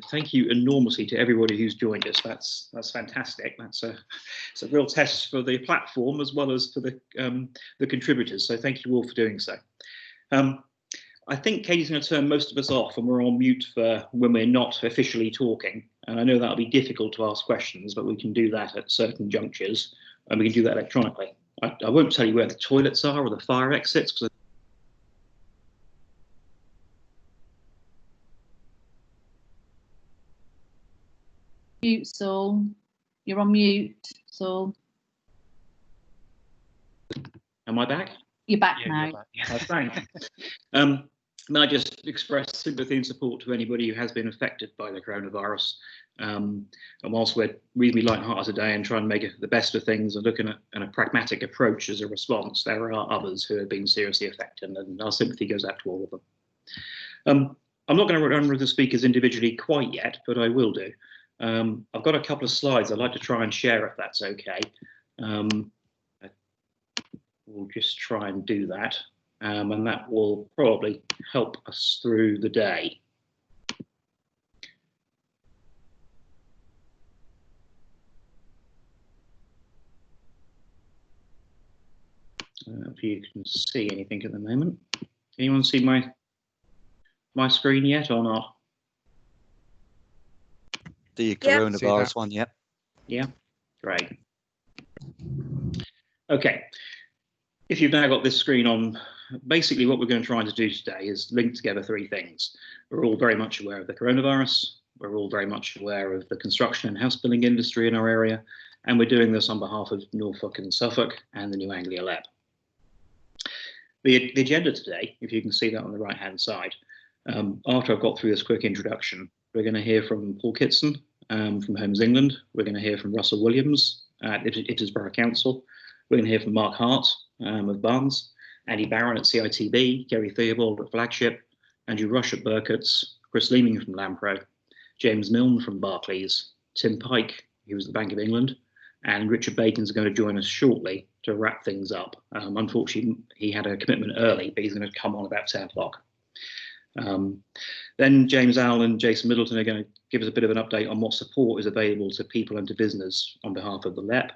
Thank you enormously to everybody who's joined us. That's fantastic. It's a real test for the platform as well as for the contributors. So thank you all for doing so. I think Katie's going to turn most of us off and we're on mute for when we're not officially talking. And I know that'll be difficult to ask questions, but we can do that at certain junctures and we can do that electronically. I won't tell you where the toilets are or the fire exits because mute, Saul. You're on mute, Saul. Am I back? You're back now. Oh, thanks. May I just express sympathy and support to anybody who has been affected by the coronavirus. And whilst we're reasonably light-hearted today and trying to make the best of things and looking at a pragmatic approach as a response, there are others who have been seriously affected, and our sympathy goes out to all of them. I'm not going to run with the speakers individually quite yet, but I will do. I've got a couple of slides I'd like to try and share if that's okay. We'll just try and do that, and that will probably help us through the day. If you can see anything at the moment. Anyone see my screen yet or not? The coronavirus one, yep. Yeah, great. Okay. If you've now got this screen on, basically what we're going to try to do today is link together three things. We're all very much aware of the coronavirus. We're all very much aware of the construction and house building industry in our area. And we're doing this on behalf of Norfolk and Suffolk and the New Anglia Lab. The agenda today, if you can see that on the right-hand side, after I've got through this quick introduction, we're going to hear from Paul Kitson from Homes England. We're going to hear from Russell Williams at Ittisborough Council. We're going to hear from Mark Hart of Barnes, Andy Barron at CITB, Gary Theobald at Flagship, Andrew Rush at Burkett's, Chris Leeming from Lampro, James Milne from Barclays, Tim Pike, who was the Bank of England, and Richard Bacon's going to join us shortly to wrap things up. Unfortunately, he had a commitment early, but he's going to come on about 10 o'clock. Then James Allen and Jason Middleton are going to give us a bit of an update on what support is available to people and to business on behalf of the LEP.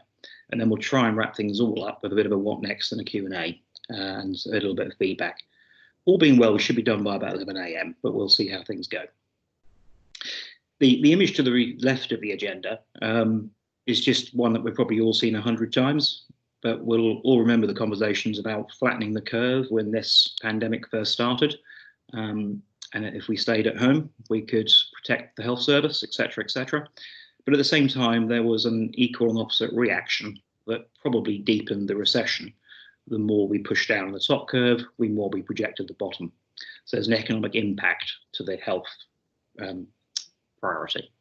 And then we'll try and wrap things all up with a bit of a what next and a Q&A and a little bit of feedback. All being well, we should be done by about 11 AM, but we'll see how things go. The image to the left of the agenda is just one that we've probably all seen 100 times, but we'll all remember the conversations about flattening the curve when this pandemic first started. And if we stayed at home, we could protect the health service, etc., etc. But at the same time, there was an equal and opposite reaction that probably deepened the recession. The more we pushed down the top curve, the more we projected the bottom. So there's an economic impact to the health priority.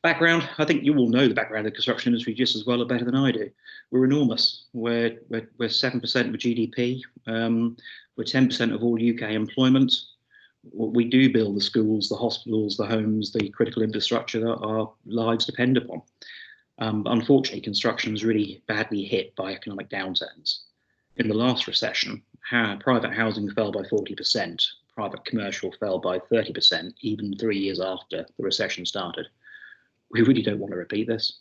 Background, I think you all know the background of the construction industry just as well or better than I do. We're enormous. We're 7% of GDP. We're 10% of all UK employment. We do build the schools, the hospitals, the homes, the critical infrastructure that our lives depend upon. Unfortunately, construction was really badly hit by economic downturns. In the last recession, private housing fell by 40%, private commercial fell by 30%, even 3 years after the recession started. We really don't want to repeat this.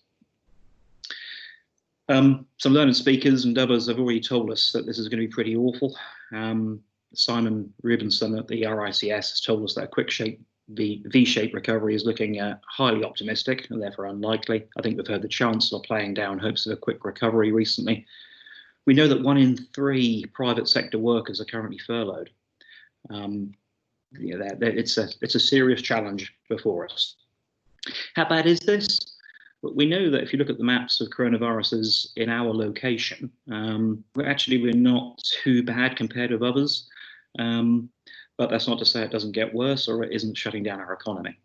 Some learned speakers and others have already told us that this is going to be pretty awful. Simon Rubinson at the RICS has told us that a quick V-shaped recovery is looking highly optimistic and therefore unlikely. I think we've heard the Chancellor playing down hopes of a quick recovery recently. We know that 1 in 3 private sector workers are currently furloughed. It's a serious challenge before us. How bad is this? But we know that if you look at the maps of coronaviruses in our location, we're not too bad compared with others. But that's not to say it doesn't get worse or it isn't shutting down our economy.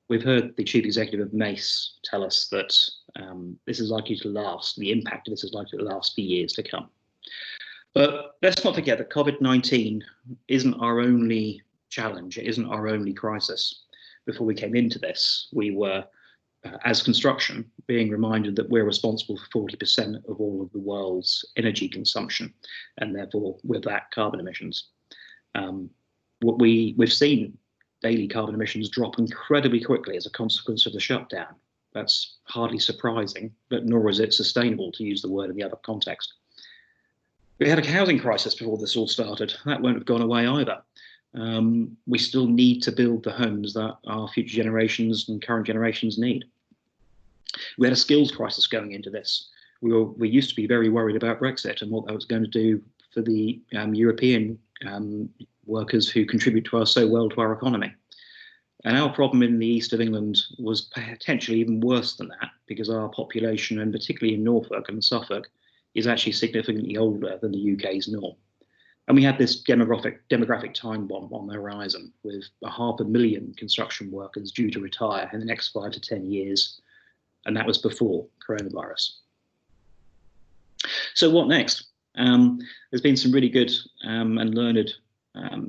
We've heard the Chief Executive of Mace tell us that this is likely to last, the impact of this is likely to last for years to come. But let's not forget that COVID-19 isn't our only challenge, it isn't our only crisis. Before we came into this, we were, as construction, being reminded that we're responsible for 40% of all of the world's energy consumption, and therefore with that carbon emissions. What we've seen daily carbon emissions drop incredibly quickly as a consequence of the shutdown. That's hardly surprising, but nor is it sustainable, to use the word in the other context. We had a housing crisis before this all started. That won't have gone away either. We still need to build the homes that our future generations and current generations need. We had a skills crisis going into this. We used to be very worried about Brexit and what that was going to do for the European workers who contribute to us so well to our economy. And our problem in the east of England was potentially even worse than that, because our population, and particularly in Norfolk and Suffolk, is actually significantly older than the UK's norm. And we had this demographic time bomb on the horizon, with 500,000 construction workers due to retire in the next 5 to 10 years. And that was before coronavirus. So what next? There's been some really good and learned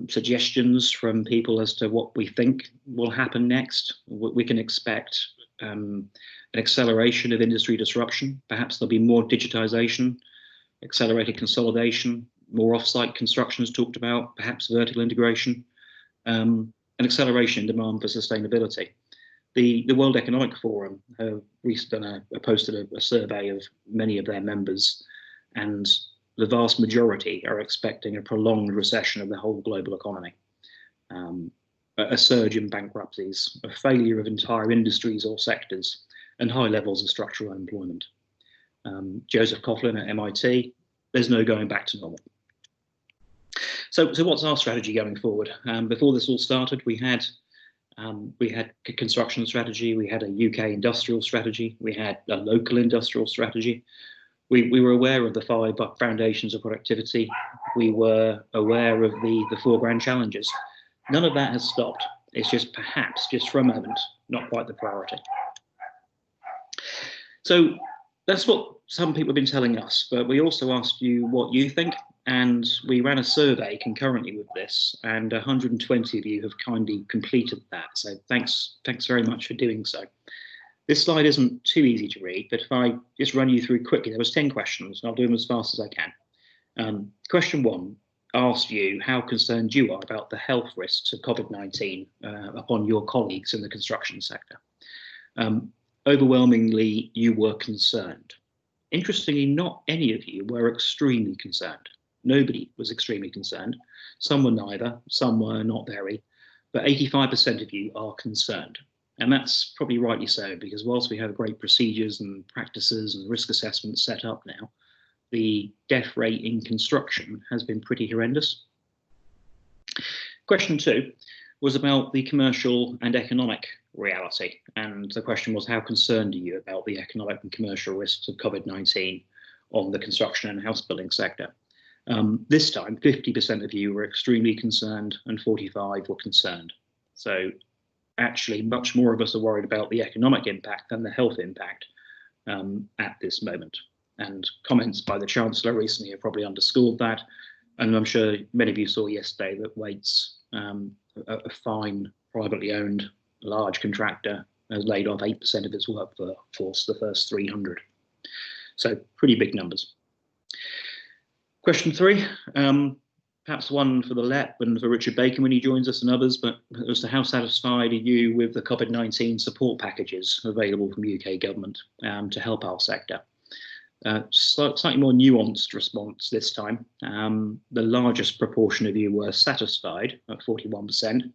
suggestions from people as to what we think will happen next. We can expect an acceleration of industry disruption. Perhaps there'll be more digitization, accelerated consolidation, more off-site construction is talked about, perhaps vertical integration, an acceleration in demand for sustainability. The World Economic Forum have recently posted a survey of many of their members, and the vast majority are expecting a prolonged recession of the whole global economy, a surge in bankruptcies, a failure of entire industries or sectors, and high levels of structural unemployment. Joseph Coughlin at MIT, there's no going back to normal. So what's our strategy going forward? Before this all started, we had a construction strategy, we had a UK industrial strategy, we had a local industrial strategy. We were aware of the 5 foundations of productivity. We were aware of the 4 grand challenges. None of that has stopped. It's just perhaps, just for a moment, not quite the priority. So that's what some people have been telling us, but we also asked you what you think, and we ran a survey concurrently with this, and 120 of you have kindly completed that. So thanks very much for doing so. This slide isn't too easy to read, but if I just run you through quickly, there was 10 questions, and I'll do them as fast as I can. Question 1 asked you how concerned you are about the health risks of COVID-19 upon your colleagues in the construction sector. Overwhelmingly, you were concerned. Interestingly, not any of you were extremely concerned. Nobody was extremely concerned. Some were neither, some were not very, but 85% of you are concerned. And that's probably rightly so, because whilst we have great procedures and practices and risk assessments set up now, the death rate in construction has been pretty horrendous. Question 2 was about the commercial and economic reality. And the question was, how concerned are you about the economic and commercial risks of COVID-19 on the construction and house building sector? This time, 50% of you were extremely concerned and 45% were concerned. So actually, much more of us are worried about the economic impact than the health impact at this moment. And comments by the Chancellor recently have probably underscored that. And I'm sure many of you saw yesterday that Waits, a fine, privately owned, large contractor, has laid off 8% of its workforce, the first 300. So pretty big numbers. Question 3. Perhaps one for the LEP and for Richard Bacon when he joins us and others, but as to how satisfied are you with the COVID-19 support packages available from UK government to help our sector? Slightly more nuanced response this time. The largest proportion of you were satisfied at 41%,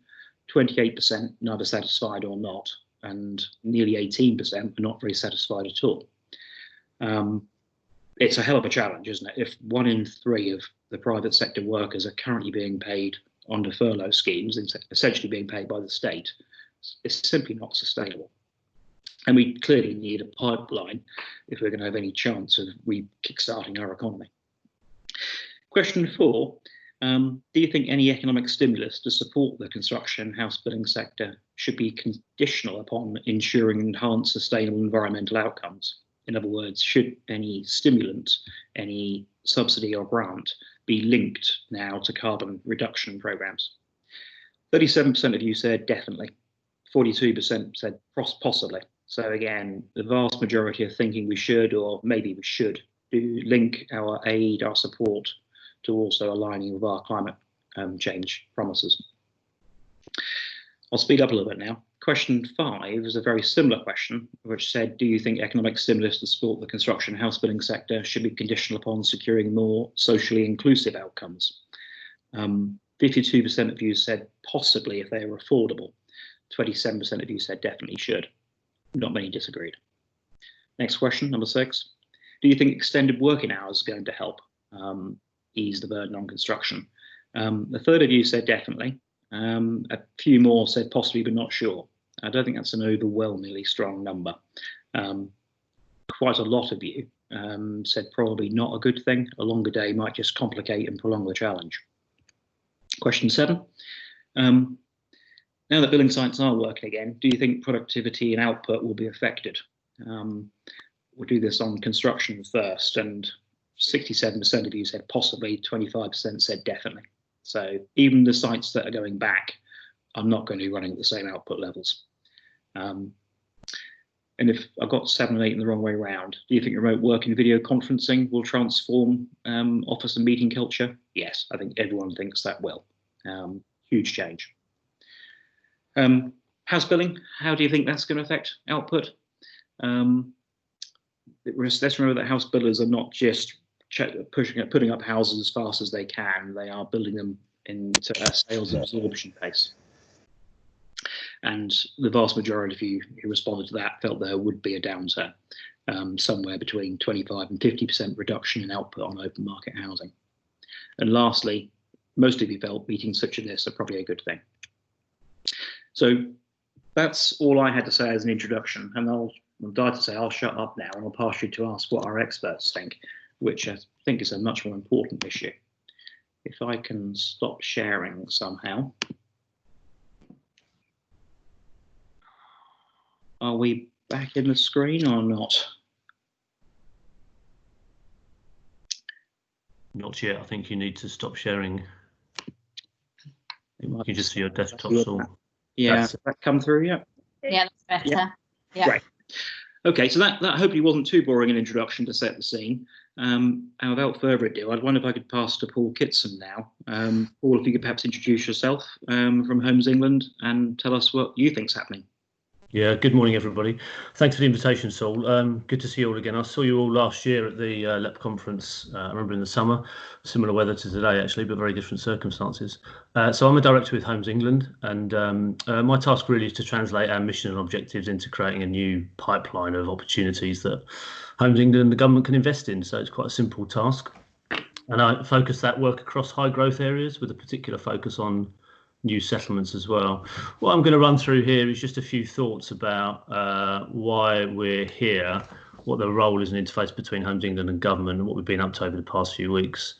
28% neither satisfied or not, and nearly 18% were not very satisfied at all. It's a hell of a challenge, isn't it? If 1 in 3 of the private sector workers are currently being paid under furlough schemes, essentially being paid by the state, it's simply not sustainable. And we clearly need a pipeline if we're going to have any chance of kickstarting our economy. Question 4, do you think any economic stimulus to support the construction and house building sector should be conditional upon ensuring enhanced sustainable environmental outcomes? In other words, should any stimulant, any subsidy or grant be linked now to carbon reduction programs? 37% of you said definitely, 42% said possibly. So again, the vast majority are thinking we should, or maybe we should, link our aid, our support to also aligning with our climate change promises. I'll speed up a little bit now. Question 5 is a very similar question, which said, do you think economic stimulus to support the construction and house building sector should be conditional upon securing more socially inclusive outcomes? 52% of you said possibly if they are affordable. 27% of you said definitely should. Not many disagreed. Next question, number 6. Do you think extended working hours are going to help ease the burden on construction? A third of you said definitely. A few more said possibly but not sure. I don't think that's an overwhelmingly strong number. Quite a lot of you said probably not a good thing. A longer day might just complicate and prolong the challenge. Question 7. Now that building sites are working again, do you think productivity and output will be affected? We'll do this on construction first, and 67% of you said possibly, 25% said definitely. So even the sites that are going back are not going to be running at the same output levels. And if I've got 7 and 8 in the wrong way around, do you think remote working video conferencing will transform office and meeting culture? Yes, I think everyone thinks that will. Huge change. House building, how do you think that's going to affect output? Let's remember that house builders are not just putting up houses as fast as they can. They are building them into a sales absorption pace. And the vast majority of you who responded to that felt there would be a downturn, somewhere between 25 and 50% reduction in output on open market housing. And lastly, most of you felt meetings such as this are probably a good thing. So that's all I had to say as an introduction, and I'm dying to say I'll shut up now and I'll pass you to ask what our experts think, which I think is a much more important issue. If I can stop sharing somehow. Are we back in the screen or not? Not yet. I think you need to stop sharing. You just see your desktop. Yeah, has that come through yet? Yeah, that's better. Yeah. Great. Okay, so that hopefully wasn't too boring an introduction to set the scene. And without further ado, I'd wonder if I could pass to Paul Kitson now. Paul, if you could perhaps introduce yourself from Homes England and tell us what you think's happening. Yeah, good morning, everybody. Thanks for the invitation, Saul. Good to see you all again. I saw you all last year at the LEP conference, I remember in the summer. Similar weather to today, actually, but very different circumstances. So I'm a director with Homes England, and my task really is to translate our mission and objectives into creating a new pipeline of opportunities that Homes England and the government can invest in. So it's quite a simple task. And I focus that work across high growth areas with a particular focus on new settlements as well. What I'm going to run through here is just a few thoughts about why we're here, what the role is an interface between Homes England and government, and what we've been up to over the past few weeks.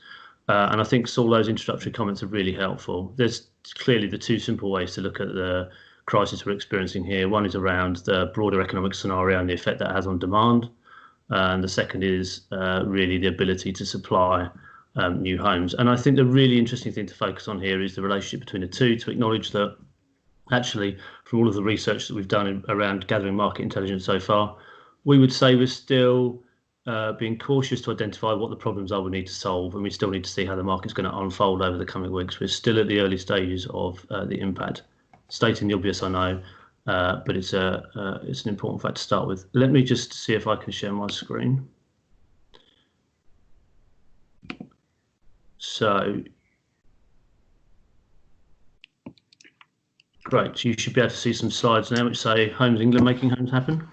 And I think all those introductory comments are really helpful. There's clearly the two simple ways to look at the crisis we're experiencing here. One is around the broader economic scenario and the effect that has on demand. And the second is really the ability to supply new homes. And I think the really interesting thing to focus on here is the relationship between the two, to acknowledge that actually from all of the research that we've done around gathering market intelligence so far, we would say we're still being cautious to identify what the problems are we need to solve, and we still need to see how the market's going to unfold over the coming weeks. We're still at the early stages of the impact. Stating the obvious, I know, but it's an important fact to start with. Let me just see if I can share my screen. So, great, you should be able to see some slides now which say Homes England making homes happen.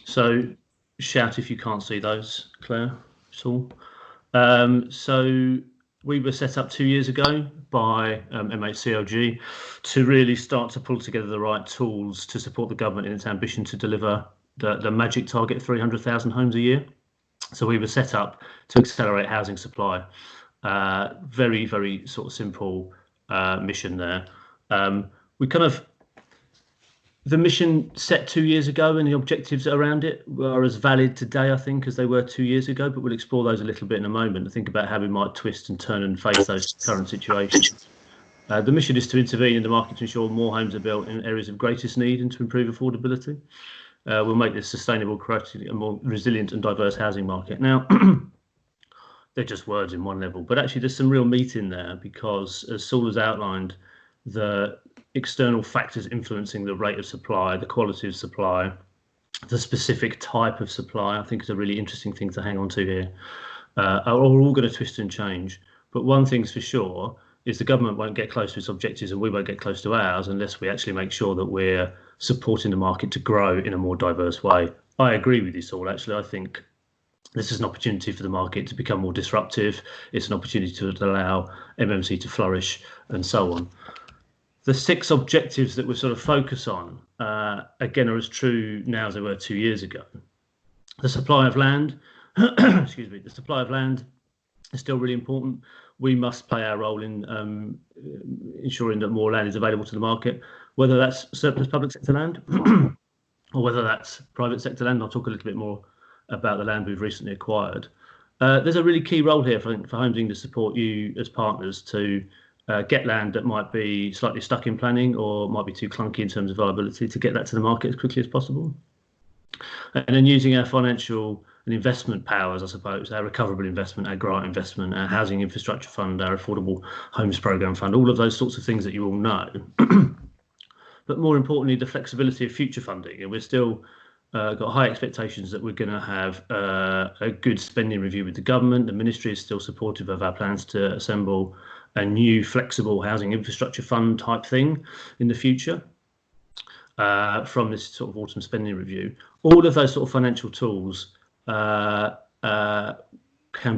So, shout if you can't see those, Claire, Saul. So, we were set up 2 years ago by MHCLG to really start to pull together the right tools to support the government in its ambition to deliver the magic target of 300,000 homes a year. So we were set up to accelerate housing supply. Very, very sort of simple mission there. The mission set 2 years ago and the objectives around it are as valid today, I think, as they were 2 years ago, but we'll explore those a little bit in a moment and think about how we might twist and turn and face those current situations. The mission is to intervene in the market to ensure more homes are built in areas of greatest need and to improve affordability. We'll make this sustainable, creating a more resilient and diverse housing market. Now, they're just words in one level, but actually there's some real meat in there because, as Saul has outlined, the external factors influencing the rate of supply, the quality of supply, the specific type of supply, I think is a really interesting thing to hang on to here, are all going to twist and change. But one thing's for sure is the government won't get close to its objectives and we won't get close to ours unless we actually make sure that we're supporting the market to grow in a more diverse way. I agree with you, Saul. Actually, I think this is an opportunity for the market to become more disruptive. It's an opportunity to allow MMC to flourish and so on. The 6 objectives that we sort of focus on, again, are as true now as they were 2 years ago. The supply of land, excuse me, the supply of land is still really important. We must play our role in ensuring that more land is available to the market, whether that's surplus public sector land or whether that's private sector land. I'll talk a little bit more about the land we've recently acquired. There's a really key role here for Homes England to support you as partners to get land that might be slightly stuck in planning or might be too clunky in terms of viability, to get that to the market as quickly as possible. And then using our financial and investment powers, I suppose, our recoverable investment, our grant investment, our housing infrastructure fund, our affordable homes programme fund, all of those sorts of things that you all know. But more importantly, the flexibility of future funding. And we're still got high expectations that we're going to have a good spending review with the government. The ministry is still supportive of our plans to assemble a new flexible housing infrastructure fund type thing in the future from this sort of autumn spending review. All of those sort of financial tools can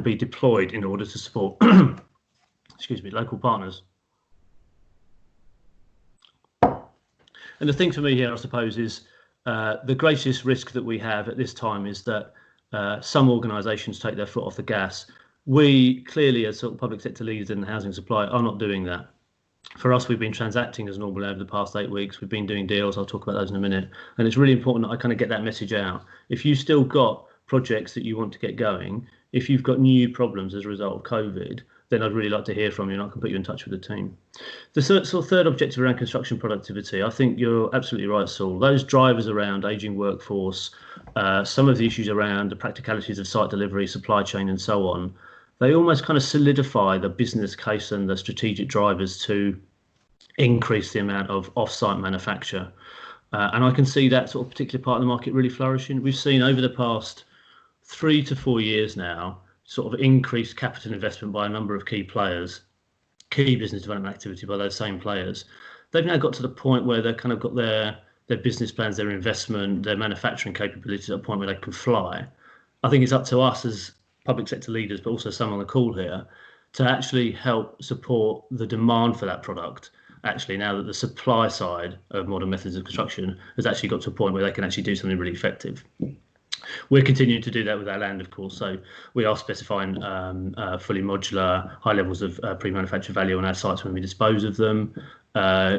be deployed in order to support excuse me, local partners. And the thing for me here, I suppose, is the greatest risk that we have at this time is that some organisations take their foot off the gas. We clearly, as sort of public sector leaders in the housing supply, are not doing that. For us, we've been transacting as normal over the past 8 weeks. We've been doing deals. I'll talk about those in a minute. And it's really important that I kind of get that message out. If you've still got projects that you want to get going, if you've got new problems as a result of COVID, then I'd really like to hear from you and I can put you in touch with the team. The third objective around construction productivity, I think you're absolutely right, Saul. Those drivers around ageing workforce, some of the issues around the practicalities of site delivery, supply chain and so on, they almost kind of solidify the business case and the strategic drivers to increase the amount of off-site manufacture. And I can see that sort of particular part of the market really flourishing. We've seen over the past 3 to 4 years now, sort of increased capital investment by a number of key players, key business development activity by those same players. They've now got to the point where they've kind of got their business plans, their investment, their manufacturing capabilities at a point where they can fly. I think it's up to us as public sector leaders, but also some on the call here, to actually help support the demand for that product. Actually, now that the supply side of modern methods of construction has actually got to a point where they can actually do something really effective. We're continuing to do that with our land, of course. So we are specifying fully modular, high levels of pre-manufactured value on our sites when we dispose of them.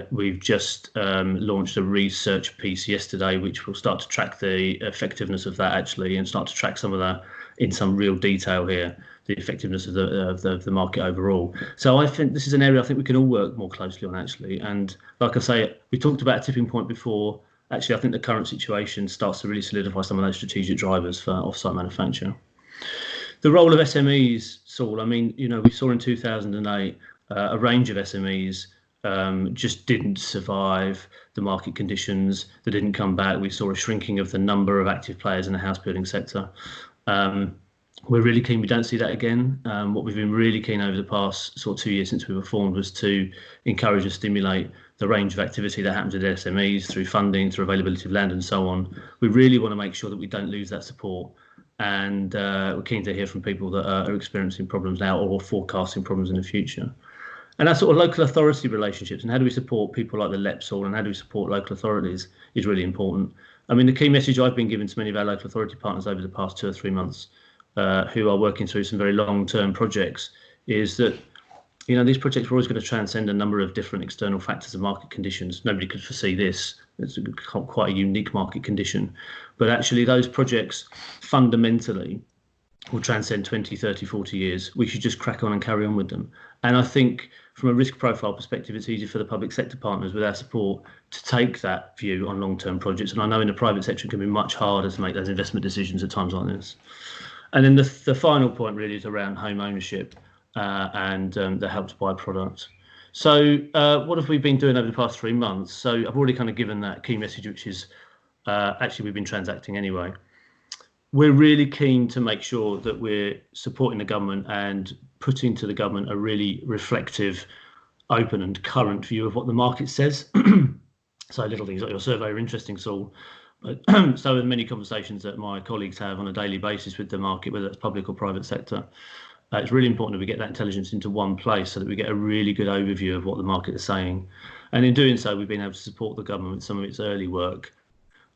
We've just launched a research piece yesterday, which will start to track the effectiveness of that actually, and start to track some of that in some real detail here, the effectiveness of the market overall. So I think this is an area I think we can all work more closely on actually. And like I say, we talked about a tipping point before. Actually, I think the current situation starts to really solidify some of those strategic drivers for off-site manufacture. The role of SMEs, Saul, I mean, you know, we saw in 2008 a range of SMEs just didn't survive the market conditions. They didn't come back. We saw a shrinking of the number of active players in the house building sector. We're really keen we don't see that again. What we've been really keen over the past sort of 2 years since we were formed was to encourage and stimulate the range of activity that happens with SMEs through funding, through availability of land and so on. We really want to make sure that we don't lose that support. And we're keen to hear from people that are experiencing problems now or forecasting problems in the future. And our sort of local authority relationships and how do we support people like the LEPSOL and how do we support local authorities is really important. I mean, the key message I've been giving to many of our local authority partners over the past 2 or 3 months who are working through some very long-term projects is that, you know, these projects are always going to transcend a number of different external factors of market conditions. Nobody could foresee this. It's quite a unique market condition. But actually, those projects fundamentally will transcend 20, 30, 40 years. We should just crack on and carry on with them. And I think from a risk profile perspective, it's easy for the public sector partners with our support to take that view on long-term projects. And I know in the private sector, it can be much harder to make those investment decisions at times like this. And then the final point really is around home ownership and the Help to Buy product. So what have we been doing over the past 3 months? So I've already kind of given that key message, which is actually we've been transacting anyway. We're really keen to make sure that we're supporting the government and putting to the government a really reflective, open and current view of what the market says. So little things like your survey are interesting, Saul. So in many conversations that my colleagues have on a daily basis with the market, whether it's public or private sector, it's really important that we get that intelligence into one place so that we get a really good overview of what the market is saying. And in doing so, we've been able to support the government with some of its early work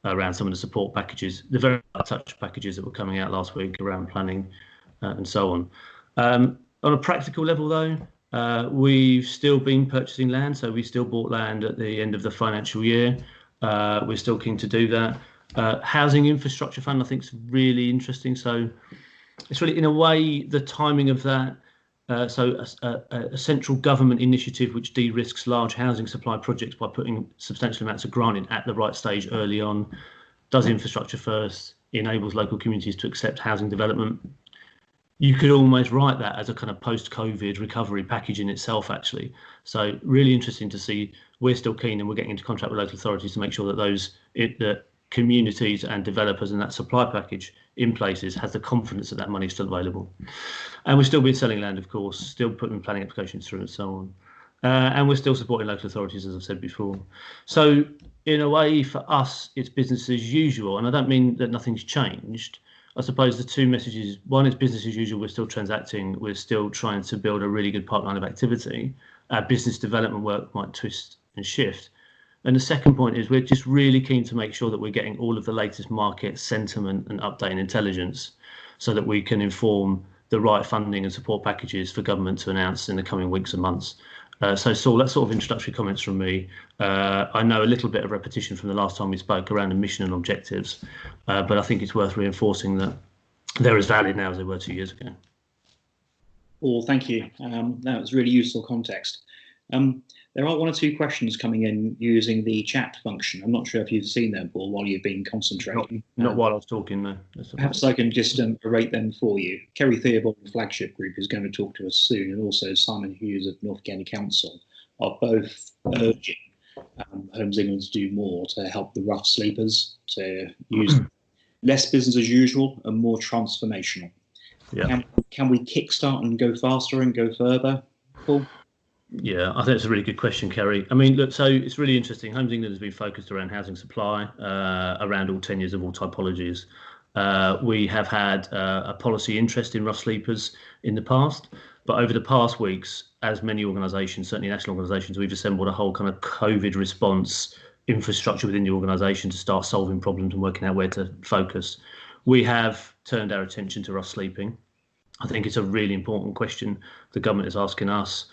around some of the support packages, the very touch packages that were coming out last week around planning and so on. On a practical level, though, we've still been purchasing land, so we still bought land at the end of the financial year. We're still keen to do that. Housing Infrastructure Fund, I think, is really interesting. So it's really, in a way, the timing of that. So a central government initiative which de-risks large housing supply projects by putting substantial amounts of grant in at the right stage early on, does infrastructure first, enables local communities to accept housing development. You could almost write that as a kind of post-COVID recovery package in itself, actually. So really interesting to see. We're still keen, and we're getting into contract with local authorities to make sure that the communities and developers and that supply package in places has the confidence that that money is still available. And we've still been selling land, of course, still putting planning applications through and so on. And we're still supporting local authorities, as I've said before. So in a way, for us, it's business as usual. And I don't mean that nothing's changed. I suppose the two messages, one is business as usual, we're still transacting, we're still trying to build a really good pipeline of activity. Our business development work might twist and shift. And the second point is we're just really keen to make sure that we're getting all of the latest market sentiment and updating intelligence so that we can inform the right funding and support packages for government to announce in the coming weeks and months. So Saul, that's sort of introductory comments from me. I know a little bit of repetition from the last time we spoke around the mission and objectives, but I think it's worth reinforcing that they're as valid now as they were 2 years ago. Paul, thank you. That was really useful context. There are one or two questions coming in using the chat function. I'm not sure if you've seen them, Paul, while you've been concentrating. Not while I was talking, no. Perhaps I can just rate them for you. Kerry Theobald, the Flagship Group, is going to talk to us soon, and also Simon Hughes of North County Council are both urging Homes England to do more to help the rough sleepers, to use less business as usual and more transformational. Yeah. Can we kickstart and go faster and go further, Paul? Yeah, I think it's a really good question, Kerry. I mean, look, so it's really interesting. Homes England has been focused around housing supply, around all tenures of all typologies. We have had a policy interest in rough sleepers in the past, but over the past weeks, as many organisations, certainly national organisations, we've assembled a whole kind of COVID response infrastructure within the organisation to start solving problems and working out where to focus. We have turned our attention to rough sleeping. I think it's a really important question the government is asking us.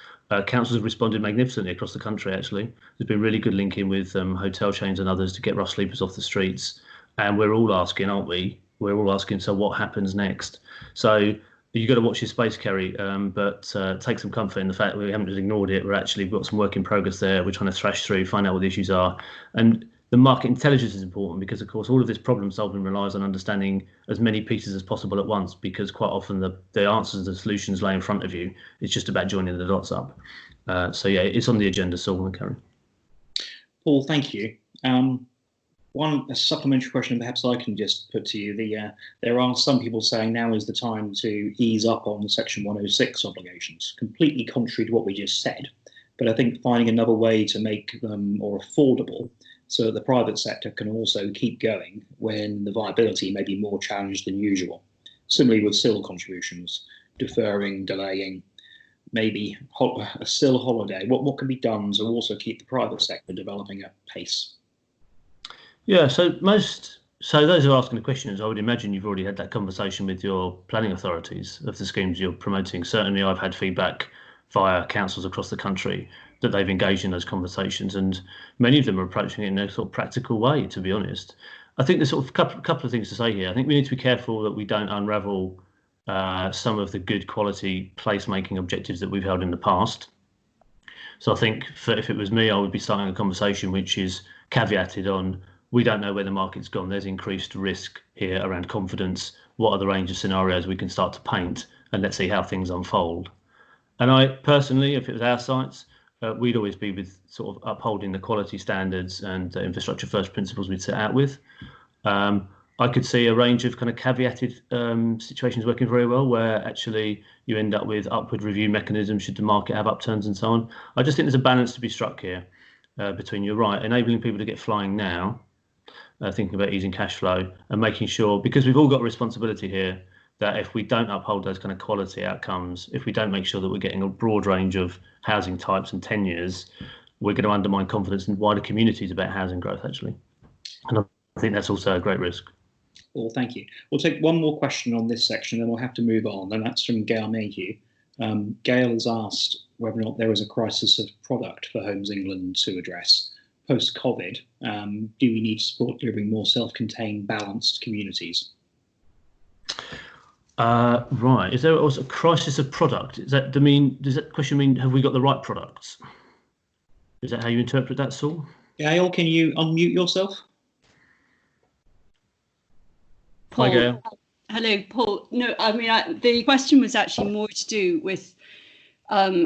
Councils have responded magnificently across the country, actually. There's been really good linking with hotel chains and others to get rough sleepers off the streets. And we're all asking, aren't we? We're all asking, so what happens next? So you've got to watch your space, Kerry, but take some comfort in the fact that we haven't just ignored it. We've got some work in progress there. We're trying to thrash through, find out what the issues are. And the market intelligence is important because, of course, all of this problem solving relies on understanding as many pieces as possible at once, because quite often the answers and the solutions lay in front of you. It's just about joining the dots up. So, yeah, it's on the agenda, Saul and Karen. Paul, thank you. A supplementary question perhaps I can just put to you. There are some people saying now is the time to ease up on the Section 106 obligations, completely contrary to what we just said. But I think finding another way to make them more affordable so that the private sector can also keep going when the viability may be more challenged than usual. Similarly with SIL contributions, deferring, delaying, maybe a SIL holiday. What can be done to also keep the private sector developing at pace? Yeah, so those who are asking the questions, I would imagine you've already had that conversation with your planning authorities of the schemes you're promoting. Certainly I've had feedback via councils across the country that they've engaged in those conversations, and many of them are approaching it in a sort of practical way, to be honest. I think there's sort of couple of things to say here. I think we need to be careful that we don't unravel some of the good quality placemaking objectives that we've held in the past. So I think if it was me, I would be starting a conversation which is caveated on, we don't know where the market's gone. There's increased risk here around confidence. What are the range of scenarios we can start to paint? And let's see how things unfold. And I personally, if it was our sites, we'd always be with sort of upholding the quality standards and the infrastructure first principles we'd set out with. I could see a range of kind of caveated situations working very well, where actually you end up with upward review mechanisms should the market have upturns and so on. I just think there's a balance to be struck here between, you're right, enabling people to get flying now, thinking about easing cash flow, and making sure, because we've all got a responsibility here, that if we don't uphold those kind of quality outcomes, if we don't make sure that we're getting a broad range of housing types and tenures, we're going to undermine confidence in wider communities about housing growth, actually. And I think that's also a great risk. Well, thank you. We'll take one more question on this section, then we'll have to move on, and that's from Gail Mayhew. Gail has asked whether or not there is a crisis of product for Homes England to address post-COVID. Do we need to support delivering more self-contained, balanced communities? Right. Is there also a crisis of product? Does that question mean have we got the right products? Is that how you interpret that, Saul? Gail, can you unmute yourself? Paul, Hi, Gail. Hello, Paul. No, I mean, the question was actually more to do with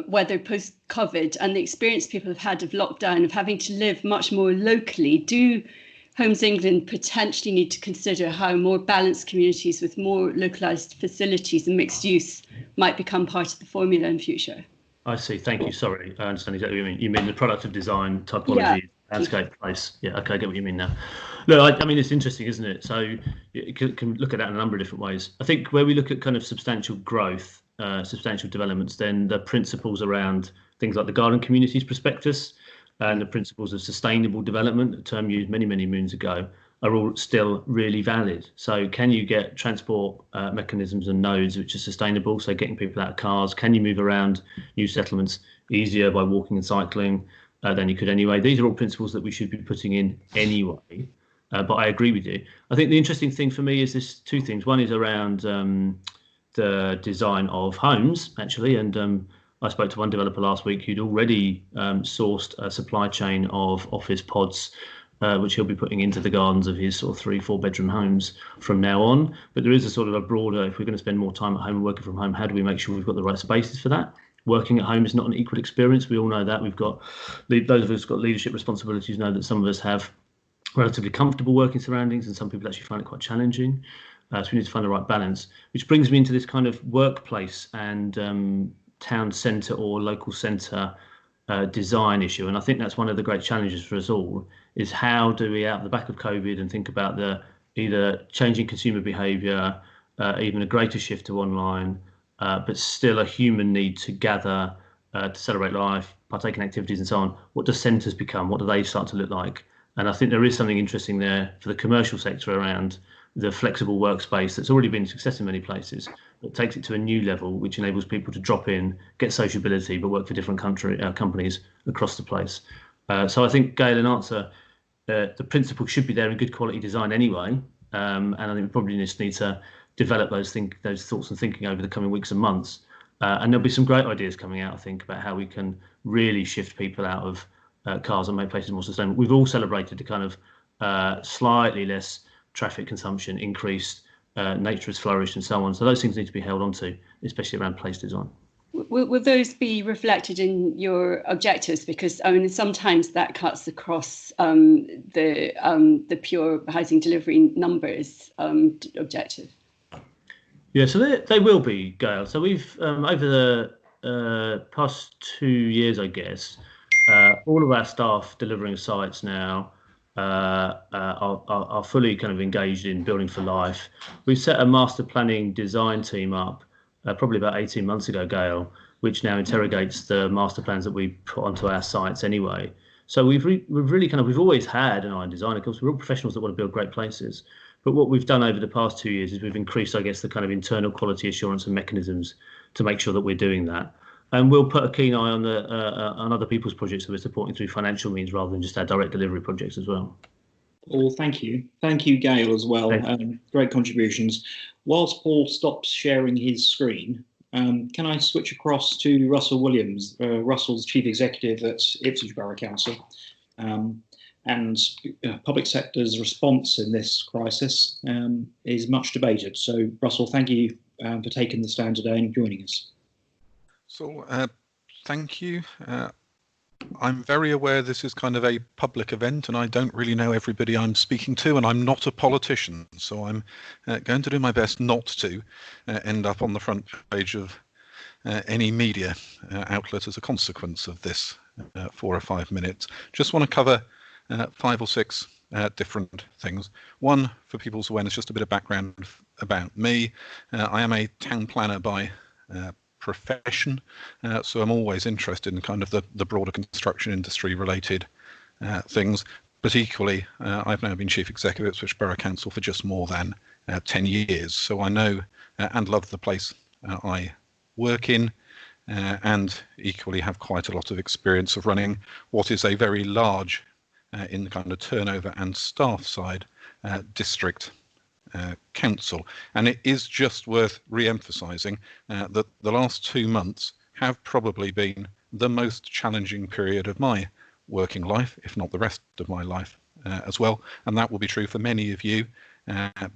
whether post-COVID and the experience people have had of lockdown, of having to live much more locally, do Homes England potentially need to consider how more balanced communities with more localised facilities and mixed use might become part of the formula in future? I see. Thank you. Sorry, I understand exactly what you mean. You mean the product of design, typology, landscape, place. Yeah, okay, I get what you mean now. Look, I mean, it's interesting, isn't it? So you can look at that in a number of different ways. I think where we look at kind of substantial growth, substantial developments, then the principles around things like the Garden Communities Prospectus and the principles of sustainable development, a term used many, many moons ago, are all still really valid. So can you get transport mechanisms and nodes which are sustainable, so getting people out of cars? Can you move around new settlements easier by walking and cycling than you could anyway? These are all principles that we should be putting in anyway. But I agree with you. I think the interesting thing for me is this two things. One is around the design of homes, actually, and I spoke to one developer last week who'd already sourced a supply chain of office pods, which he'll be putting into the gardens of his sort of 3-4 bedroom homes from now on. But there is a sort of a broader, if we're going to spend more time at home and working from home, how do we make sure we've got the right spaces for that? Working at home is not an equal experience. We all know that. We've got, those of us who've got leadership responsibilities know that some of us have relatively comfortable working surroundings and some people actually find it quite challenging. So we need to find the right balance, which brings me into this kind of workplace and town centre or local centre design issue. And I think that's one of the great challenges for us all, is how do we, out of the back of COVID, and think about the either changing consumer behaviour, even a greater shift to online, but still a human need to gather, to celebrate life, partake in activities and so on. What do centres become? What do they start to look like? And I think there is something interesting there for the commercial sector around the flexible workspace that's already been a success in many places, but takes it to a new level, which enables people to drop in, get sociability, but work for different companies across the place. So I think, Gail, in answer, the principle should be there in good quality design anyway, and I think we probably just need to develop those thoughts and thinking over the coming weeks and months. And there'll be some great ideas coming out, I think, about how we can really shift people out of cars and make places more sustainable. We've all celebrated the kind of slightly less traffic consumption, increased nature has flourished and so on. So those things need to be held on to, especially around place design. Will those be reflected in your objectives? Because I mean, sometimes that cuts across the pure housing delivery numbers objective. Yeah, so they will be, Gail. So we've over the past 2 years, I guess, all of our staff delivering sites now are fully kind of engaged in building for life. We set a master planning design team up probably about 18 months ago, Gail, which now interrogates the master plans that we put onto our sites anyway. So we've always had an eye on design. Of course, we're all professionals that want to build great places. But what we've done over the past 2 years is we've increased, I guess, the kind of internal quality assurance and mechanisms to make sure that we're doing that. And we'll put a keen eye on on other people's projects that we're supporting through financial means rather than just our direct delivery projects as well. Paul, thank you. Thank you, Gail, as well. Great contributions. Whilst Paul stops sharing his screen, can I switch across to Russell Williams, Russell's Chief Executive at Ipswich Borough Council, and public sector's response in this crisis is much debated. So, Russell, thank you for taking the stand today and joining us. So, thank you. I'm very aware this is kind of a public event and I don't really know everybody I'm speaking to, and I'm not a politician, so I'm going to do my best not to end up on the front page of any media outlet as a consequence of this 4 or 5 minutes. Just want to cover 5 or 6 different things. One, for people's awareness, just a bit of background about me. I am a town planner by profession, so I'm always interested in kind of the broader construction industry related things, but equally I've now been Chief Executive at Ipswich Borough Council for just more than 10 years, so I know and love the place I work in, and equally have quite a lot of experience of running what is a very large in the kind of turnover and staff side district council. And it is just worth re-emphasising that the last 2 months have probably been the most challenging period of my working life, if not the rest of my life as well. And that will be true for many of you,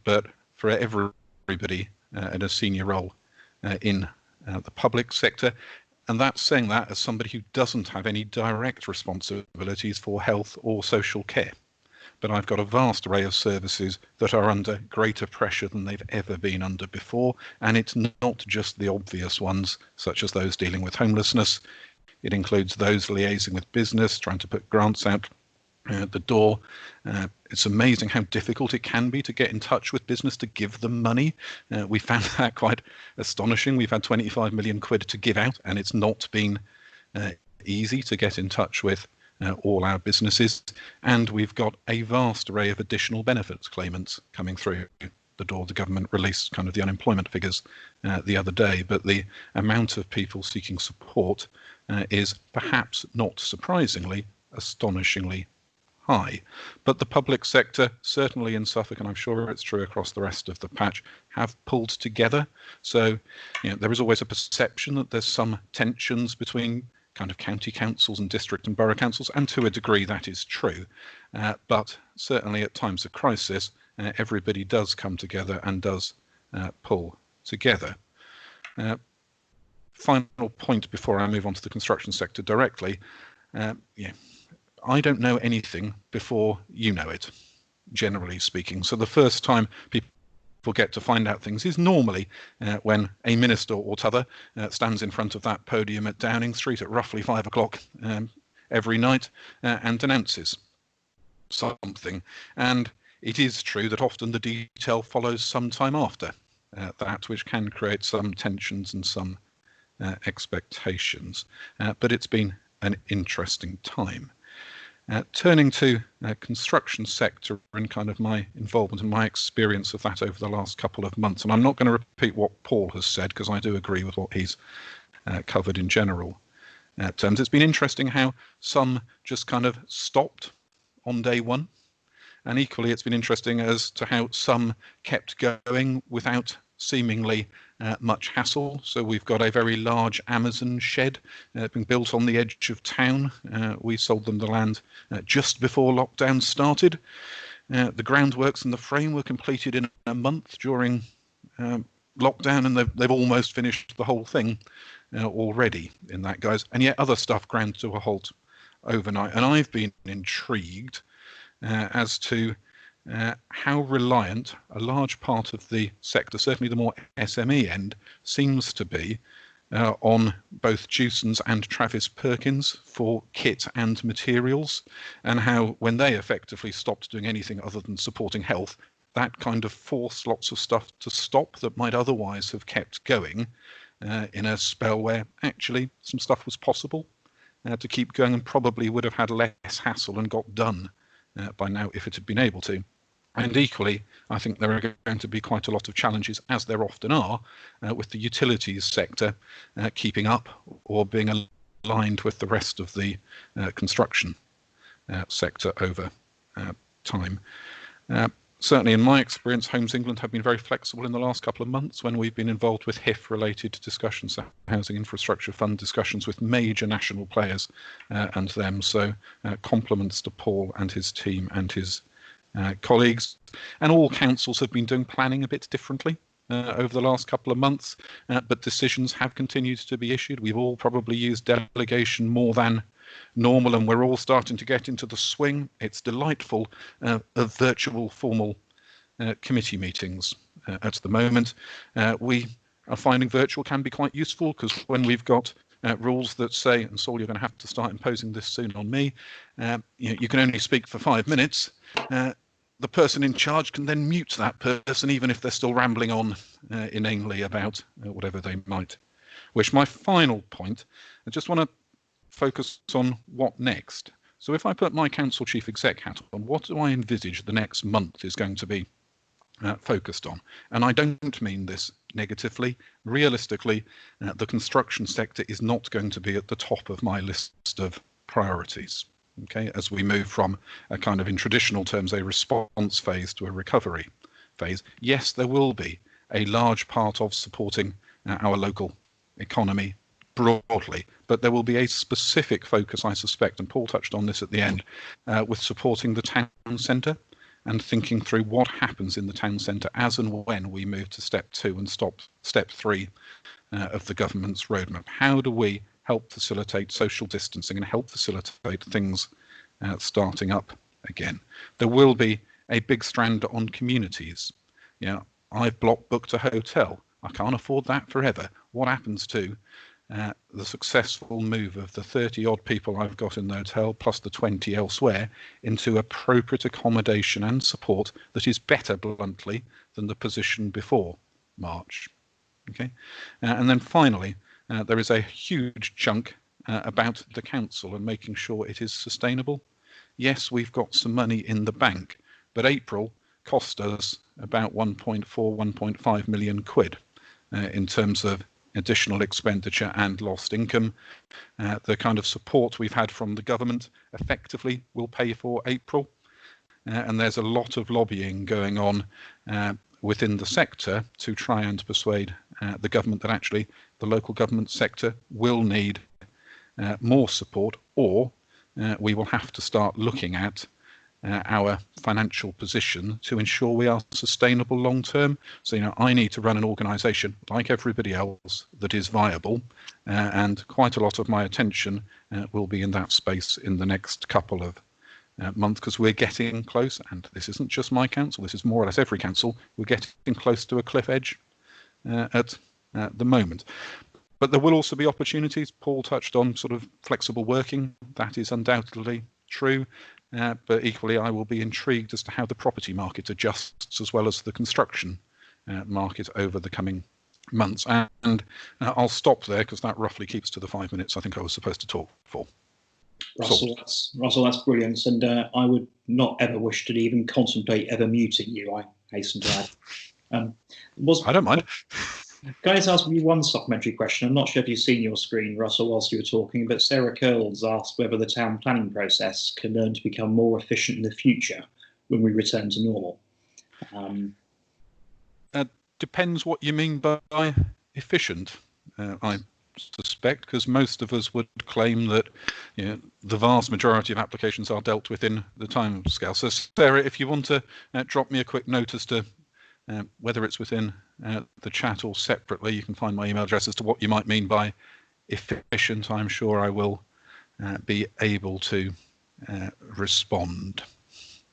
but for everybody in a senior role in the public sector. And that's saying that as somebody who doesn't have any direct responsibilities for health or social care. But I've got a vast array of services that are under greater pressure than they've ever been under before. And it's not just the obvious ones, such as those dealing with homelessness. It includes those liaising with business, trying to put grants out the door. It's amazing how difficult it can be to get in touch with business to give them money. We found that quite astonishing. We've had 25 million quid to give out, and it's not been easy to get in touch with all our businesses. And we've got a vast array of additional benefits claimants coming through the door. The government released kind of the unemployment figures the other day, but the amount of people seeking support is perhaps not surprisingly astonishingly high. But the public sector, certainly in Suffolk, and I'm sure it's true across the rest of the patch, have pulled together. So there is always a perception that there's some tensions between kind of county councils and district and borough councils, and to a degree that is true. But certainly at times of crisis, everybody does come together and does pull together. Final point before I move on to the construction sector directly. I don't know anything before you know it, generally speaking. So the first time people get to find out things is normally when a minister or t'other stands in front of that podium at Downing Street at roughly 5 o'clock every night and announces something. And it is true that often the detail follows some time after that, which can create some tensions and some expectations. But it's been an interesting time. Turning to construction sector and kind of my involvement and my experience of that over the last couple of months, and I'm not going to repeat what Paul has said because I do agree with what he's covered in general terms. It's been interesting how some just kind of stopped on day one, and equally it's been interesting as to how some kept going without seemingly much hassle. So we've got a very large Amazon shed being built on the edge of town. We sold them the land just before lockdown started. The groundworks and the frame were completed in a month during lockdown, and they've almost finished the whole thing already in that, guys. And yet other stuff ground to a halt overnight. And I've been intrigued as to how reliant a large part of the sector, certainly the more SME end, seems to be on both Jewson's and Travis Perkins for kit and materials, and how when they effectively stopped doing anything other than supporting health, that kind of forced lots of stuff to stop that might otherwise have kept going in a spell where actually some stuff was possible to keep going and probably would have had less hassle and got done by now if it had been able to. And equally, I think there are going to be quite a lot of challenges, as there often are, with the utilities sector keeping up or being aligned with the rest of the construction sector over time. Certainly in my experience, Homes England have been very flexible in the last couple of months when we've been involved with HIF-related discussions, Housing Infrastructure Fund discussions with major national players and them. So compliments to Paul and his team and his colleagues. And all councils have been doing planning a bit differently over the last couple of months, but decisions have continued to be issued. We've all probably used delegation more than normal and we're all starting to get into the swing, it's delightful, of virtual formal committee meetings. At the moment, we are finding virtual can be quite useful, because when we've got rules that say, and Saul, you're going to have to start imposing this soon on me, you can only speak for 5 minutes, the person in charge can then mute that person, even if they're still rambling on inanely about whatever they might wish. My final point, I just want to focus on what next. So if I put my council chief exec hat on, what do I envisage the next month is going to be focused on? And I don't mean this negatively. Realistically, the construction sector is not going to be at the top of my list of priorities. Okay, as we move from a kind of, in traditional terms, a response phase to a recovery phase. Yes, there will be a large part of supporting our local economy broadly, but there will be a specific focus, I suspect, and Paul touched on this at the end, with supporting the town centre and thinking through what happens in the town centre as and when we move to step 2 and step 3 of the government's roadmap. How do we help facilitate social distancing and help facilitate things starting up again? There will be a big strand on communities. I've block booked a hotel. I can't afford that forever. What happens to the successful move of the 30 odd people I've got in the hotel plus the 20 elsewhere into appropriate accommodation and support that is better, bluntly, than the position before March? Okay, and then finally, there is a huge chunk about the council and making sure it is sustainable. Yes, we've got some money in the bank, but April cost us about 1.5 million quid in terms of additional expenditure and lost income. The kind of support we've had from the government effectively will pay for April. And there's a lot of lobbying going on within the sector to try and persuade the government that actually the local government sector will need more support, or we will have to start looking at our financial position to ensure we are sustainable long term. So, I need to run an organisation like everybody else that is viable, and quite a lot of my attention will be in that space in the next couple of months, because we're getting close, and this isn't just my council, this is more or less every council, we're getting close to a cliff edge at the moment. But there will also be opportunities. Paul touched on sort of flexible working. That is undoubtedly true. But equally, I will be intrigued as to how the property market adjusts, as well as the construction market over the coming months. And I'll stop there, because that roughly keeps to the 5 minutes I think I was supposed to talk for. Russell, that's brilliant. And I would not ever wish to even contemplate ever muting you, I hasten to add. I don't mind. Can I just ask you one supplementary question? I'm not sure if you've seen your screen, Russell, whilst you were talking, but Sarah Curls asked whether the town planning process can learn to become more efficient in the future when we return to normal. Depends what you mean by efficient, I suspect, because most of us would claim that the vast majority of applications are dealt with in the time scale. So, Sarah, if you want to drop me a quick note as to whether it's within the chat or separately, you can find my email address as to what you might mean by efficient. I'm sure I will be able to respond.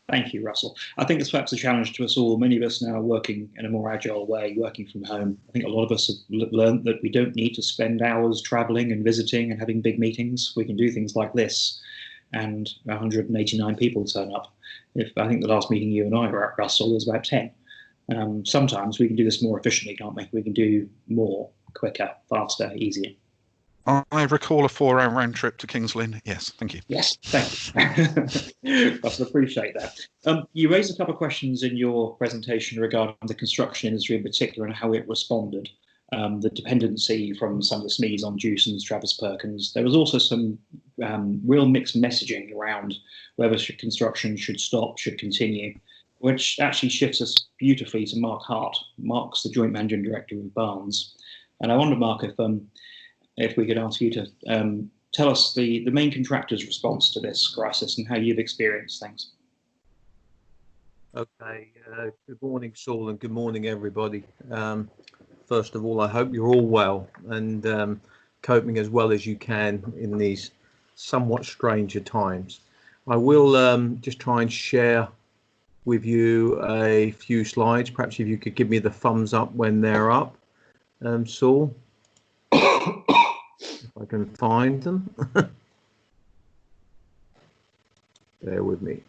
Thank you, Russell. I think it's perhaps a challenge to us all. Many of us now are working in a more agile way, working from home. I think a lot of us have learned that we don't need to spend hours travelling and visiting and having big meetings. We can do things like this, and 189 people turn up. I think the last meeting you and I were at, Russell, was about 10. Sometimes we can do this more efficiently, can't we? We can do more, quicker, faster, easier. I recall a 4-hour round trip to Kings Lynn. Yes, thank you. Yes, thank you. I appreciate that. You raised a couple of questions in your presentation regarding the construction industry in particular and how it responded. The dependency from some of the SMEs on Dewson's, Travis Perkins. There was also some real mixed messaging around whether construction should stop, should continue, which actually shifts us beautifully to Mark Hart. Mark's the Joint Managing Director of Barnes. And I wonder, Mark, if we could ask you to tell us the main contractor's response to this crisis and how you've experienced things. Okay, good morning, Saul, and good morning, everybody. First of all, I hope you're all well and coping as well as you can in these somewhat stranger times. I will just try and share with you a few slides. Perhaps if you could give me the thumbs up when they're up, Saul, if I can find them. Bear with me.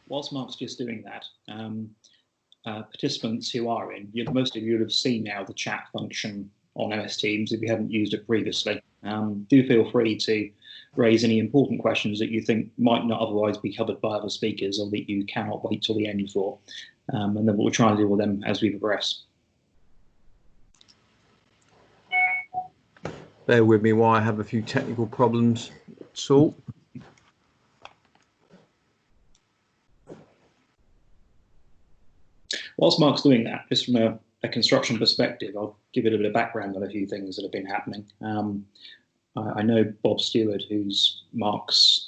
Whilst Mark's just doing that, participants who are in, most of you would have seen now the chat function on MS Teams if you haven't used it previously. Do feel free to raise any important questions that you think might not otherwise be covered by other speakers or that you cannot wait till the end for. And then we'll try and deal with them as we progress. Bear with me while I have a few technical problems. Saul. Whilst Mark's doing that, just from a construction perspective, I'll give you a bit of background on a few things that have been happening. I know Bob Stewart, who's Mark's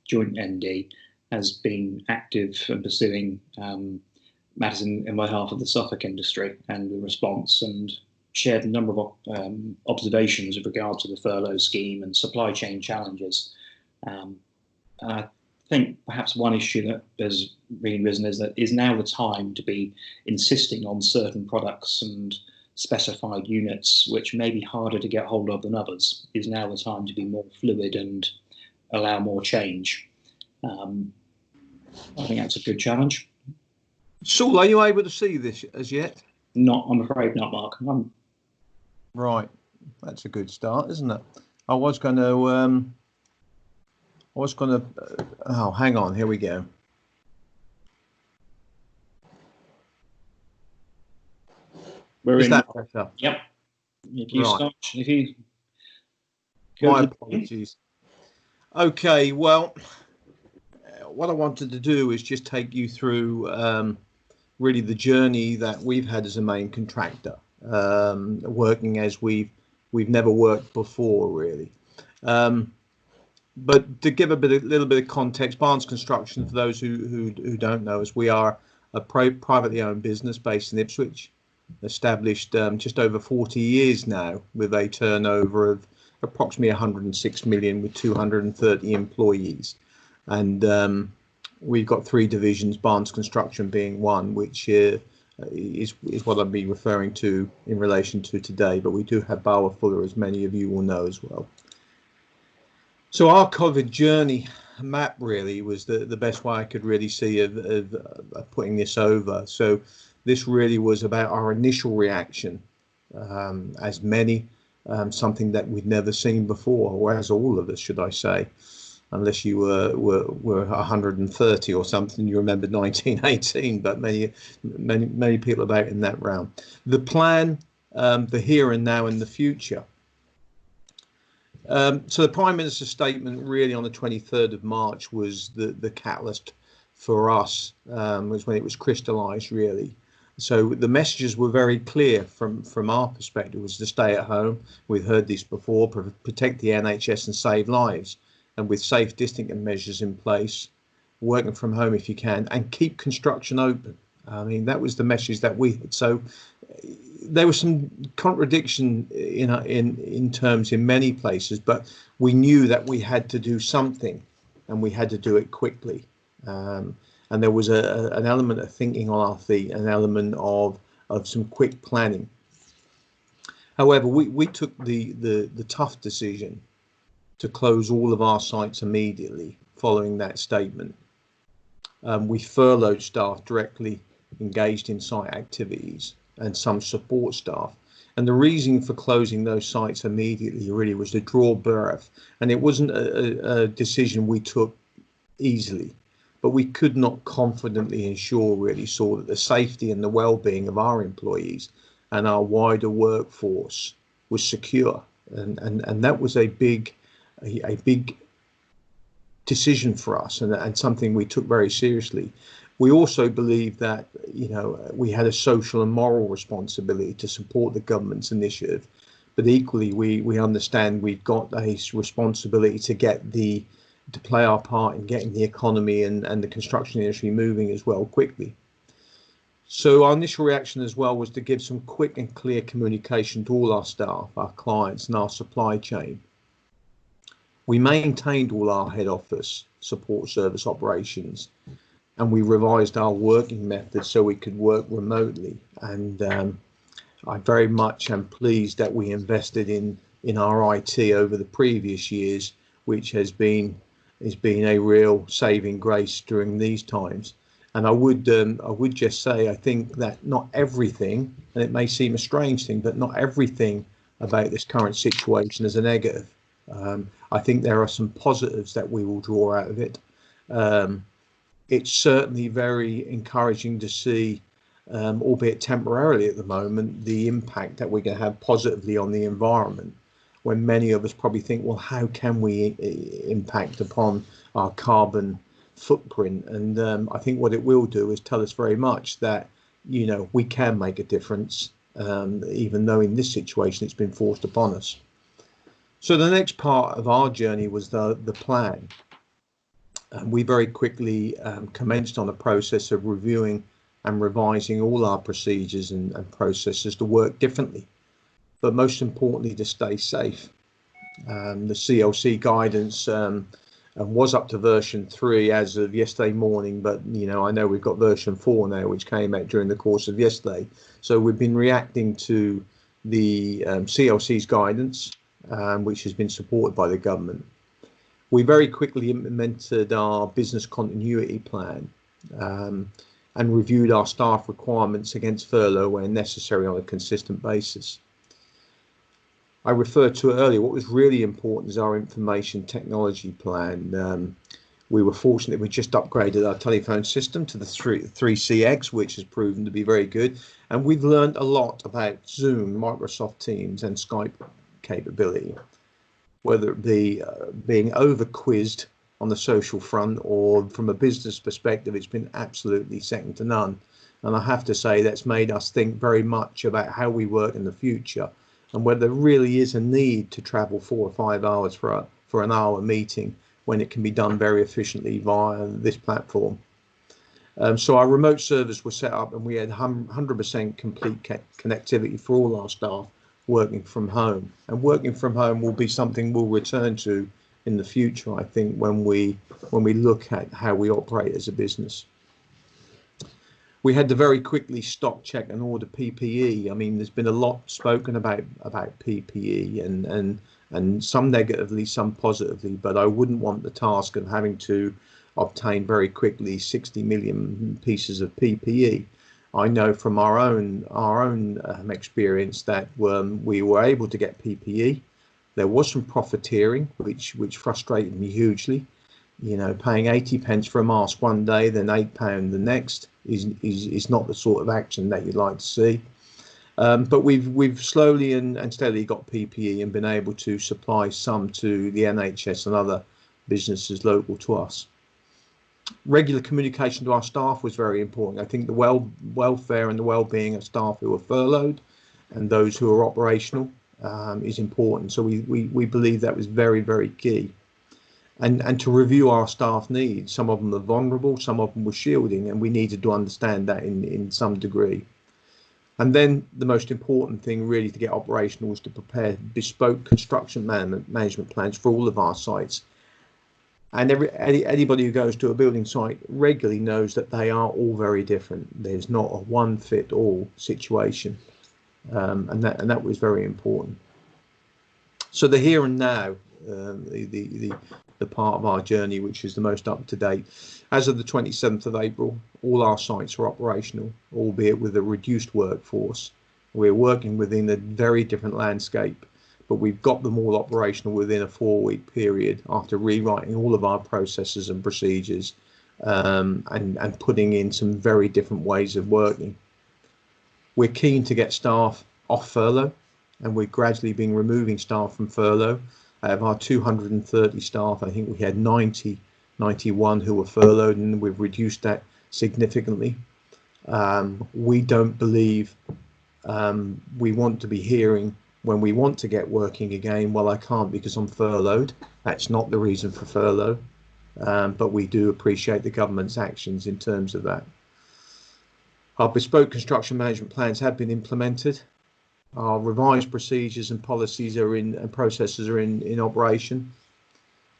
joint MD, has been active and pursuing matters in behalf of the Suffolk industry and the response, and shared a number of observations with regard to the furlough scheme and supply chain challenges. I think perhaps one issue that has really risen is that is now the time to be insisting on certain products and specified units which may be harder to get hold of than others. Is now the time to be more fluid and allow more change. I think that's a good challenge. Saul, are you able to see this as yet? Not, I'm afraid not, Mark. Right, that's a good start, isn't it? I was going to oh, hang on, here we go. We're Is in. that better? Yep. If you Right. start, if you My apologies. Okay, well, what I wanted to do is just take you through really the journey that we've had as a main contractor, working as we've never worked before, really. But to give a little bit of context, Barnes Construction, for those who don't know us, we are a privately owned business based in Ipswich, established just over 40 years now, with a turnover of approximately 106 million with 230 employees. And we've got three divisions, Barnes Construction being one, which is what I'll be referring to in relation to today. But we do have Bauer Fuller, as many of you will know as well. So our COVID journey map really was the best way I could really see of putting this over. So this really was about our initial reaction, as many, something that we'd never seen before, or as all of us, should I say, unless you were 130 or something, you remember 1918, but many people about in that realm. The plan, the here and now and the future. So the Prime Minister's statement really on the 23rd of March was the catalyst for us, was when it was crystallised really. So the messages were very clear from our perspective, was to stay at home. We've heard this before, protect the NHS and save lives, and with safe distancing measures in place, working from home if you can, and keep construction open. I mean, that was the message that we had. So there was some contradiction in terms in many places, but we knew that we had to do something, and we had to do it quickly. And there was an element of thinking on our feet, an element of some quick planning. However, we took the tough decision to close all of our sites immediately following that statement. We furloughed staff directly engaged in site activities and some support staff. And the reason for closing those sites immediately really was to draw breath. And it wasn't a decision we took easily, but we could not confidently ensure really saw that the safety and the well-being of our employees and our wider workforce was secure. And that was a big decision for us, and something we took very seriously. We also believe that, we had a social and moral responsibility to support the government's initiative, but equally we understand we've got a responsibility to play our part in getting the economy and the construction industry moving as well quickly. So our initial reaction as well was to give some quick and clear communication to all our staff, our clients and our supply chain. We maintained all our head office support service operations, and we revised our working methods so we could work remotely. And I very much am pleased that we invested in our IT over the previous years, which has been a real saving grace during these times. And I would just say, I think that not everything, and it may seem a strange thing, but not everything about this current situation is a negative. I think there are some positives that we will draw out of it. It's certainly very encouraging to see, albeit temporarily at the moment, the impact that we're going to have positively on the environment, when many of us probably think, well, how can we impact upon our carbon footprint? And I think what it will do is tell us very much that, you know, we can make a difference, even though in this situation it's been forced upon us. So the next part of our journey was the plan. We very quickly commenced on a process of reviewing and revising all our procedures and processes to work differently, but most importantly to stay safe. The CLC guidance was up to version 3 as of yesterday morning, but you know, I know we've got version 4 now, which came out during the course of yesterday. So we've been reacting to the CLC's guidance, which has been supported by the government. We very quickly implemented our business continuity plan and reviewed our staff requirements against furlough where necessary on a consistent basis. I referred to it earlier. What was really important is our information technology plan. We were fortunate we just upgraded our telephone system to the 3CX, which has proven to be very good. And we've learned a lot about Zoom, Microsoft Teams and Skype capability, whether it be being over-quizzed on the social front or from a business perspective, it's been absolutely second to none. And I have to say that's made us think very much about how we work in the future and whether there really is a need to travel 4 or 5 hours for an hour meeting when it can be done very efficiently via this platform. So our remote service was set up and we had 100% complete connectivity for all our staff working from home. And working from home will be something we'll return to in the future, I think, when we look at how we operate as a business. We had to very quickly stock check and order PPE. I mean, there's been a lot spoken about PPE and some negatively, some positively, but I wouldn't want the task of having to obtain very quickly 60 million pieces of PPE. I know from our own experience that we were able to get PPE. There was some profiteering, which frustrated me hugely. You know, paying 80 pence for a mask one day, then £8 the next is not the sort of action that you'd like to see. But we've slowly and steadily got PPE and been able to supply some to the NHS and other businesses local to us. Regular communication to our staff was very important. I think the welfare and the well-being of staff who are furloughed and those who are operational is important. So we believe that was very, very key. And to review our staff needs. Some of them are vulnerable, some of them were shielding, and we needed to understand that in some degree. And then the most important thing really to get operational was to prepare bespoke construction management plans for all of our sites. And anybody who goes to a building site regularly knows that they are all very different. There's not a one-fit-all situation, and that was very important. So the here and now, the part of our journey which is the most up to date. As of the 27th of April, all our sites are operational, albeit with a reduced workforce. We're working within a very different landscape, but we've got them all operational within a 4-week period after rewriting all of our processes and procedures and putting in some very different ways of working. We're keen to get staff off furlough, and we're gradually been removing staff from furlough. Out of our 230 staff, I think we had 91 who were furloughed, and we've reduced that significantly. We don't believe we want to be hearing when we want to get working again, well, I can't because I'm furloughed. That's not the reason for furlough, but we do appreciate the government's actions in terms of that. Our bespoke construction management plans have been implemented. Our revised procedures and policies are and processes are in operation.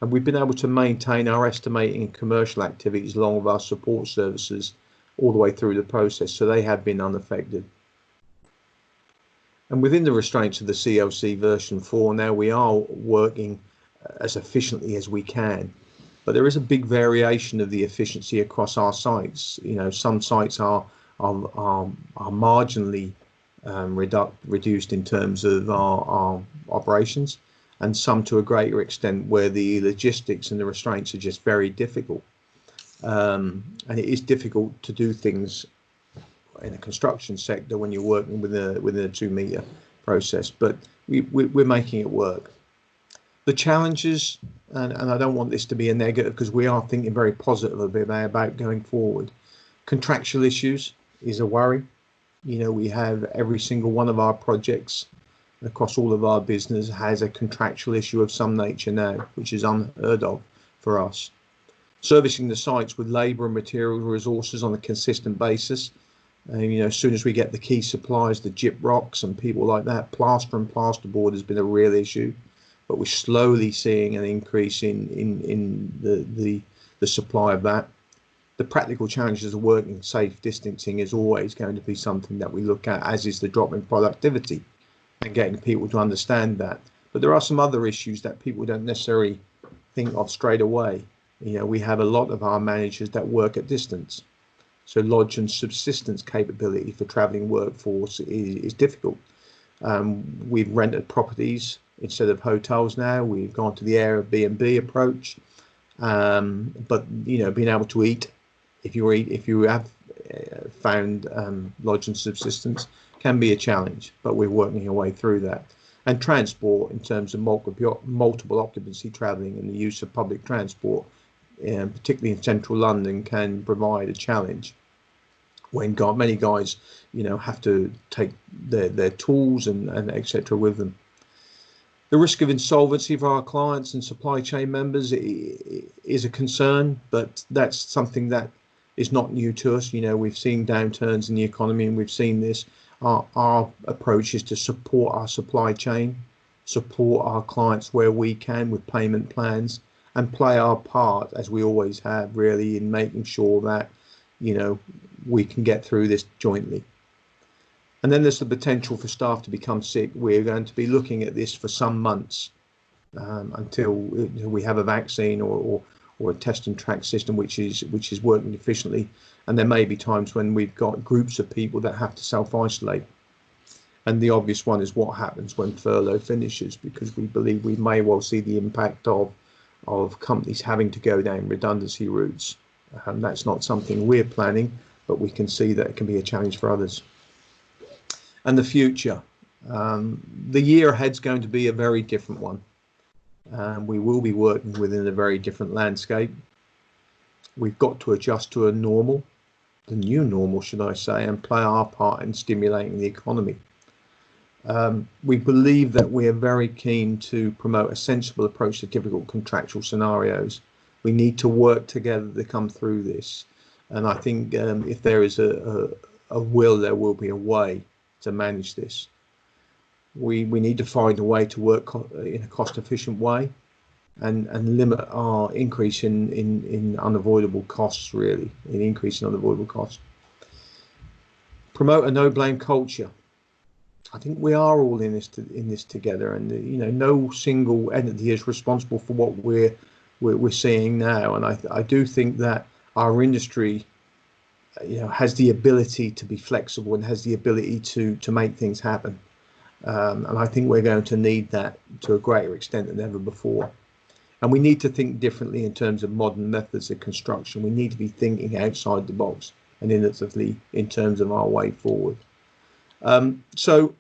And we've been able to maintain our estimating and commercial activities along with our support services all the way through the process, so they have been unaffected. And within the restraints of the CLC version 4, now we are working as efficiently as we can. But there is a big variation of the efficiency across our sites. You know, some sites are marginally reduced in terms of our operations, and some to a greater extent where the logistics and the restraints are just very difficult. And it is difficult to do things in a construction sector when you're working within a 2 metre process, but we're making it work. The challenges, and I don't want this to be a negative because we are thinking very positively about going forward. Contractual issues is a worry. You know, we have every single one of our projects across all of our business has a contractual issue of some nature now, which is unheard of for us. Servicing the sites with labour and material resources on a consistent basis. You know, as soon as we get the key suppliers, the gyprocks and people like that, plaster and plasterboard has been a real issue, but we're slowly seeing an increase in the supply of that. The practical challenges of working safe distancing is always going to be something that we look at, as is the drop in productivity and getting people to understand that. But there are some other issues that people don't necessarily think of straight away. You know, we have a lot of our managers that work at distance. So lodge and subsistence capability for travelling workforce is difficult. We've rented properties instead of hotels now. We've gone to the Airbnb approach. But, you know, being able to eat, if you have found lodge and subsistence, can be a challenge, but we're working our way through that. And transport, in terms of multiple occupancy travelling and the use of public transport, particularly in central London, can provide a challenge when many guys, you know, have to take their tools and etc. with them. The risk of insolvency for our clients and supply chain members is a concern, but that's something that is not new to us. You know, we've seen downturns in the economy and we've seen this. Our approach is to support our supply chain, support our clients where we can with payment plans, and play our part, as we always have, really, in making sure that, you know, we can get through this jointly. And then there's the potential for staff to become sick. We're going to be looking at this for some months until we have a vaccine or a test and track system which is working efficiently. And there may be times when we've got groups of people that have to self-isolate. And the obvious one is what happens when furlough finishes, because we believe we may well see the impact of companies having to go down redundancy routes. That's not something we're planning, but we can see that it can be a challenge for others. And the future. The year ahead's going to be a very different one. We will be working within a very different landscape. We've got to adjust to a normal, the new normal, should I say, and play our part in stimulating the economy. We believe that we are very keen to promote a sensible approach to difficult contractual scenarios. We need to work together to come through this. And I think if there is a will, there will be a way to manage this. We need to find a way to work in a cost-efficient way and limit our increase in unavoidable costs, really, in increase in unavoidable costs. Promote a no-blame culture. I think we are all in this together, and you know, no single entity is responsible for what we're seeing now. And I do think that our industry, you know, has the ability to be flexible and has the ability to make things happen. And I think we're going to need that to a greater extent than ever before. And we need to think differently in terms of modern methods of construction. We need to be thinking outside the box and innovatively in terms of our way forward. So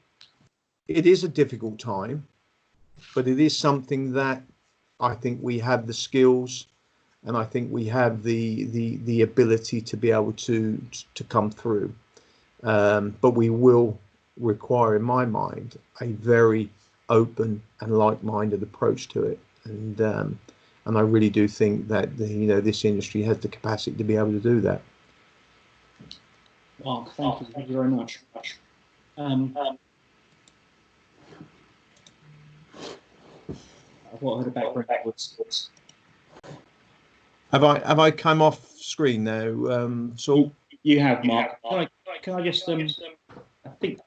it is a difficult time, but it is something that I think we have the skills and I think we have the ability to be able to come through. But we will require, in my mind, a very open and like-minded approach to it. And I really do think that you know, this industry has the capacity to be able to do that. Mark, thank you very much. What I heard about was Have I come off screen now, Saul? you have, Mark. Can I just I think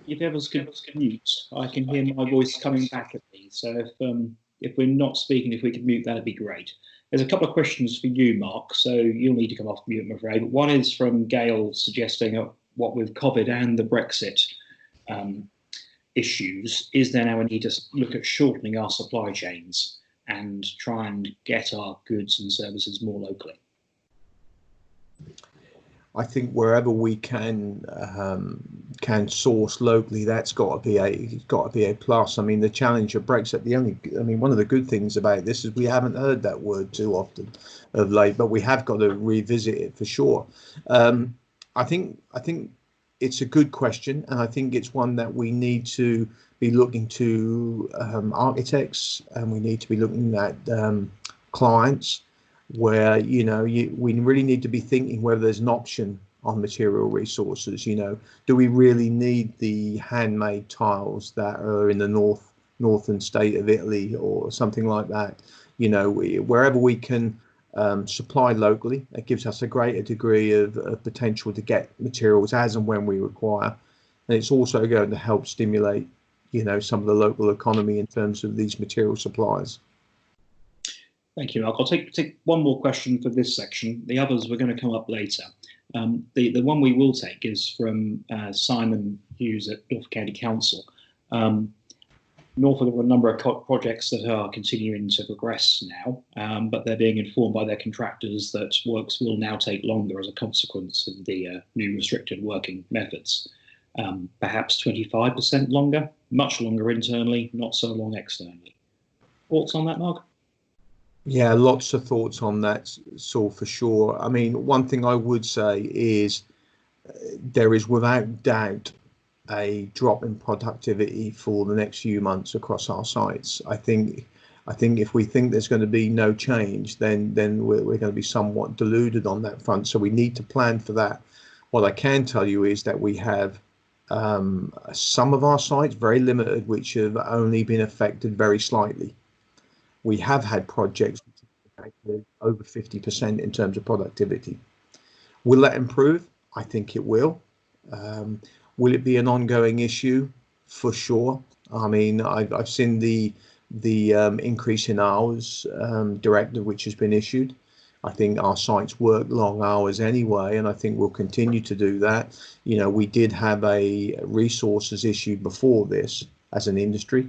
if others could mute, I can hear my voice coming back at me. So if we're not speaking, if we could mute, that'd be great. There's a couple of questions for you, Mark. So you'll need to come off mute, I'm afraid. But one is from Gail suggesting what with COVID and the Brexit issues, is there now a need to look at shortening our supply chains and try and get our goods and services more locally? I think wherever we can source locally, that's got to be a plus. I mean, the challenge of Brexit, one of the good things about this is we haven't heard that word too often of late, but we have got to revisit it for sure. I think it's a good question, and I think it's one that we need to be looking to architects, and we need to be looking at clients, where we really need to be thinking whether there's an option on material resources. Do we really need the handmade tiles that are in the northern state of Italy or something like that? Wherever we can supply locally, that gives us a greater degree of potential to get materials as and when we require, and it's also going to help stimulate some of the local economy in terms of these material supplies. Thank you, Mark. I'll take one more question for this section. The others were going to come up later. The one we will take is from Simon Hughes at Norfolk County Council. Norfolk have a number of projects that are continuing to progress now, but they're being informed by their contractors that works will now take longer as a consequence of the new restricted working methods. Perhaps 25% longer, much longer internally, not so long externally. Thoughts on that, Mark? Yeah, lots of thoughts on that, Saul, for sure. I mean, one thing I would say is there is without doubt a drop in productivity for the next few months across our sites. I think if we think there's going to be no change, then we're going to be somewhat deluded on that front. So we need to plan for that. What I can tell you is that we have some of our sites, very limited, which have only been affected very slightly. We have had projects over 50% in terms of productivity. Will that improve? I think it will. Will it be an ongoing issue? For sure. I mean, I've seen the increase in hours directive which has been issued. I think our sites work long hours anyway, and I think we'll continue to do that. We did have a resources issue before this as an industry.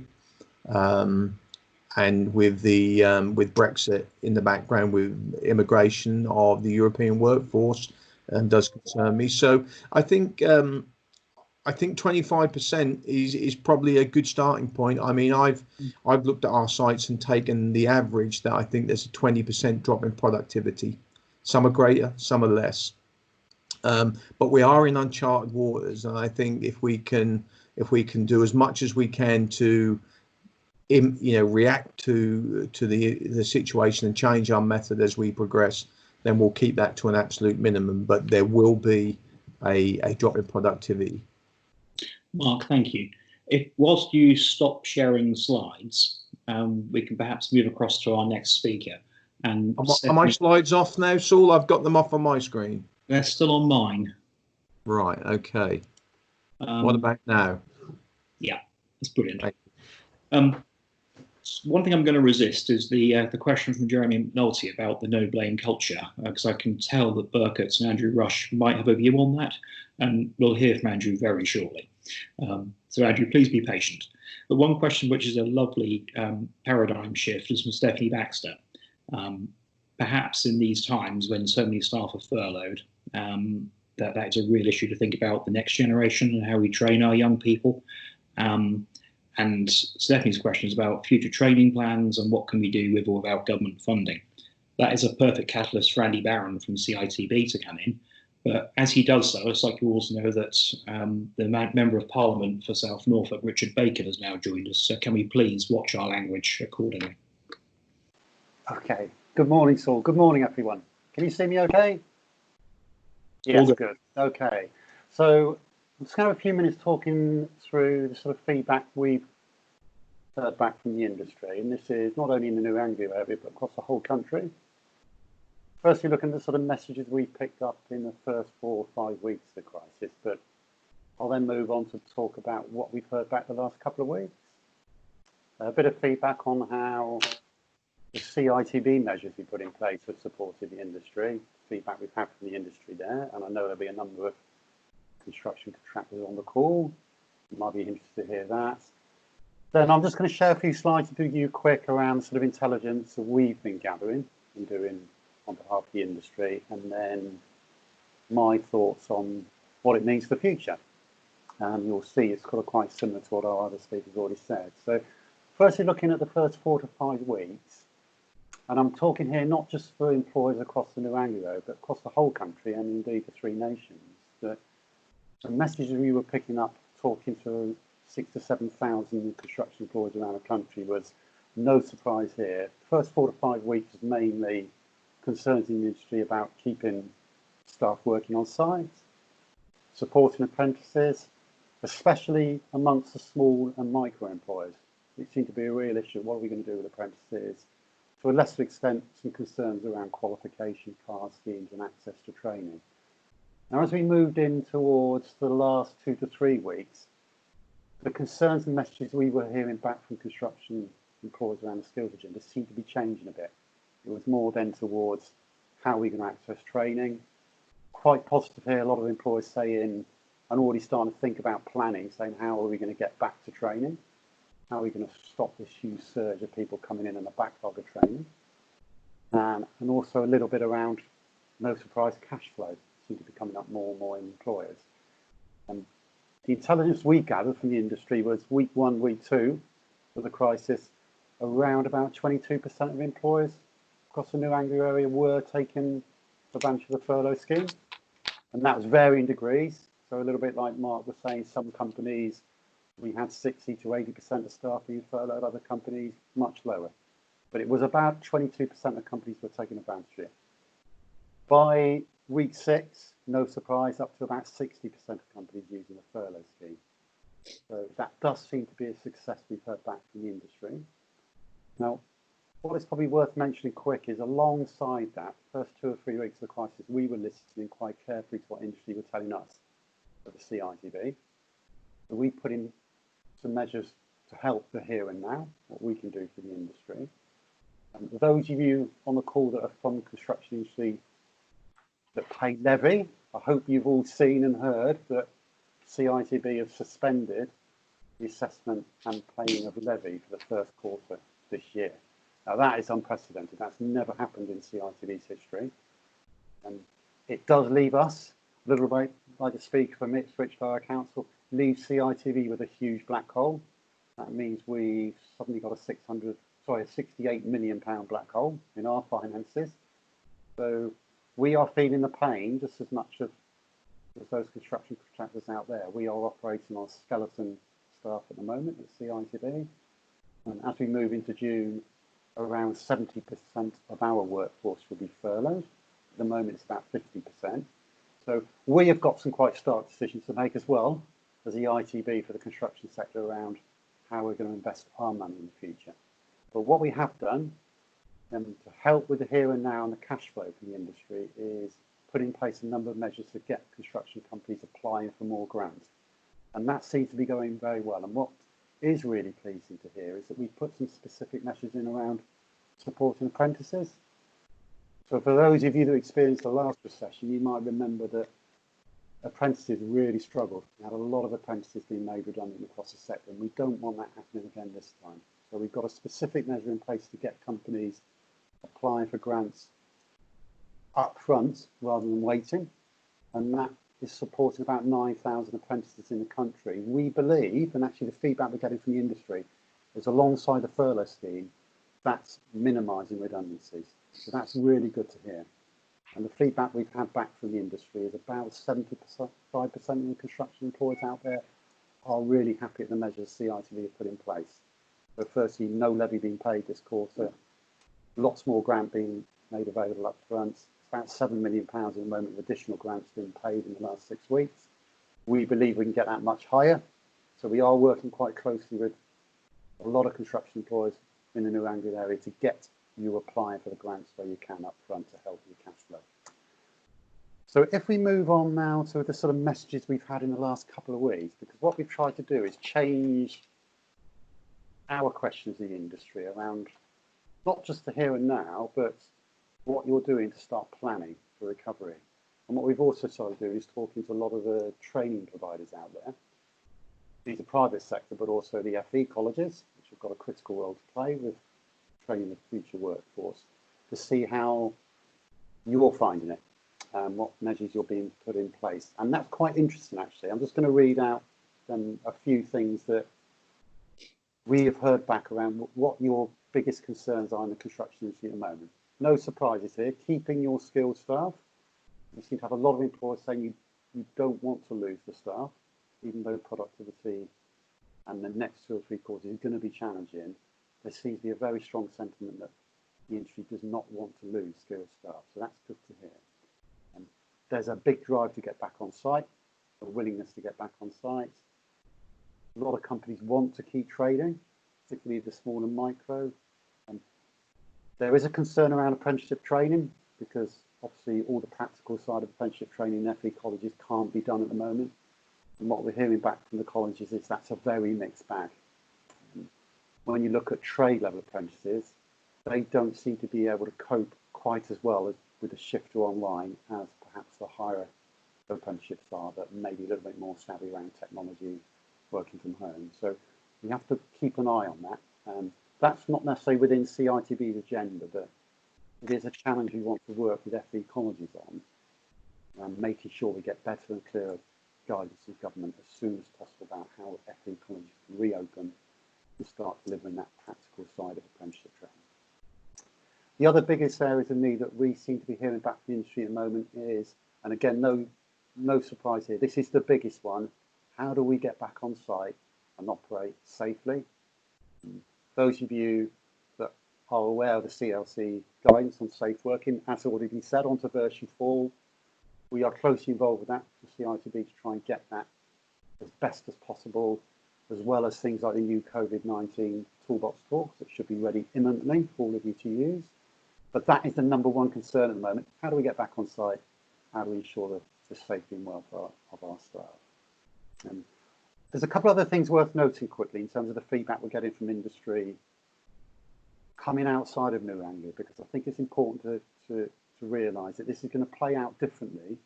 And with Brexit in the background, with immigration of the European workforce, does concern me. So I think 25% is probably a good starting point. I mean, I've looked at our sites and taken the average that I think there's a 20% drop in productivity. Some are greater, some are less. But we are in uncharted waters, and I think if we can do as much as we can to react to the situation and change our method as we progress, then we'll keep that to an absolute minimum. But there will be a drop in productivity. Mark, thank you. Whilst you stop sharing slides, we can perhaps move across to our next speaker. And are my slides off now, Saul? I've got them off on my screen. They're still on mine. Right. Okay. What about now? Yeah, that's brilliant. One thing I'm going to resist is the question from Jeremy McNulty about the no blame culture, because I can tell that Burkett and Andrew Rush might have a view on that, and we'll hear from Andrew very shortly. So Andrew, please be patient. But one question which is a lovely paradigm shift is from Stephanie Baxter. Perhaps in these times when so many staff are furloughed, that's a real issue to think about the next generation and how we train our young people. And Stephanie's question is about future training plans and what can we do with or without government funding. That is a perfect catalyst for Andy Barron from CITB to come in. But as he does so, it's like you also know that the Member of Parliament for South Norfolk, Richard Bacon, has now joined us. So can we please watch our language accordingly? Okay. Good morning, Saul. Good morning, everyone. Can you see me okay? Yes, good. Okay. So I'm just going to have a few minutes talking through the sort of feedback we've heard back from the industry. And this is not only in the New Anglia area, but across the whole country. Firstly, looking at the sort of messages we picked up in the first 4 or 5 weeks of the crisis, but I'll then move on to talk about what we've heard back the last couple of weeks. A bit of feedback on how the CITB measures we put in place have supported the industry, feedback we've had from the industry there, and I know there'll be a number of construction contractors on the call. You might be interested to hear that. Then I'm just going to share a few slides to do you quick around sort of intelligence that we've been gathering and doing on behalf of the industry, and then my thoughts on what it means for the future. You'll see it's kind of quite similar to what our other speakers already said. So firstly, looking at the first 4 to 5 weeks, and I'm talking here not just for employers across the New Anglia, but across the whole country and indeed the 3 nations, that the messages we were picking up talking to 6,000 to 7,000 construction employees around the country was no surprise here. The first 4 to 5 weeks was mainly concerns in the industry about keeping staff working on site, supporting apprentices, especially amongst the small and micro employers. It seemed to be a real issue. What are we going to do with apprentices? To a lesser extent, some concerns around qualification card schemes and access to training. Now, as we moved in towards the last 2 to 3 weeks, the concerns and messages we were hearing back from construction employers around the skills agenda seemed to be changing a bit. It was more then towards how we're going to access training. Quite positive here, a lot of employers saying, and already starting to think about planning, saying how are we going to get back to training? How are we going to stop this huge surge of people coming in and a backlog of training? And also a little bit around, no surprise, cash flow seems to be coming up more and more in employers. And the intelligence we gathered from the industry was week 1, week 2 of the crisis, around about 22% of employers across the New Anglia area were taking advantage of the furlough scheme. And that was varying degrees. So a little bit like Mark was saying, some companies, we had 60 to 80% of staff being furloughed, other companies much lower. But it was about 22% of companies were taking advantage of it. By week 6, no surprise, up to about 60% of companies using the furlough scheme. So that does seem to be a success we've heard back from the industry. Now, what is probably worth mentioning quick is alongside that, first 2 or 3 weeks of the crisis, we were listening quite carefully to what industry were telling us at the CITB. So we put in some measures to help the here and now, what we can do for the industry. And those of you on the call that are from construction industry that pay levy, I hope you've all seen and heard that CITB have suspended the assessment and paying of levy for the first quarter this year. Now that is unprecedented. That's never happened in CITB's history. And it does leave us, a little bit like a speaker from Ipswich Borough Council, leaves CITB with a huge black hole. That means we've suddenly got a £68 million black hole in our finances. So we are feeling the pain just as much as those construction contractors out there. We are operating on skeleton staff at the moment at CITB. And as we move into June, around 70% of our workforce will be furloughed. At the moment, it's about 50%. So we have got some quite stark decisions to make as well as the ITB for the construction sector around how we're going to invest our money in the future. But what we have done, to help with the here and now and the cash flow for the industry, is put in place a number of measures to get construction companies applying for more grants. And that seems to be going very well. And what is really pleasing to hear is that we put some specific measures in around supporting apprentices. So for those of you that experienced the last recession, you might remember that apprentices really struggled. We had a lot of apprentices being made redundant across the sector, and we don't want that happening again this time. So we've got a specific measure in place to get companies applying for grants up front rather than waiting, and that is supporting about 9,000 apprentices in the country. We believe, and actually the feedback we're getting from the industry, is alongside the furlough scheme, that's minimising redundancies. So that's really good to hear. And the feedback we've had back from the industry is about 75% of the construction employees out there are really happy at the measures CITB have put in place. So firstly, no levy being paid this quarter, lots more grant being made available up front, about £7 million at the moment of additional grants being paid in the last 6 weeks. We believe we can get that much higher. So we are working quite closely with a lot of construction employers in the New Anglia area to get you applying for the grants where you can up front to help your cash flow. So if we move on now to the sort of messages we've had in the last couple of weeks, because what we've tried to do is change our questions in the industry around not just the here and now, but what you're doing to start planning for recovery. And what we've also started doing is talking to a lot of the training providers out there. These are private sector, but also the FE colleges, which have got a critical role to play with training the future workforce, to see how you're finding it and what measures you're being put in place. And that's quite interesting, actually. I'm just going to read out a few things that we have heard back around what your biggest concerns are in the construction industry at the moment. No surprises here. Keeping your skilled staff. You seem to have a lot of employers saying you don't want to lose the staff, even though productivity and the next 2 or 3 quarters is going to be challenging. There seems to be a very strong sentiment that the industry does not want to lose skilled staff. So that's good to hear. And there's a big drive to get back on site, a willingness to get back on site. A lot of companies want to keep trading, particularly the small and micro. There is a concern around apprenticeship training because obviously all the practical side of apprenticeship training in FE colleges can't be done at the moment. And what we're hearing back from the colleges is that's a very mixed bag. When you look at trade level apprentices, they don't seem to be able to cope quite as well as with the shift to online as perhaps the higher apprenticeships are that maybe a little bit more savvy around technology, working from home. So we have to keep an eye on that. That's not necessarily within CITB's agenda, but it is a challenge we want to work with FE colleges on, making sure we get better and clearer guidance from government as soon as possible about how FE colleges can reopen and start delivering that practical side of apprenticeship training. The other biggest areas of need that we seem to be hearing back from the industry at the moment is, and again, no surprise here, this is the biggest one, how do we get back on site and operate safely? Those of you that are aware of the CLC guidance on safe working, as already been said, onto version 4, we are closely involved with that for CITB to try and get that as best as possible, as well as things like the new COVID-19 toolbox talks that should be ready imminently for all of you to use. But that is the #1 concern at the moment. How do we get back on site? How do we ensure the safety and welfare of our staff? There's a couple other things worth noting quickly in terms of the feedback we're getting from industry coming outside of New Anglia, because I think it's important to realise that this is going to play out differently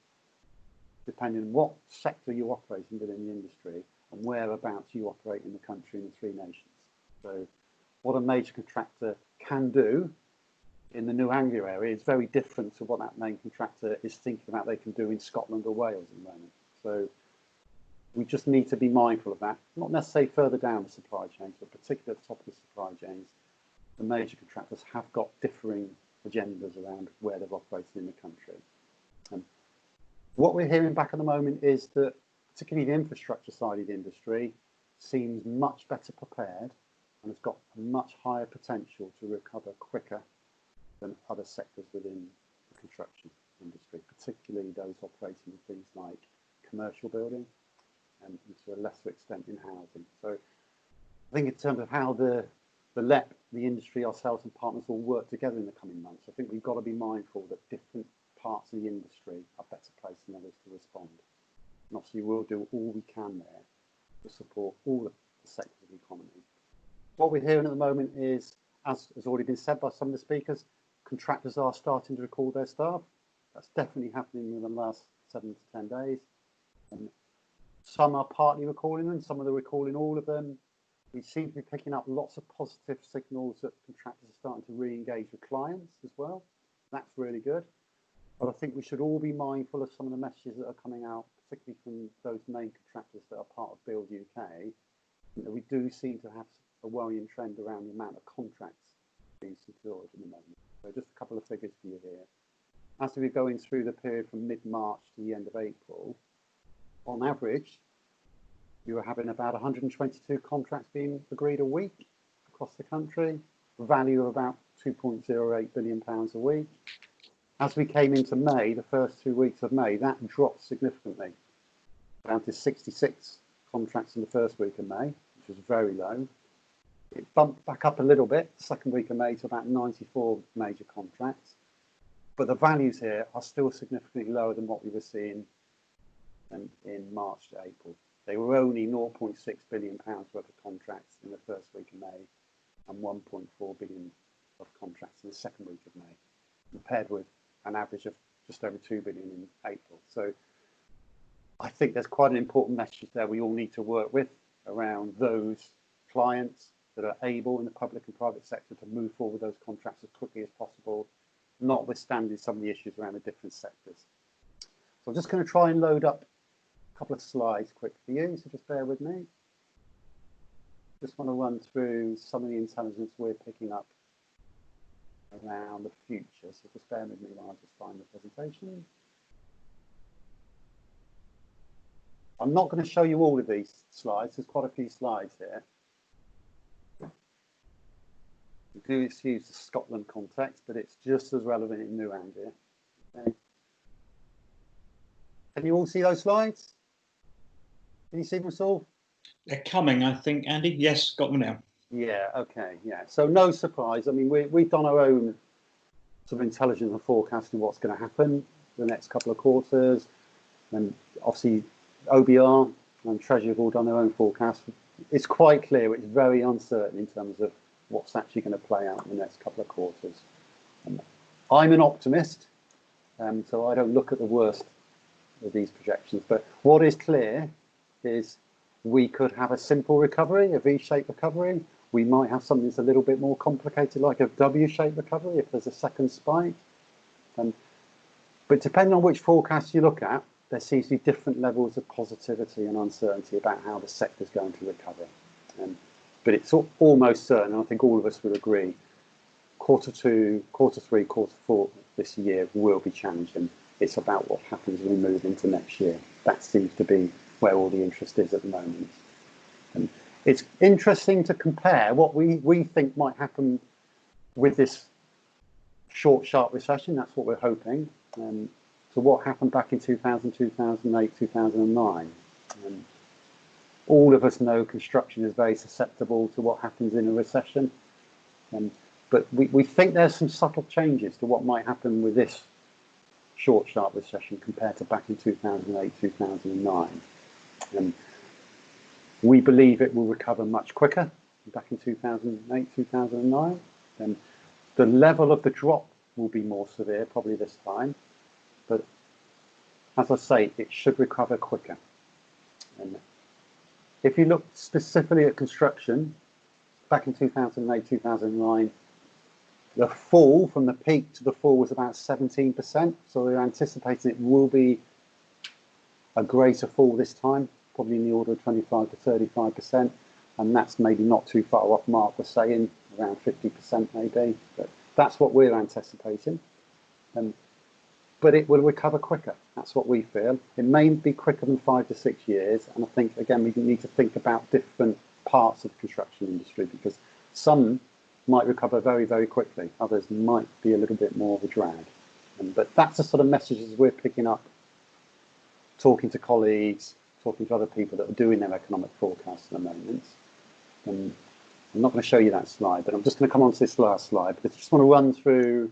depending on what sector you're operating within the industry and whereabouts you operate in the country in the 3 nations. So what a major contractor can do in the New Anglia area is very different to what that main contractor is thinking about they can do in Scotland or Wales at the moment. So we just need to be mindful of that, not necessarily further down the supply chains, but particularly at the top of the supply chains. The major contractors have got differing agendas around where they're operating in the country. What we're hearing back at the moment is that particularly the infrastructure side of the industry seems much better prepared and has got a much higher potential to recover quicker than other sectors within the construction industry, particularly those operating in things like commercial building and to a lesser extent in housing. So I think in terms of how the LEP, the industry, ourselves and partners all work together in the coming months, I think we've got to be mindful that different parts of the industry are better placed than others to respond. And obviously we'll do all we can there to support all of the sectors of the economy. What we're hearing at the moment is, as has already been said by some of the speakers, contractors are starting to recall their staff. That's definitely happening within the last 7 to 10 days. And some are partly recalling them, some are recalling all of them. We seem to be picking up lots of positive signals that contractors are starting to re-engage with clients as well. That's really good. But I think we should all be mindful of some of the messages that are coming out, particularly from those main contractors that are part of Build UK. We do seem to have a worrying trend around the amount of contracts being secured at the moment. So just a couple of figures for you here. As we're going through the period from mid-March to the end of April, on average, you were having about 122 contracts being agreed a week across the country, a value of about £2.08 billion a week. As we came into May, the first 2 weeks of May, that dropped significantly, down to 66 contracts in the first week of May, which was very low. It bumped back up a little bit, the second week of May, to about 94 major contracts. But the values here are still significantly lower than what we were seeing in March to April. They were only £0.6 billion worth of contracts in the first week of May and 1.4 billion of contracts in the second week of May, compared with an average of just over 2 billion in April. So I think there's quite an important message there we all need to work with around those clients that are able in the public and private sector to move forward those contracts as quickly as possible, notwithstanding some of the issues around the different sectors. So I'm just going to try and load up a couple of slides quick for you, so just bear with me. Just want to run through some of the intelligence we're picking up around the future. So just bear with me while I just find the presentation. I'm not going to show you all of these slides. There's quite a few slides here. We do use the Scotland context, but it's just as relevant in New Anglia. Okay. Can you all see those slides? Can you see them, Saul? They're coming, I think, Andy. Yes, got them now. Yeah, okay, yeah. So no surprise. I mean, we've done our own sort of intelligence and forecasting what's going to happen the next couple of quarters. And obviously, OBR and Treasury have all done their own forecast. It's quite clear it's very uncertain in terms of what's actually going to play out in the next couple of quarters. I'm an optimist, so I don't look at the worst of these projections. But what is clear is we could have a simple recovery, a V-shaped recovery. We might have something that's a little bit more complicated, like a W-shaped recovery if there's a second spike. But depending on which forecast you look at, there seems to be different levels of positivity and uncertainty about how the sector's going to recover. But it's almost certain, and I think all of us would agree, quarter two, quarter three, quarter four this year will be challenging. It's about what happens when we move into next year. That seems to be where all the interest is at the moment. And it's interesting to compare what we think might happen with this short, sharp recession. That's what we're hoping. To what happened back in 2000, 2008, 2009. All of us know construction is very susceptible to what happens in a recession. But we think there's some subtle changes to what might happen with this short, sharp recession compared to back in 2008, 2009. We believe it will recover much quicker back in 2008, 2009. The level of the drop will be more severe probably this time. But as I say, it should recover quicker. And if you look specifically at construction, back in 2008, 2009, the fall from the peak to the fall was about 17%. So we're anticipating it will be a greater fall this time, probably in the order of 25 to 35%. And that's maybe not too far off Mark was saying, around 50% maybe. But that's what we're anticipating. But it will recover quicker. That's what we feel. It may be quicker than 5 to 6 years. And I think, again, we need to think about different parts of the construction industry, because some might recover very, very quickly. Others might be a little bit more of a drag. But that's the sort of messages we're picking up, talking to colleagues, talking to other people that are doing their economic forecasts at the moment. I'm not going to show you that slide, but I'm just going to come on to this last slide, because I just want to run through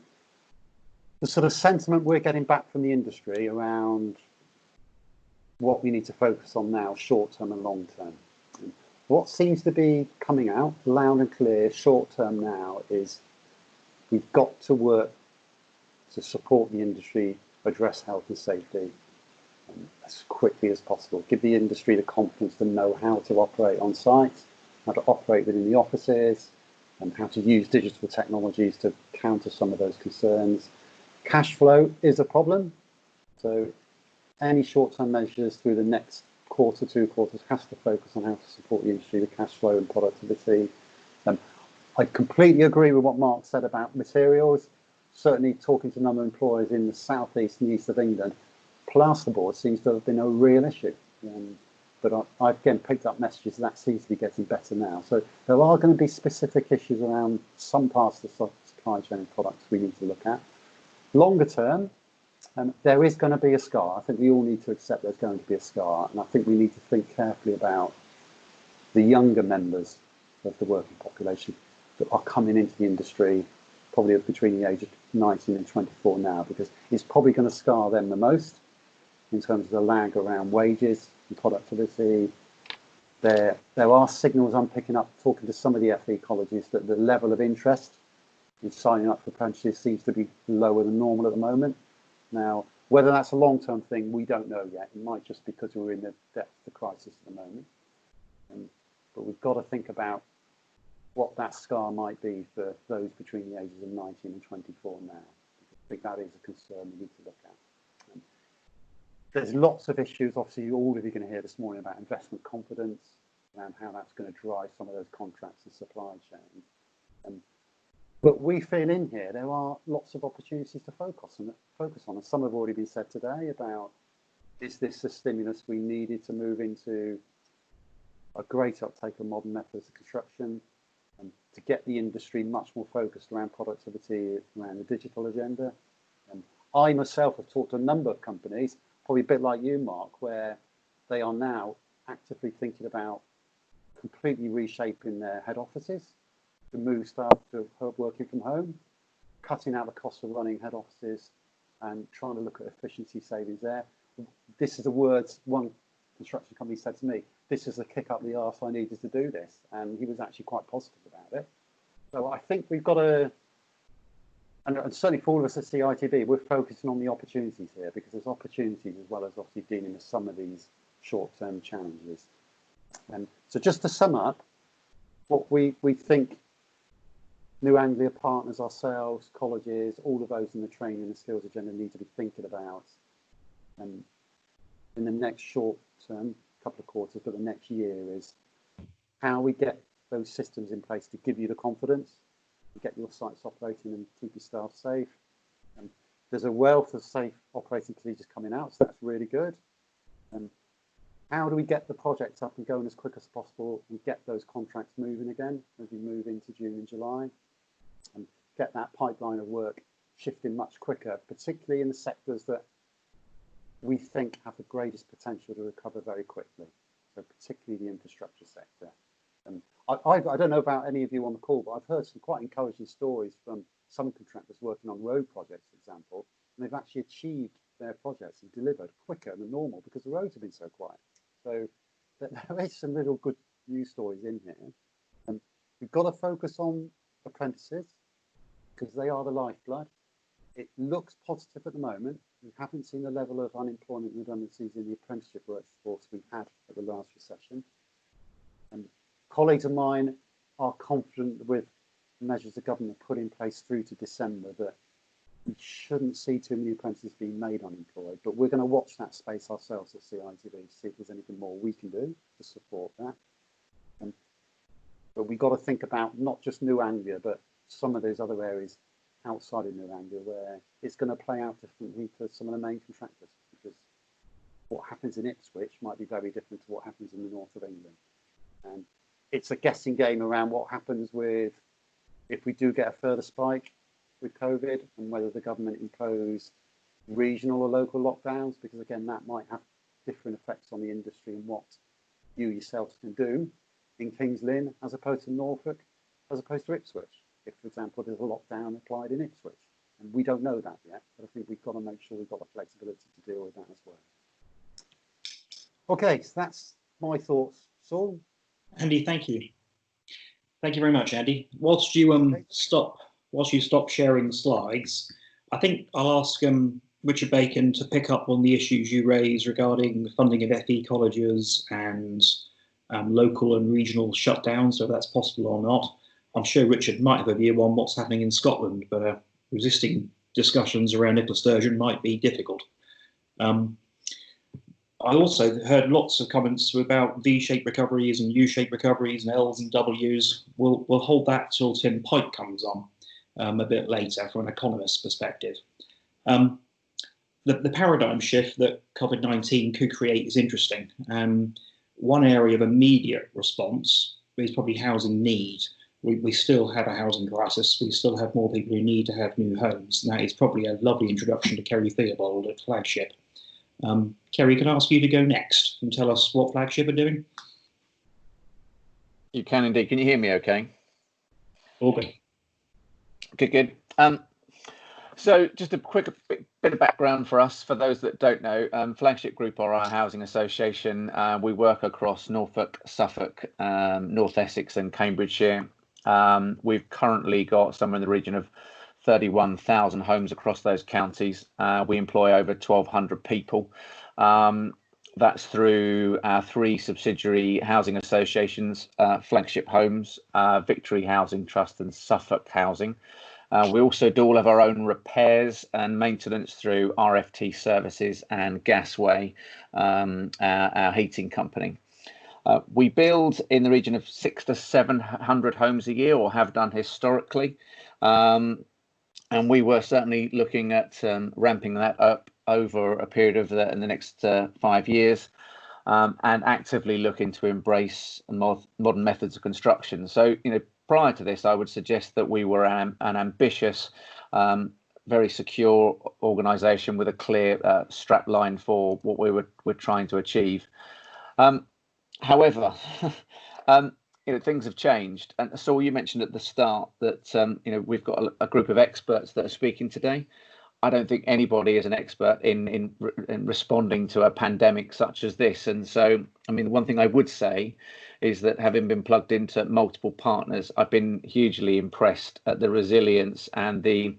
the sort of sentiment we're getting back from the industry around what we need to focus on now, short term and long term. What seems to be coming out loud and clear short term now is we've got to work to support the industry, address health and safety as quickly as possible, give the industry the confidence to know how to operate on site, how to operate within the offices, and how to use digital technologies to counter some of those concerns. Cash flow is a problem, so any short-term measures through the next quarter, 2 quarters, has to focus on how to support the industry with cash flow and productivity. I completely agree with what Mark said about materials. Certainly talking to a number of employers in the southeast and east of England, plasterboard seems to have been a real issue. But I've again picked up messages that seems to be getting better now. So there are going to be specific issues around some parts of the supply chain products we need to look at. Longer term, there is going to be a scar. I think we all need to accept there's going to be a scar, and I think we need to think carefully about the younger members of the working population that are coming into the industry probably between the age of 19 and 24 now, because it's probably going to scar them the most in terms of the lag around wages and productivity. There are signals I'm picking up talking to some of the FE colleges that the level of interest in signing up for apprentices seems to be lower than normal at the moment. Now, whether that's a long-term thing, we don't know yet. It might just be because we're in the depth of the crisis at the moment. But we've got to think about what that scar might be for those between the ages of 19 and 24 now. I think that is a concern we need to look at. There's lots of issues, obviously, all of you are going to hear this morning about investment confidence, around how that's going to drive some of those contracts and supply chain. But we feel in here there are lots of opportunities to focus on, and some have already been said today about, is this the stimulus we needed to move into a great uptake of modern methods of construction, and to get the industry much more focused around productivity, around the digital agenda. And I myself have talked to a number of companies, probably a bit like you, Mark, where they are now actively thinking about completely reshaping their head offices to move staff to working from home, cutting out the cost of running head offices and trying to look at efficiency savings there. This is the words one construction company said to me, this is the kick up the arse I needed to do this. And he was actually quite positive about it. So I think we've got to, and certainly for all of us at CITB, we're focusing on the opportunities here, because there's opportunities as well as obviously dealing with some of these short-term challenges. And so just to sum up, what we think New Anglia partners, ourselves, colleges, all of those in the training and skills agenda need to be thinking about in the next short term, couple of quarters, but the next year, is how we get those systems in place to give you the confidence to get your sites operating and keep your staff safe. And there's a wealth of safe operating procedures coming out, so that's really good. And how do we get the projects up and going as quick as possible and get those contracts moving again as we move into June and July, and get that pipeline of work shifting much quicker, particularly in the sectors that we think have the greatest potential to recover very quickly, so particularly the infrastructure sector. And I don't know about any of you on the call, but I've heard some quite encouraging stories from some contractors working on road projects, for example, and they've actually achieved their projects and delivered quicker than normal because the roads have been so quiet. So there is some little good news stories in here. And we've got to focus on apprentices because they are the lifeblood. It looks positive at the moment. We haven't seen the level of unemployment redundancies in the apprenticeship workforce we had at the last recession. And colleagues of mine are confident with measures the government put in place through to December that we shouldn't see too many apprentices being made unemployed, but we're going to watch that space ourselves at CITB to see if there's anything more we can do to support that. But we've got to think about not just New Anglia, but some of those other areas outside of New Anglia where it's going to play out differently for some of the main contractors, because what happens in Ipswich might be very different to what happens in the north of England. And it's a guessing game around what happens with, if we do get a further spike with COVID, and whether the government impose regional or local lockdowns, because again, that might have different effects on the industry and what you yourselves can do in Kings Lynn as opposed to Norfolk, as opposed to Ipswich. If, for example, there's a lockdown applied in Ipswich, and we don't know that yet, but I think we've got to make sure we've got the flexibility to deal with that as well. Okay, so that's my thoughts. Saul? Andy, thank you. Thank you very much, Andy. Whilst you stop sharing slides, I think I'll ask Richard Bacon to pick up on the issues you raised regarding the funding of FE colleges and local and regional shutdowns, so if that's possible or not. I'm sure Richard might have a view on what's happening in Scotland, but resisting discussions around Nicola Sturgeon might be difficult. I also heard lots of comments about V-shaped recoveries and U-shaped recoveries and L's and W's. We'll hold that till Tim Pike comes on a bit later from an economist's perspective. The paradigm shift that COVID-19 could create is interesting. One area of immediate response is probably housing need. we still have a housing crisis. We still have more people who need to have new homes. And that is probably a lovely introduction to Kerry Theobald at Flagship. Kerry, can I ask you to go next and tell us what Flagship are doing? You can indeed. Can you hear me okay? All good. Good. So just a quick bit of background for us, for those that don't know. Flagship Group are our housing association. We work across Norfolk, Suffolk, North Essex and Cambridgeshire. We've currently got somewhere in the region of 31,000 homes across those counties. We employ over 1,200 people. That's through our 3 subsidiary housing associations, Flagship Homes, Victory Housing Trust and Suffolk Housing. We also do all of our own repairs and maintenance through RFT Services and Gasway, our heating company. We build in the region of 600 to 700 homes a year, or have done historically. And we were certainly looking at ramping that up over a period of in the next 5 years, and actively looking to embrace modern methods of construction. So, prior to this, I would suggest that we were an ambitious, very secure organisation with a clear strap line for what we're trying to achieve. However, things have changed, and so you mentioned at the start that we've got a group of experts that are speaking today. I don't think anybody is an expert in responding to a pandemic such as this. And so, the one thing I would say is that, having been plugged into multiple partners, I've been hugely impressed at the resilience and the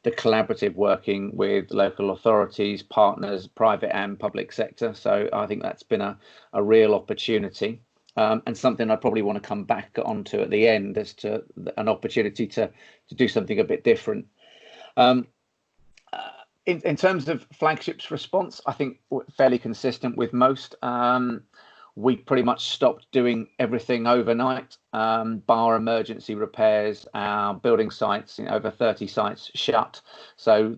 collaborative working with local authorities, partners, private and public sector. So I think that's been a real opportunity, and something I probably want to come back onto at the end as to an opportunity to do something a bit different. In terms of Flagship's response, I think we're fairly consistent with most. We pretty much stopped doing everything overnight, bar emergency repairs. Our building sites, over 30 sites, shut. So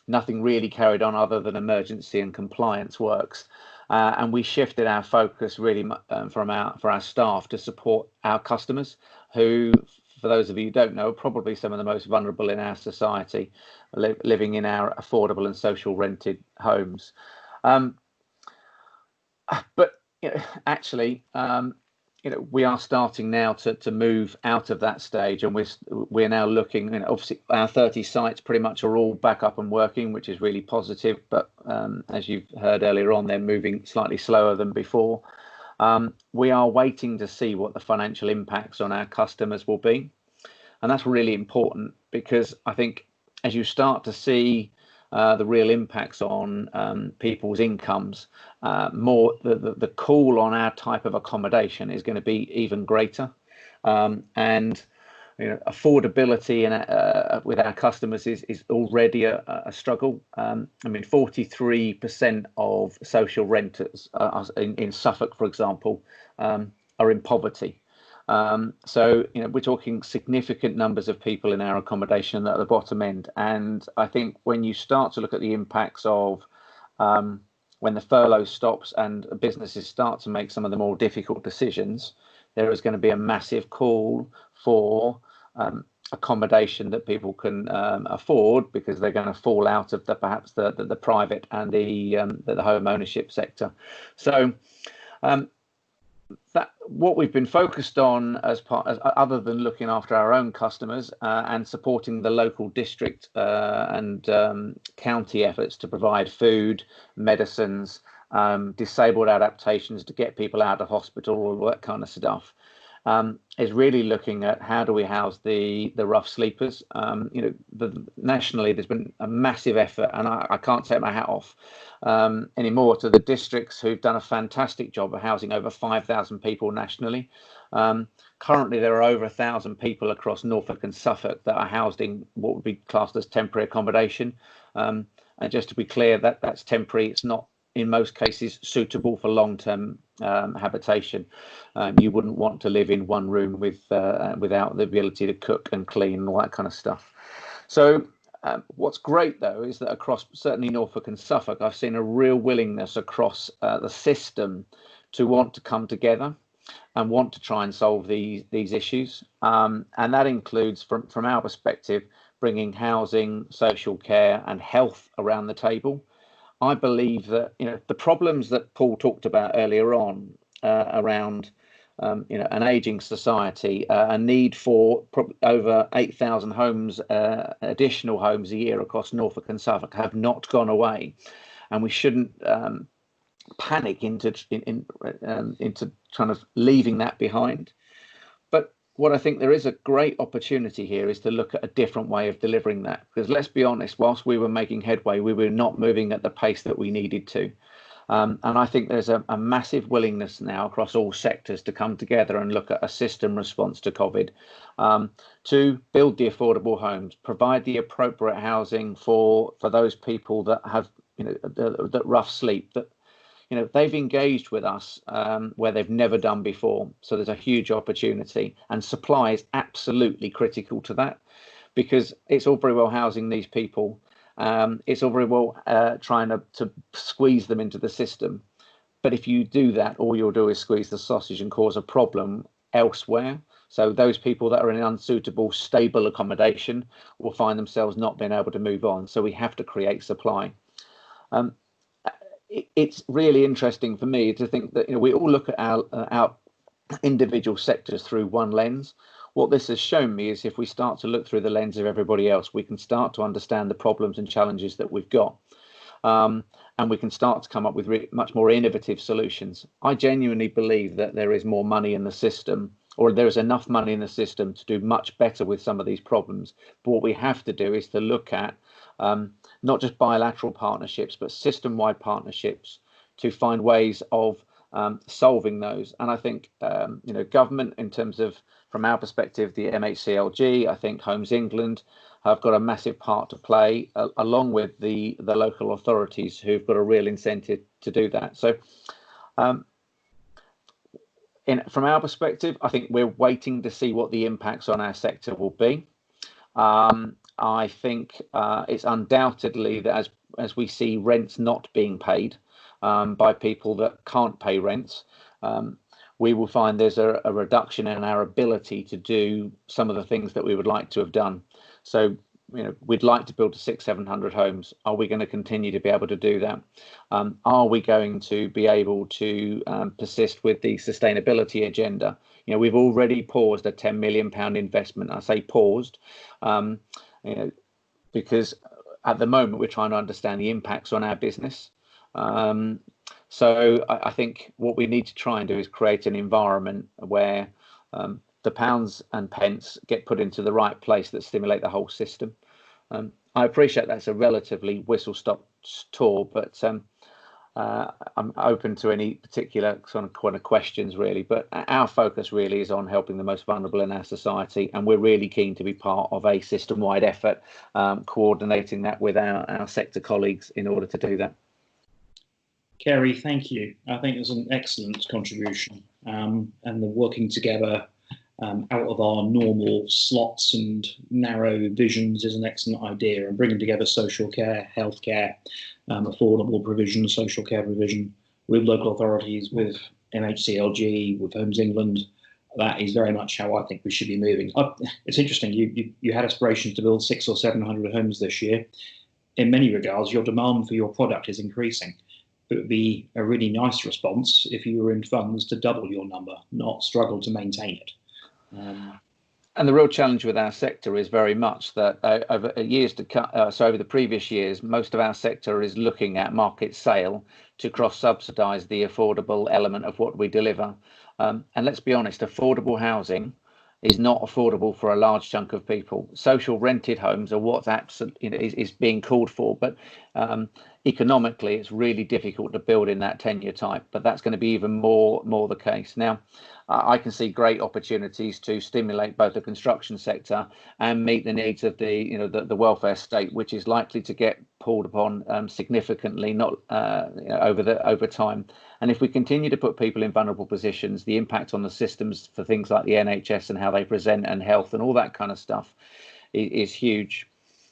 nothing really carried on other than emergency and compliance works. And we shifted our focus really for our staff to support our customers, who, for those of you who don't know, are probably some of the most vulnerable in our society, living in our affordable and social rented homes. But actually, we are starting now to move out of that stage, and we're now looking. Obviously, our 30 sites pretty much are all back up and working, which is really positive. But as you've heard earlier on, they're moving slightly slower than before. We are waiting to see what the financial impacts on our customers will be, and that's really important, because I think as you start to see the real impacts on people's incomes, the call on our type of accommodation is going to be even greater, and affordability with our customers is already a struggle. 43% of social renters in Suffolk, for example, are in poverty. So we're talking significant numbers of people in our accommodation at the bottom end. And I think when you start to look at the impacts of when the furlough stops and businesses start to make some of the more difficult decisions, there is going to be a massive call for accommodation that people can afford, because they're going to fall out of perhaps the private and the home ownership sector. So that what we've been focused on other than looking after our own customers and supporting the local district and county efforts to provide food, medicines, disabled adaptations to get people out of hospital, all that kind of stuff, is really looking at how do we house the rough sleepers. Nationally, there's been a massive effort, and I can't take my hat off anymore to the districts who've done a fantastic job of housing over 5,000 people nationally. Currently, there are over 1,000 people across Norfolk and Suffolk that are housed in what would be classed as temporary accommodation. And just to be clear, that's temporary. It's not, in most cases, suitable for long-term habitation. You wouldn't want to live in one room without the ability to cook and clean and all that kind of stuff. So what's great, though, is that across certainly Norfolk and Suffolk, I've seen a real willingness across the system to want to come together. and want to try and solve these issues. And that includes, from our perspective, bringing housing, social care and health around the table. I believe that the problems that Paul talked about earlier on around an aging society, a need for over 8,000 homes, additional homes a year across Norfolk and Suffolk, have not gone away, and we shouldn't panic into kind of leaving that behind. But what I think there is a great opportunity here is to look at a different way of delivering that, because let's be honest, whilst we were making headway, we were not moving at the pace that we needed to. And I think there's a massive willingness now across all sectors to come together and look at a system response to COVID, to build the affordable homes, provide the appropriate housing for those people that have that rough sleep, that they've engaged with us where they've never done before. So there's a huge opportunity, and supply is absolutely critical to that, because it's all very well housing these people. It's all very well trying to squeeze them into the system. But if you do that, all you'll do is squeeze the sausage and cause a problem elsewhere. So those people that are in unsuitable, stable accommodation will find themselves not being able to move on. So we have to create supply. It's really interesting for me to think that we all look at our individual sectors through one lens. What this has shown me is if we start to look through the lens of everybody else, we can start to understand the problems and challenges that we've got. And we can start to come up with much more innovative solutions. I genuinely believe that there is more money in the system, or there is enough money in the system to do much better with some of these problems. But what we have to do is to look at not just bilateral partnerships, but system-wide partnerships to find ways of solving those. And I think government, in terms of, from our perspective, the MHCLG, I think Homes England have got a massive part to play, along with the local authorities who've got a real incentive to do that. So from our perspective, I think we're waiting to see what the impacts on our sector will be. I think it's undoubtedly that as we see rents not being paid by people that can't pay rents, we will find there's a reduction in our ability to do some of the things that we would like to have done. So, we'd like to build 600-700 homes. Are we going to continue to be able to do that? Are we going to be able to persist with the sustainability agenda? We've already paused a £10 million investment. I say paused, because at the moment we're trying to understand the impacts on our business. So I think what we need to try and do is create an environment where the pounds and pence get put into the right place that stimulate the whole system. I appreciate that's a relatively whistle-stop tour, but I'm open to any particular kind of questions, really. But our focus really is on helping the most vulnerable in our society, and we're really keen to be part of a system-wide effort, coordinating that with our sector colleagues in order to do that. Kerry, thank you. I think it's an excellent contribution, and the working together out of our normal slots and narrow visions is an excellent idea, and bringing together social care, healthcare, affordable provision, social care provision with local authorities, with MHCLG, with Homes England. That is very much how I think we should be moving. It's interesting, you had aspirations to build 600 or 700 homes this year. In many regards, your demand for your product is increasing. It would be a really nice response if you were in funds to double your number, not struggle to maintain it. And the real challenge with our sector is very much that over the previous years, most of our sector is looking at market sale to cross-subsidise the affordable element of what we deliver. And let's be honest, affordable housing is not affordable for a large chunk of people. Social rented homes are what's is being called for, but economically, it's really difficult to build in that tenure type. But that's going to be even more the case now. I can see great opportunities to stimulate both the construction sector and meet the needs of the welfare state, which is likely to get pulled upon significantly, not over time. And if we continue to put people in vulnerable positions, the impact on the systems for things like the NHS and how they present and health and all that kind of stuff is huge.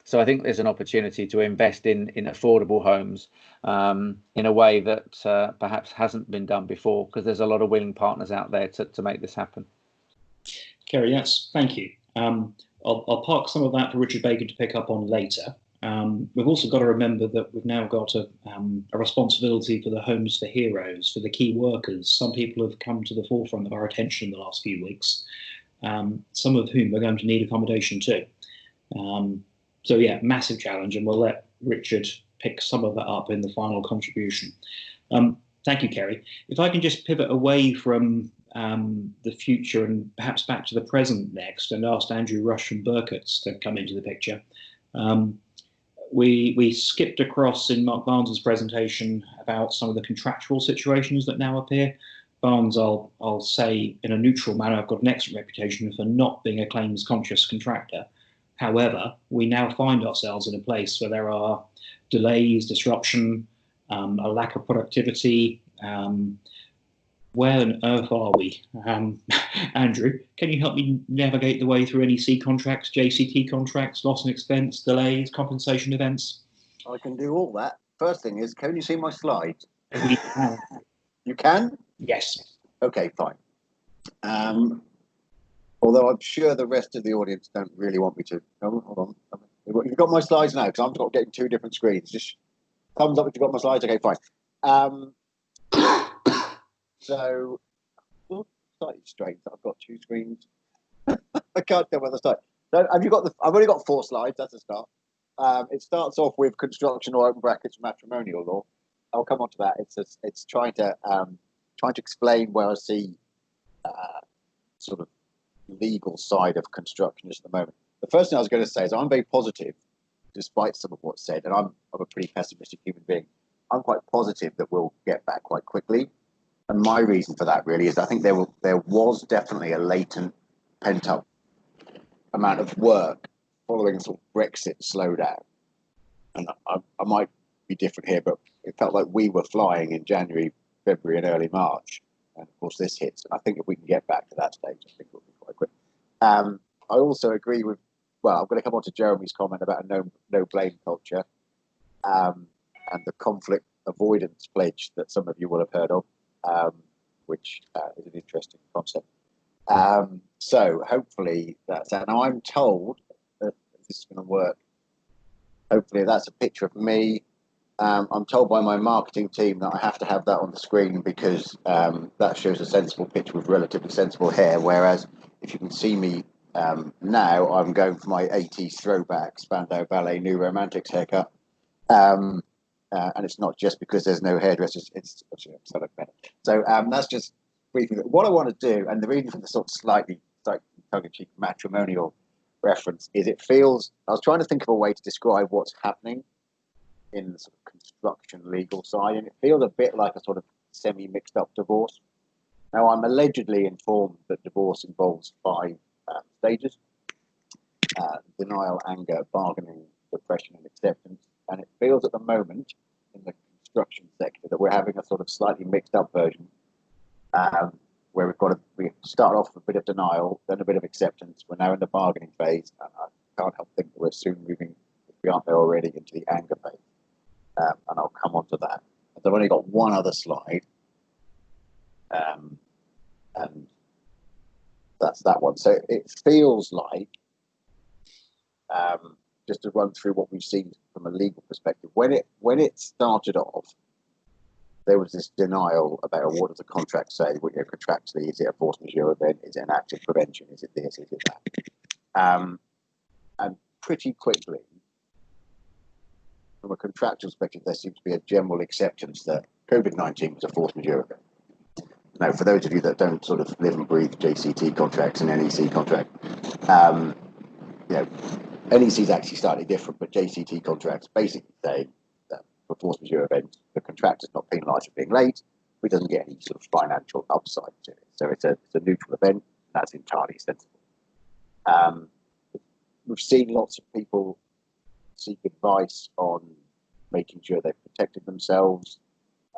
So I think there's an opportunity to invest in affordable homes in a way that perhaps hasn't been done before, because there's a lot of willing partners out there to make this happen. Kerry, thank you. I'll park some of that for Richard Bacon to pick up on later. We've also got to remember that we've now got a responsibility for the Homes for Heroes, for the key workers. Some people have come to the forefront of our attention in the last few weeks, some of whom are going to need accommodation too. So yeah, massive challenge, and we'll let Richard pick some of that up in the final contribution. Thank you, Kerry. If I can just pivot away from the future and perhaps back to the present next, and asked Andrew Rush from Burkett's to come into the picture. We skipped across in Mark Barnes's presentation about some of the contractual situations that now appear. Barnes, I'll say in a neutral manner, I've got an excellent reputation for not being a claims conscious contractor. However, we now find ourselves in a place where there are delays, disruption, a lack of productivity. Where on earth are we? Andrew, can you help me navigate the way through NEC contracts, JCT contracts, loss and expense, delays, compensation events? I can do all that. First thing is, can you see my slides? We can. You can? Yes. Okay, fine. Although I'm sure the rest of the audience don't really want me to. Oh, hold on. You've got my slides now, because I'm getting two different screens. Just thumbs up if you've got my slides. Okay, fine. So, slightly strange that I've got two screens. I can't tell whether to start. So, have you got the? I've only got 4 slides. That's a start. It starts off with construction or open brackets matrimonial law. I'll come on to that. It's trying to explain where I see sort of legal side of construction just at the moment. The first thing I was going to say is I'm very positive, despite some of what's said, and I'm a pretty pessimistic human being. I'm quite positive that we'll get back quite quickly. And my reason for that really is I think there was definitely a latent pent-up amount of work following sort of Brexit slowdown. And I might be different here, but it felt like we were flying in January, February and early March. And of course this hits. And I think if we can get back to that stage, I think it'll be quite quick. I also agree with, well, I'm going to come on to Jeremy's comment about a no blame culture and the conflict avoidance pledge that some of you will have heard of. Which is an interesting concept. So hopefully that's that. Now I'm told that this is going to work. Hopefully that's a picture of me. I'm told by my marketing team that I have to have that on the screen because that shows a sensible picture with relatively sensible hair. Whereas if you can see me now, I'm going for my 80s throwback Spandau Ballet New Romantics haircut. And it's not just because there's no hairdressers, it's so that's just briefly what I want to do. And the reason for the sort of slightly tongue-in-cheek matrimonial reference is it feels, I was trying to think of a way to describe what's happening in the sort of construction legal side, and it feels a bit like a sort of semi-mixed up divorce. Now I'm allegedly informed that divorce involves 5 stages: denial, anger, bargaining, depression and acceptance. And it feels at the moment in the construction sector that we're having a sort of slightly mixed up version where we start off with a bit of denial, then a bit of acceptance. We're now in the bargaining phase, and I can't help think that we're soon moving, if we aren't there already, into the anger phase. And I'll come on to that. And I've only got one other slide, and that's that one. So it feels like just to run through what we've seen from a legal perspective, when it started off, there was this denial about what does the contract say? Contractually, is it a force majeure event? Is it an active prevention? Is it this? Is it that? And pretty quickly, from a contractual perspective, there seems to be a general acceptance that COVID-19 was a force majeure event. Now, for those of you that don't sort of live and breathe JCT contracts and NEC contract, NEC is actually slightly different, but JCT contracts basically say that for force majeure events, the contractor's not penalised for being late, but doesn't get any sort of financial upside to it. So it's a neutral event, and that's entirely sensible. We've seen lots of people seek advice on making sure they've protected themselves,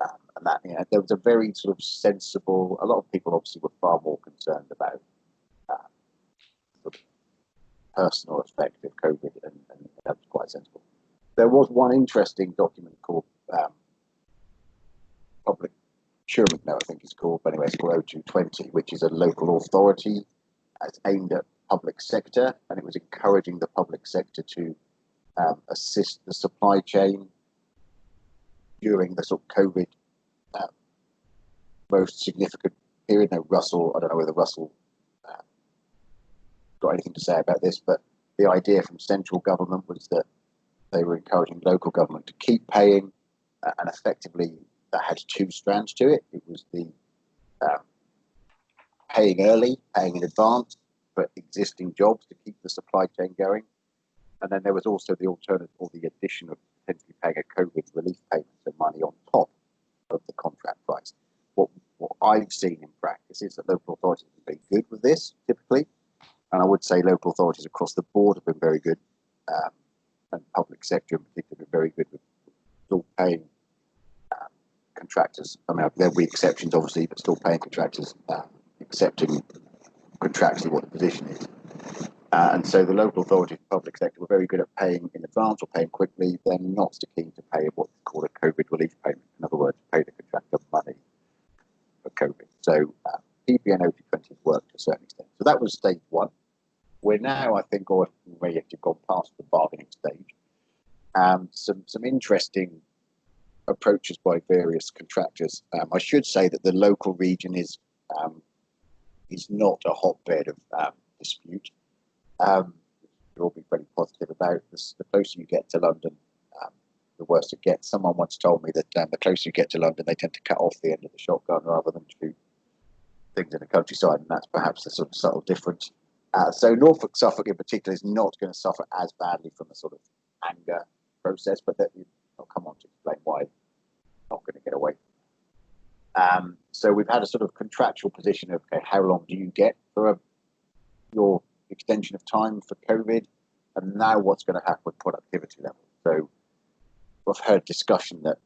and that there was a very sort of sensible. A lot of people obviously were far more concerned about personal effect of COVID, and that was quite sensible. There was one interesting document called Public Procurement, I think it's called, but anyway, it's called O220, which is a local authority. It's aimed at public sector, and it was encouraging the public sector to assist the supply chain during the sort of COVID most significant period. Now, Russell, I don't know whether Russell got anything to say about this, but the idea from central government was that they were encouraging local government to keep paying, and effectively that had two strands to it. It was the paying early, paying in advance for existing jobs to keep the supply chain going. And then there was also the alternative, or the addition of potentially paying a COVID relief payment of money on top of the contract price. What I've seen in practice is that local authorities have been very good with this, typically. And I would say local authorities across the board have been very good, and public sector in particular have been very good with still paying contractors. I mean, there will be exceptions, obviously, but still paying contractors, accepting contractually what the position is. And so the local authorities, public sector, were very good at paying in advance or paying quickly. They're not so keen to pay what's called a COVID relief payment. In other words, pay the contractor money for COVID. So PPN OT20 has worked to a certain extent. So that was stage one. We're now, I think, or we may have gone past the bargaining stage. Some interesting approaches by various contractors. I should say that the local region is not a hotbed of dispute. We'll be very positive about this. The closer you get to London, the worse it gets. Someone once told me that the closer you get to London, they tend to cut off the end of the shotgun rather than shoot things in the countryside, and that's perhaps the sort of subtle difference. So Norfolk, Suffolk in particular, is not going to suffer as badly from a sort of anger process, but that I'll come on to explain why it's not going to get away. So we've had a sort of contractual position of, okay, how long do you get for your extension of time for COVID, and now what's going to happen with productivity levels. So I've heard discussion that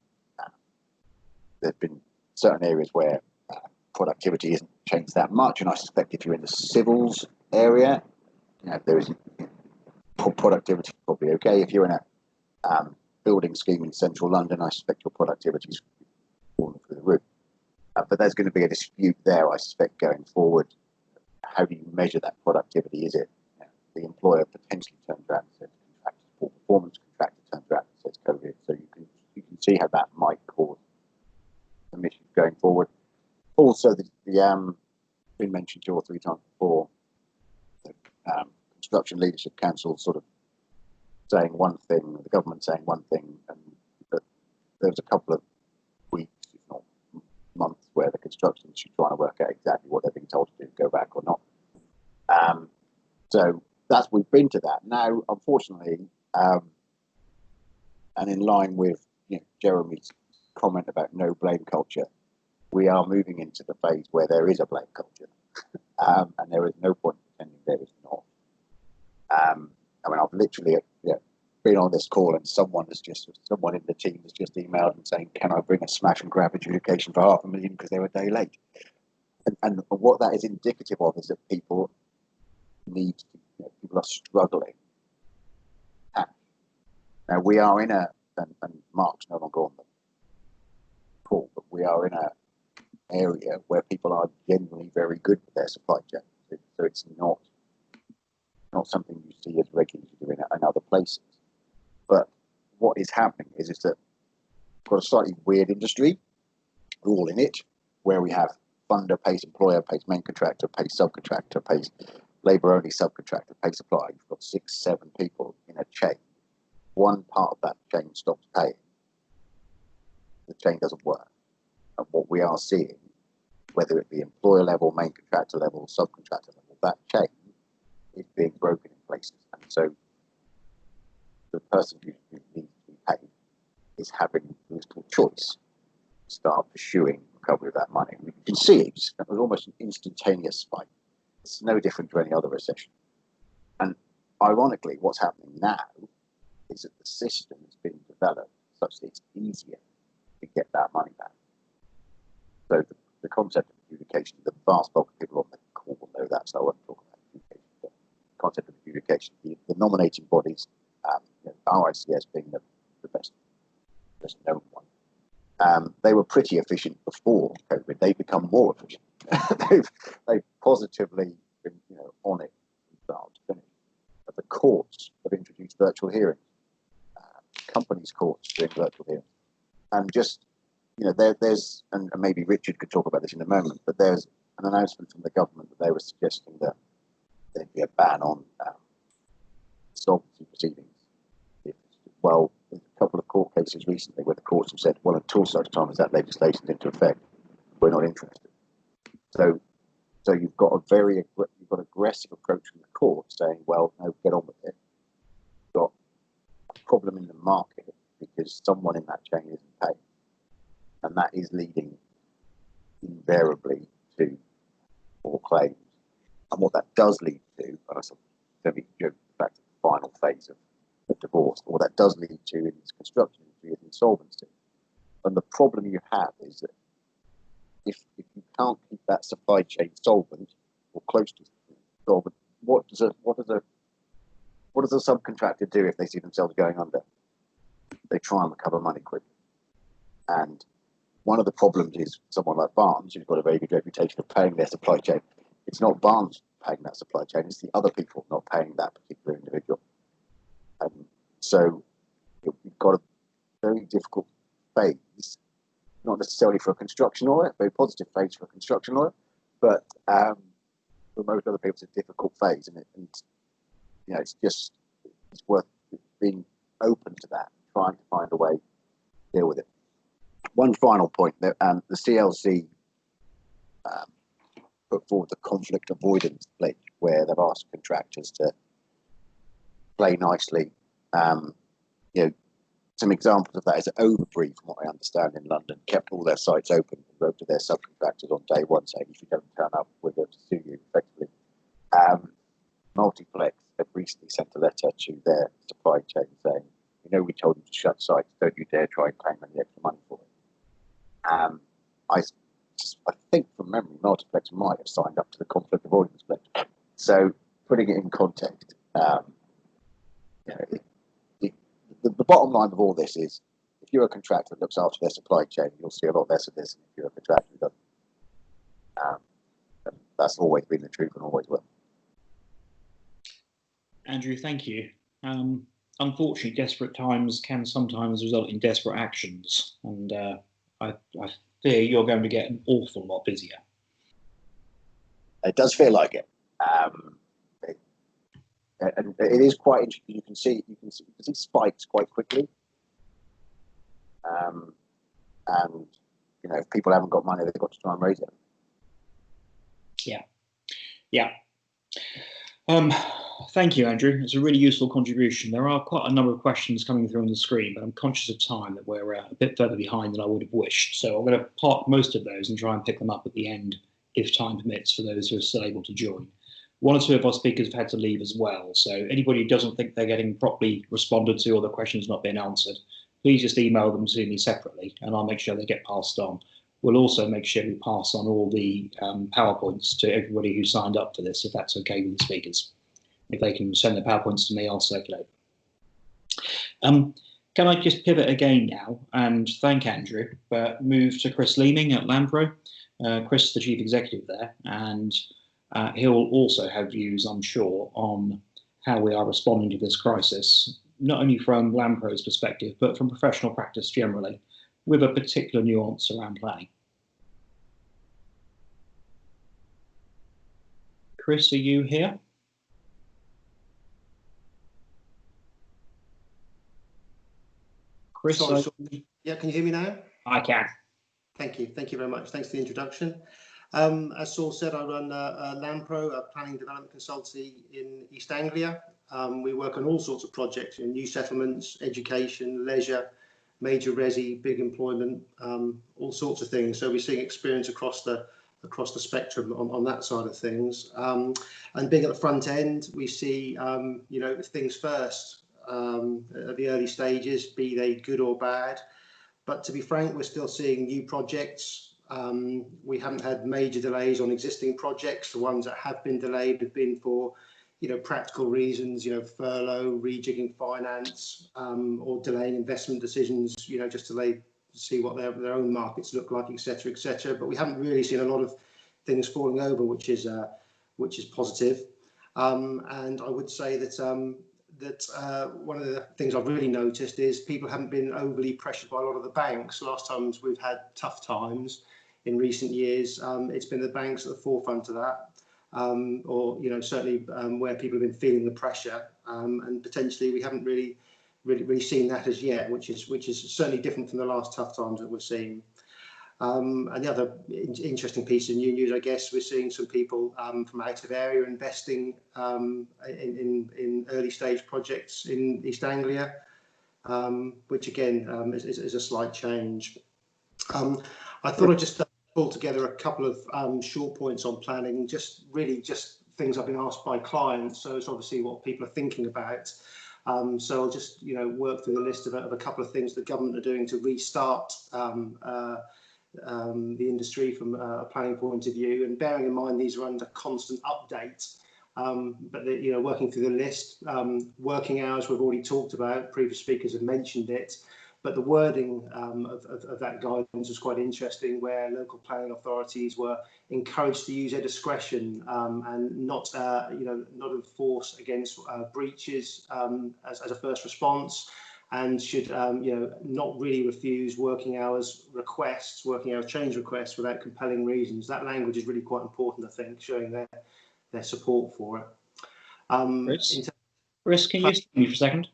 there's been certain areas where productivity isn't changed that much, and I suspect if you're in the civils area, there is productivity probably okay. If you're in a building scheme in central London, I suspect your productivity is falling through the roof. But there's going to be a dispute there, I suspect, going forward. How do you measure that productivity? Is it the employer potentially turns around and says contractors poor performance, contractor turns around and says COVID? So you can see how that might cause some issues going forward. Also, the been mentioned 2 or 3 times before, the Construction Leadership Council sort of saying one thing, the government saying one thing, and but there was a couple of weeks, if not months, where the construction industry trying to work out exactly what they're being told to do, go back or not. So we've been to that now. Unfortunately, and in line with Jeremy's comment about no blame culture, we are moving into the phase where there is a blame culture, and there is no point pretending there is not. I mean, I've literally been on this call, and someone in the team has just emailed and saying, "Can I bring a smash and grab adjudication for £500,000 because they were a day late?" And what that is indicative of is that people people are struggling. Now we are in and Mark's no longer on the call, but we are in an area where people are genuinely very good with their supply chain. So it's not something you see as regularly doing in other places. But what is happening is that we've got a slightly weird industry. We're all in it, where we have funder pays employer, pays main contractor, pays subcontractor, pays labour-only subcontractor, pays supplier. You've got 6, 7 people in a chain. One part of that chain stops paying. The chain doesn't work. And what we are seeing, whether it be employer level, main contractor level, subcontractor level, that chain is being broken in places. And so the person who needs to be paid is having little choice to start pursuing recovery of that money. You can see it was almost an instantaneous spike. It's no different to any other recession. And ironically, what's happening now is that the system has been developed such that it's easier to get that money back. So the concept of adjudication, the vast bulk of people on the call will know that, so I won't talk about adjudication. But the concept of adjudication. The nominating bodies, RICS being the best known one, they were pretty efficient before COVID. They've become more efficient. they've positively been on it from start to finish. But the courts have introduced virtual hearings. Companies' courts doing virtual hearings, and just there's and maybe Richard could talk about this in a moment, but there's an announcement from the government that they were suggesting that there'd be a ban on insolvency proceedings. Well, there's a couple of court cases recently where the courts have said, well, until such time as that legislation is into effect, we're not interested. So you've got an aggressive approach from the court saying, well, no, get on with it. You've got a problem in the market because someone in that chain isn't paying, and that is leading invariably to more claims. And what that does lead to, and I let me go back to the final phase of divorce, what that does lead to in its construction is insolvency. And the problem you have is that if you can't keep that supply chain solvent or close to solvent, what does a subcontractor do if they see themselves going under? They try and recover money quickly. And one of the problems is someone like Barnes, who's got a very good reputation of paying their supply chain. It's not Barnes paying that supply chain, it's the other people not paying that particular individual. So you've got a very difficult phase, not necessarily for a construction lawyer, very positive phase for a construction lawyer, but for most other people it's a difficult phase, and it's worth being open to that, trying to find a way to deal with it. One final point, the CLC put forward the conflict avoidance pledge, where they've asked contractors to play nicely. Some examples of that is that Overbury, from what I understand, in London, kept all their sites open and wrote to their subcontractors on day one saying, if you don't turn up, we're going to sue you effectively. Multiplex have recently sent a letter to their supply chain saying, we told you to shut sites, don't you dare try and claim any extra money for it. I think from memory, Multiplex might have signed up to the conflict avoidance pledge. So putting it in context, the bottom line of all this is, if you're a contractor that looks after their supply chain, you'll see a lot less of this than if you're a contractor who doesn't. And that's always been the truth and always will. Andrew, thank you. Unfortunately, desperate times can sometimes result in desperate actions, and I fear you're going to get an awful lot busier. It does feel like it. And it is quite interesting. You can see spikes quite quickly. And if people haven't got money, they've got to try and raise it. Yeah. Thank you, Andrew. It's a really useful contribution. There are quite a number of questions coming through on the screen, but I'm conscious of time, that we're a bit further behind than I would have wished. So I'm going to park most of those and try and pick them up at the end, if time permits, for those who are still able to join. One or two of our speakers have had to leave as well. So anybody who doesn't think they're getting properly responded to or the question's not been answered, please just email them to me separately and I'll make sure they get passed on. We'll also make sure we pass on all the PowerPoints to everybody who signed up for this, if that's okay with the speakers. If they can send the PowerPoints to me, I'll circulate. Can I just pivot again now and thank Andrew, but move to Chris Leeming at Lampro. Chris is the Chief Executive there, and he'll also have views, I'm sure, on how we are responding to this crisis, not only from Lampro's perspective, but from professional practice generally, with a particular nuance around planning. Chris, are you here? Chris, yeah, can you hear me now? I can. Thank you very much. Thanks for the introduction. As Saul said, I run Lampro, a planning development consultancy in East Anglia. We work on all sorts of projects in new settlements, education, leisure, major resi, big employment, all sorts of things. So we're seeing experience across the spectrum on that side of things. And being at the front end, we see things first at the early stages, be they good or bad. But to be frank, we're still seeing new projects. We haven't had major delays on existing projects. The ones that have been delayed have been for practical reasons, furlough, rejigging finance, or delaying investment decisions, just to see what their own markets look like, etc., etc. But we haven't really seen a lot of things falling over, which is positive. And I would say that one of the things I've really noticed is people haven't been overly pressured by a lot of the banks. Last times we've had tough times in recent years, it's been the banks at the forefront of that, or certainly where people have been feeling the pressure, and potentially we haven't really seen that as yet, which is certainly different from the last tough times that we're seeing. And the other interesting piece of new news, I guess, we're seeing some people from out of area investing in early stage projects in East Anglia, which again is a slight change. I thought I'd just pull together a couple of short points on planning, just things I've been asked by clients. So it's obviously what people are thinking about. So I'll just work through the list of a couple of things the government are doing to restart the industry from a planning point of view, and bearing in mind these are under constant update. But working through the list, working hours we've already talked about, previous speakers have mentioned it, but the wording of that guidance was quite interesting, where local planning authorities were encouraged to use their discretion and not enforce against breaches as a first response, and should not really refuse working hours change requests without compelling reasons. That language is really quite important, I think, showing their support for it. Chris, can you stop me for a second?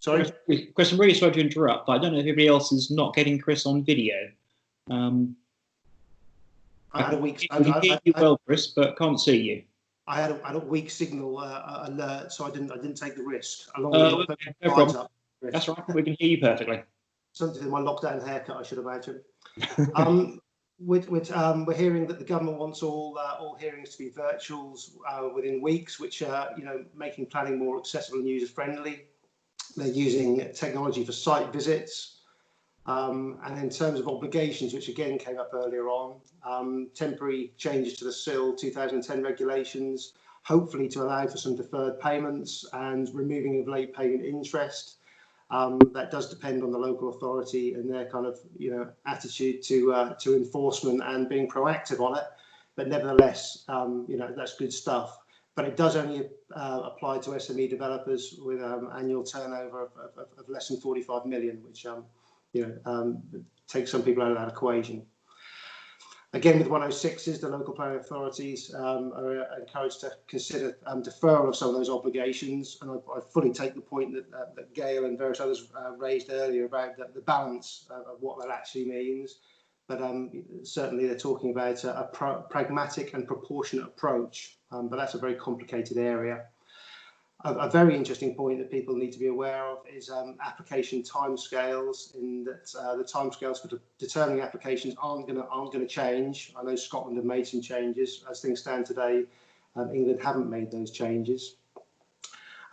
Sorry? Chris, I'm really sorry to interrupt, but I don't know if everybody else is not getting Chris on video. I had a weak... I can hear you well, Chris, but can't see you. I had a weak signal alert, so I didn't take the risk. No problem. That's right. We can hear you perfectly. Something in my lockdown haircut, I should imagine. We're hearing that the government wants all hearings to be virtuals within weeks, which are making planning more accessible and user friendly. They're using technology for site visits, and in terms of obligations, which again came up earlier on, temporary changes to the SIL 2010 regulations, hopefully to allow for some deferred payments and removing of late payment interest. That does depend on the local authority and their kind of attitude to enforcement and being proactive on it. But nevertheless, that's good stuff. But it does only apply to SME developers with annual turnover of less than 45 million, which takes some people out of that equation. Again, with 106s, the local planning authorities are encouraged to consider deferral of some of those obligations. And I fully take the point that Gail and various others raised earlier about the balance of what that actually means. But certainly they're talking about a pragmatic and proportionate approach. But that's a very complicated area. A very interesting point that people need to be aware of is application timescales. In that the timescales for determining applications aren't going to change. I know Scotland have made some changes. As things stand today, England haven't made those changes.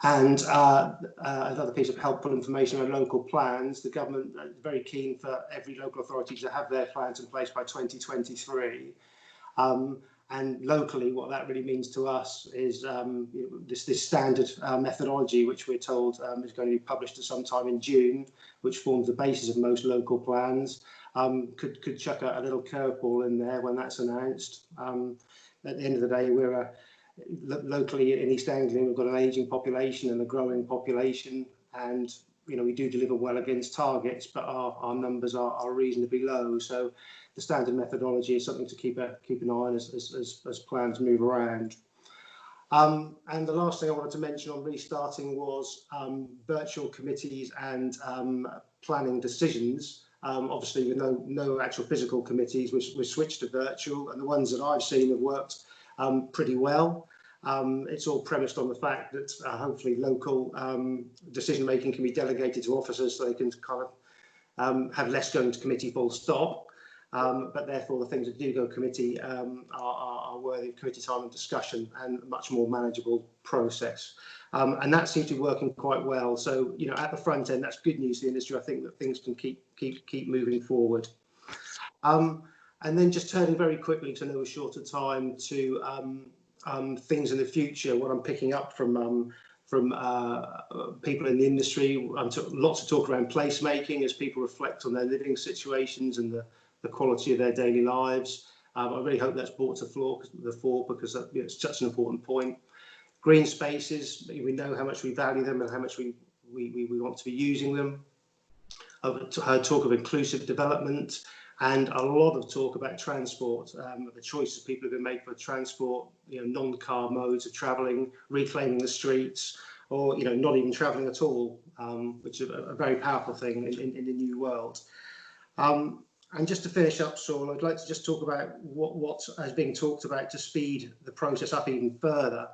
And another piece of helpful information on local plans: the government is very keen for every local authority to have their plans in place by 2023. And locally, what that really means to us is this standard methodology, which we're told is going to be published at some time in June, which forms the basis of most local plans, could chuck a little curveball in there when that's announced. At the end of the day, we're locally in East Anglia, we've got an ageing population and a growing population, and we do deliver well against targets, but our numbers are reasonably low. So the standard methodology is something to keep an eye on as plans move around. And the last thing I wanted to mention on restarting was virtual committees and planning decisions. Obviously, with no actual physical committees, we switched to virtual, and the ones that I've seen have worked pretty well. It's all premised on the fact that hopefully local decision making can be delegated to officers, so they can kind of have less going to committee full stop. But therefore the things that do go committee are worthy of committee time and discussion, and a much more manageable process. And that seems to be working quite well. So at the front end, that's good news for the industry. I think that things can keep moving forward. And then just turning very quickly, because I know we're short of time, to things in the future, what I'm picking up from people in the industry, lots of talk around placemaking as people reflect on their living situations and the quality of their daily lives. I really hope that's brought to the fore because it's such an important point. Green spaces, we know how much we value them and how much we want to be using them. I've heard talk of inclusive development and a lot of talk about transport, the choices people have been made for transport, non-car modes of travelling, reclaiming the streets, or not even travelling at all, which is a very powerful thing in the new world. And just to finish up, Saul, I'd like to just talk about what is being talked about to speed the process up even further.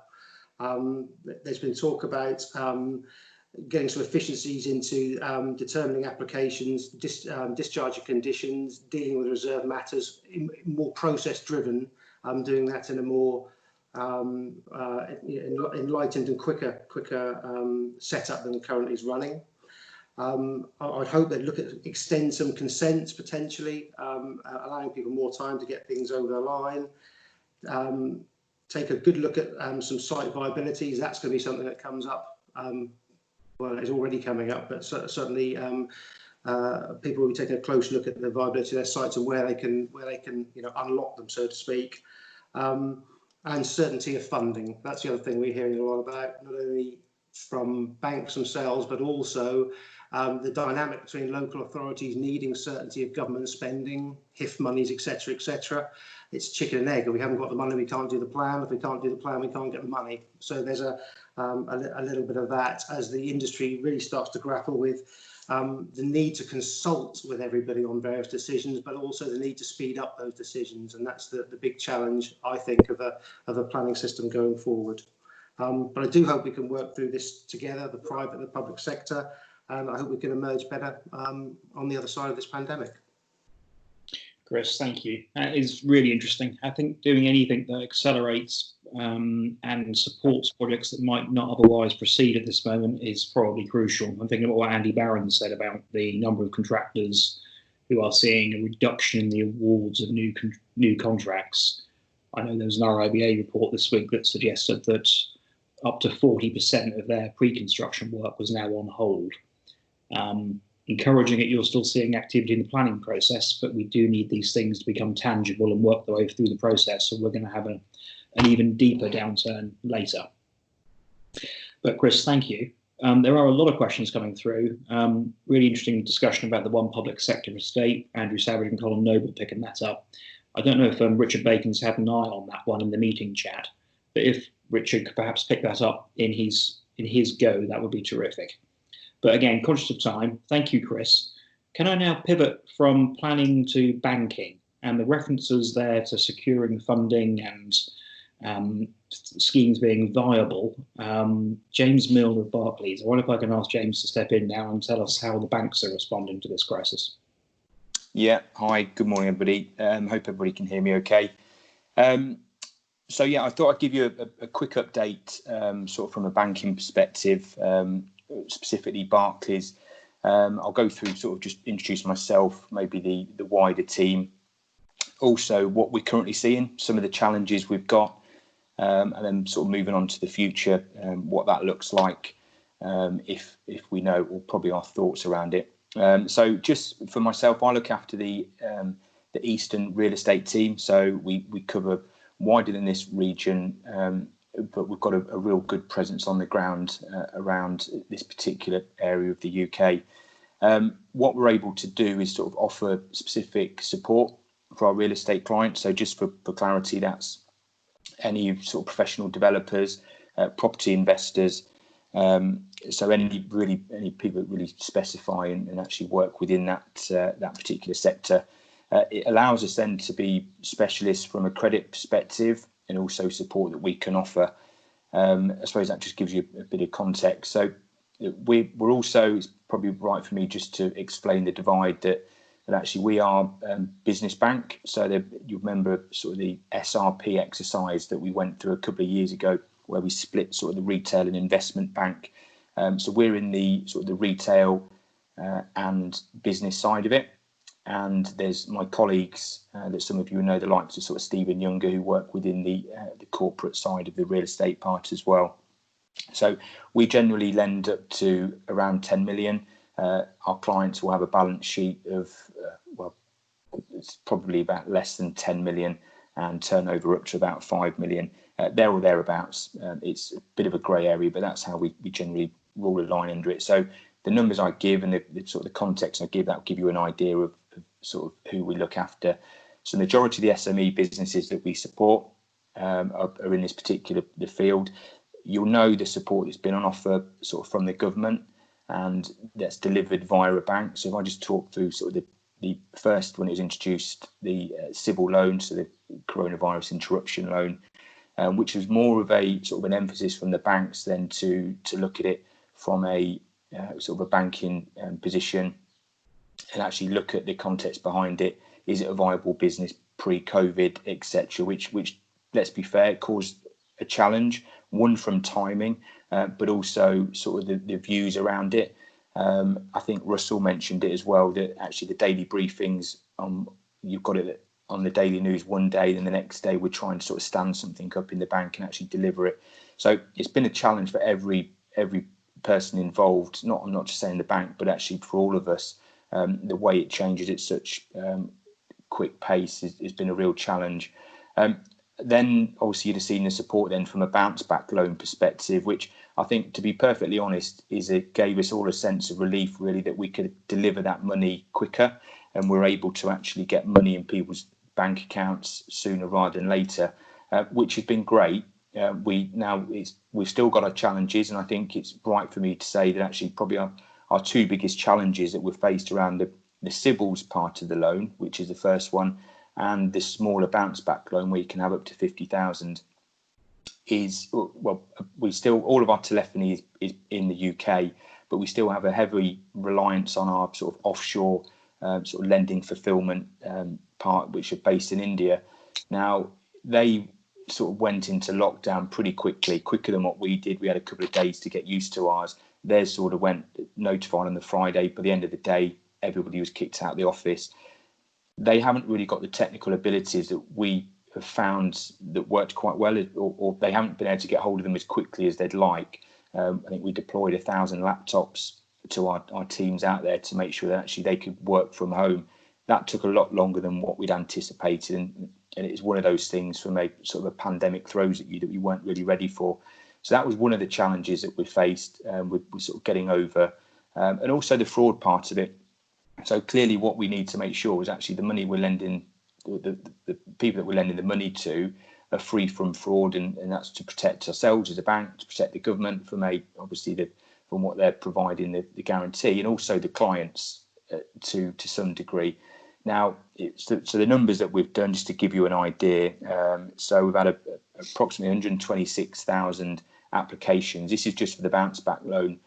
There's been talk about getting some efficiencies into determining applications, discharging conditions, dealing with reserve matters, more process-driven, doing that in a more enlightened and quicker setup than currently is running. I'd hope they'd extend some consents potentially, allowing people more time to get things over the line. Take a good look at some site viabilities. That's going to be something that comes up. Well, it's already coming up, but certainly people will be taking a close look at the viability of their sites and where they can unlock them, so to speak. And certainty of funding. That's the other thing we're hearing a lot about, not only from banks themselves, but also the dynamic between local authorities needing certainty of government spending, HIF monies, etc., etc. It's chicken and egg. If we haven't got the money, we can't do the plan. If we can't do the plan, we can't get the money. So there's a little bit of that as the industry really starts to grapple with the need to consult with everybody on various decisions, but also the need to speed up those decisions. And that's the big challenge, I think, of a planning system going forward. But I do hope we can work through this together, the private and the public sector, and I hope we can emerge better on the other side of this pandemic. Chris, thank you. That is really interesting. I think doing anything that accelerates and supports projects that might not otherwise proceed at this moment is probably crucial. I'm thinking about what Andy Barron said about the number of contractors who are seeing a reduction in the awards of new contracts. I know there was an RIBA report this week that suggested that up to 40% of their pre-construction work was now on hold. Encouraging it, you're still seeing activity in the planning process, but we do need these things to become tangible and work their way through the process. So we're going to have an even deeper downturn later. But Chris, thank you. There are a lot of questions coming through. Really interesting discussion about the one public sector estate. Andrew Savage and Colin Noble picking that up. I don't know if Richard Bacon's had an eye on that one in the meeting chat, but if Richard could perhaps pick that up in his go, that would be terrific. But again, conscious of time, thank you, Chris. Can I now pivot from planning to banking and the references there to securing funding and schemes being viable? James Milne of Barclays. I wonder if I can ask James to step in now and tell us how the banks are responding to this crisis. Yeah, hi, good morning, everybody. Hope everybody can hear me okay. So yeah, I thought I'd give you a quick update sort of from a banking perspective, specifically Barclays. I'll go through sort of just introduce myself, maybe the wider team, also what we're currently seeing, some of the challenges we've got, and then sort of moving on to the future, what that looks like, if we know, or probably our thoughts around it. So just for myself, I look after the Eastern real estate team, so we cover wider than this region, but we've got a real good presence on the ground around this particular area of the UK. What we're able to do is sort of offer specific support for our real estate clients. So just for clarity, that's any sort of professional developers, property investors, so any people that really specify and actually work within that particular sector. It allows us then to be specialists from a credit perspective and also support that we can offer. I suppose that just gives you a bit of context. So we're also, it's probably right for me just to explain the divide that actually we are business bank. So you remember sort of the SRP exercise that we went through a couple of years ago, where we split sort of the retail and investment bank. So we're in the sort of the retail and business side of it. and there's my colleagues that some of you know, the likes of sort of Stephen Younger, who work within the corporate side of the real estate part as well. So we generally lend up to around 10 million. Our clients will have a balance sheet of, well, it's probably about less than 10 million and turnover up to about 5 million. There or thereabouts. It's a bit of a grey area, but that's how we generally rule a line under it. So the numbers I give and the sort of the context I give, that will give you an idea of sort of who we look after. So the majority of the SME businesses that we support are in this particular field. You'll know the support that's been on offer sort of from the government, and that's delivered via a bank. So if I just talk through sort of the first, when it was introduced, the civil loan, so the coronavirus interruption loan, which was more of a sort of an emphasis from the banks than to look at it from a sort of a banking position and actually look at the context behind it. Is it a viable business pre-COVID, etc.? Which let's be fair, caused a challenge, one from timing, but also sort of the views around it. I think Russell mentioned it as well, that actually the daily briefings, you've got it on the daily news one day, and the next day we're trying to sort of stand something up in the bank and actually deliver it. So it's been a challenge for every person involved. I'm not just saying the bank, but actually for all of us. The way it changes at such quick pace has been a real challenge. Then obviously you'd have seen the support then from a bounce back loan perspective, which I think, to be perfectly honest, it gave us all a sense of relief really that we could deliver that money quicker, and we're able to actually get money in people's bank accounts sooner rather than later, which has been great. We've still got our challenges, and I think it's right for me to say that actually probably our two biggest challenges that we've faced around the civils part of the loan, which is the first one, and the smaller bounce back loan where you can have up to 50,000, is, well, we still, all of our telephony is in the UK, but we still have a heavy reliance on our sort of offshore sort of lending fulfillment part, which are based in India. Now, they sort of went into lockdown pretty quicker than what we did. We had a couple of days to get used to ours. Theirs sort of went notified on the Friday. By the end of the day, everybody was kicked out of the office. They haven't really got the technical abilities that we have found that worked quite well, or they haven't been able to get hold of them as quickly as they'd like. I think we deployed 1,000 laptops to our teams out there to make sure that actually they could work from home. That took a lot longer than what we'd anticipated, and it's one of those things from a sort of a pandemic throws at you that we weren't really ready for. So that was one of the challenges that we faced with sort of getting over, and also the fraud part of it. So clearly what we need to make sure is actually the money we're lending, the people that we're lending the money to are free from fraud, and that's to protect ourselves as a bank, to protect the government from from what they're providing, the guarantee, and also the clients to some degree. Now, so the numbers that we've done, just to give you an idea, so we've had approximately 126,000 applications. This is just for the bounce back loan,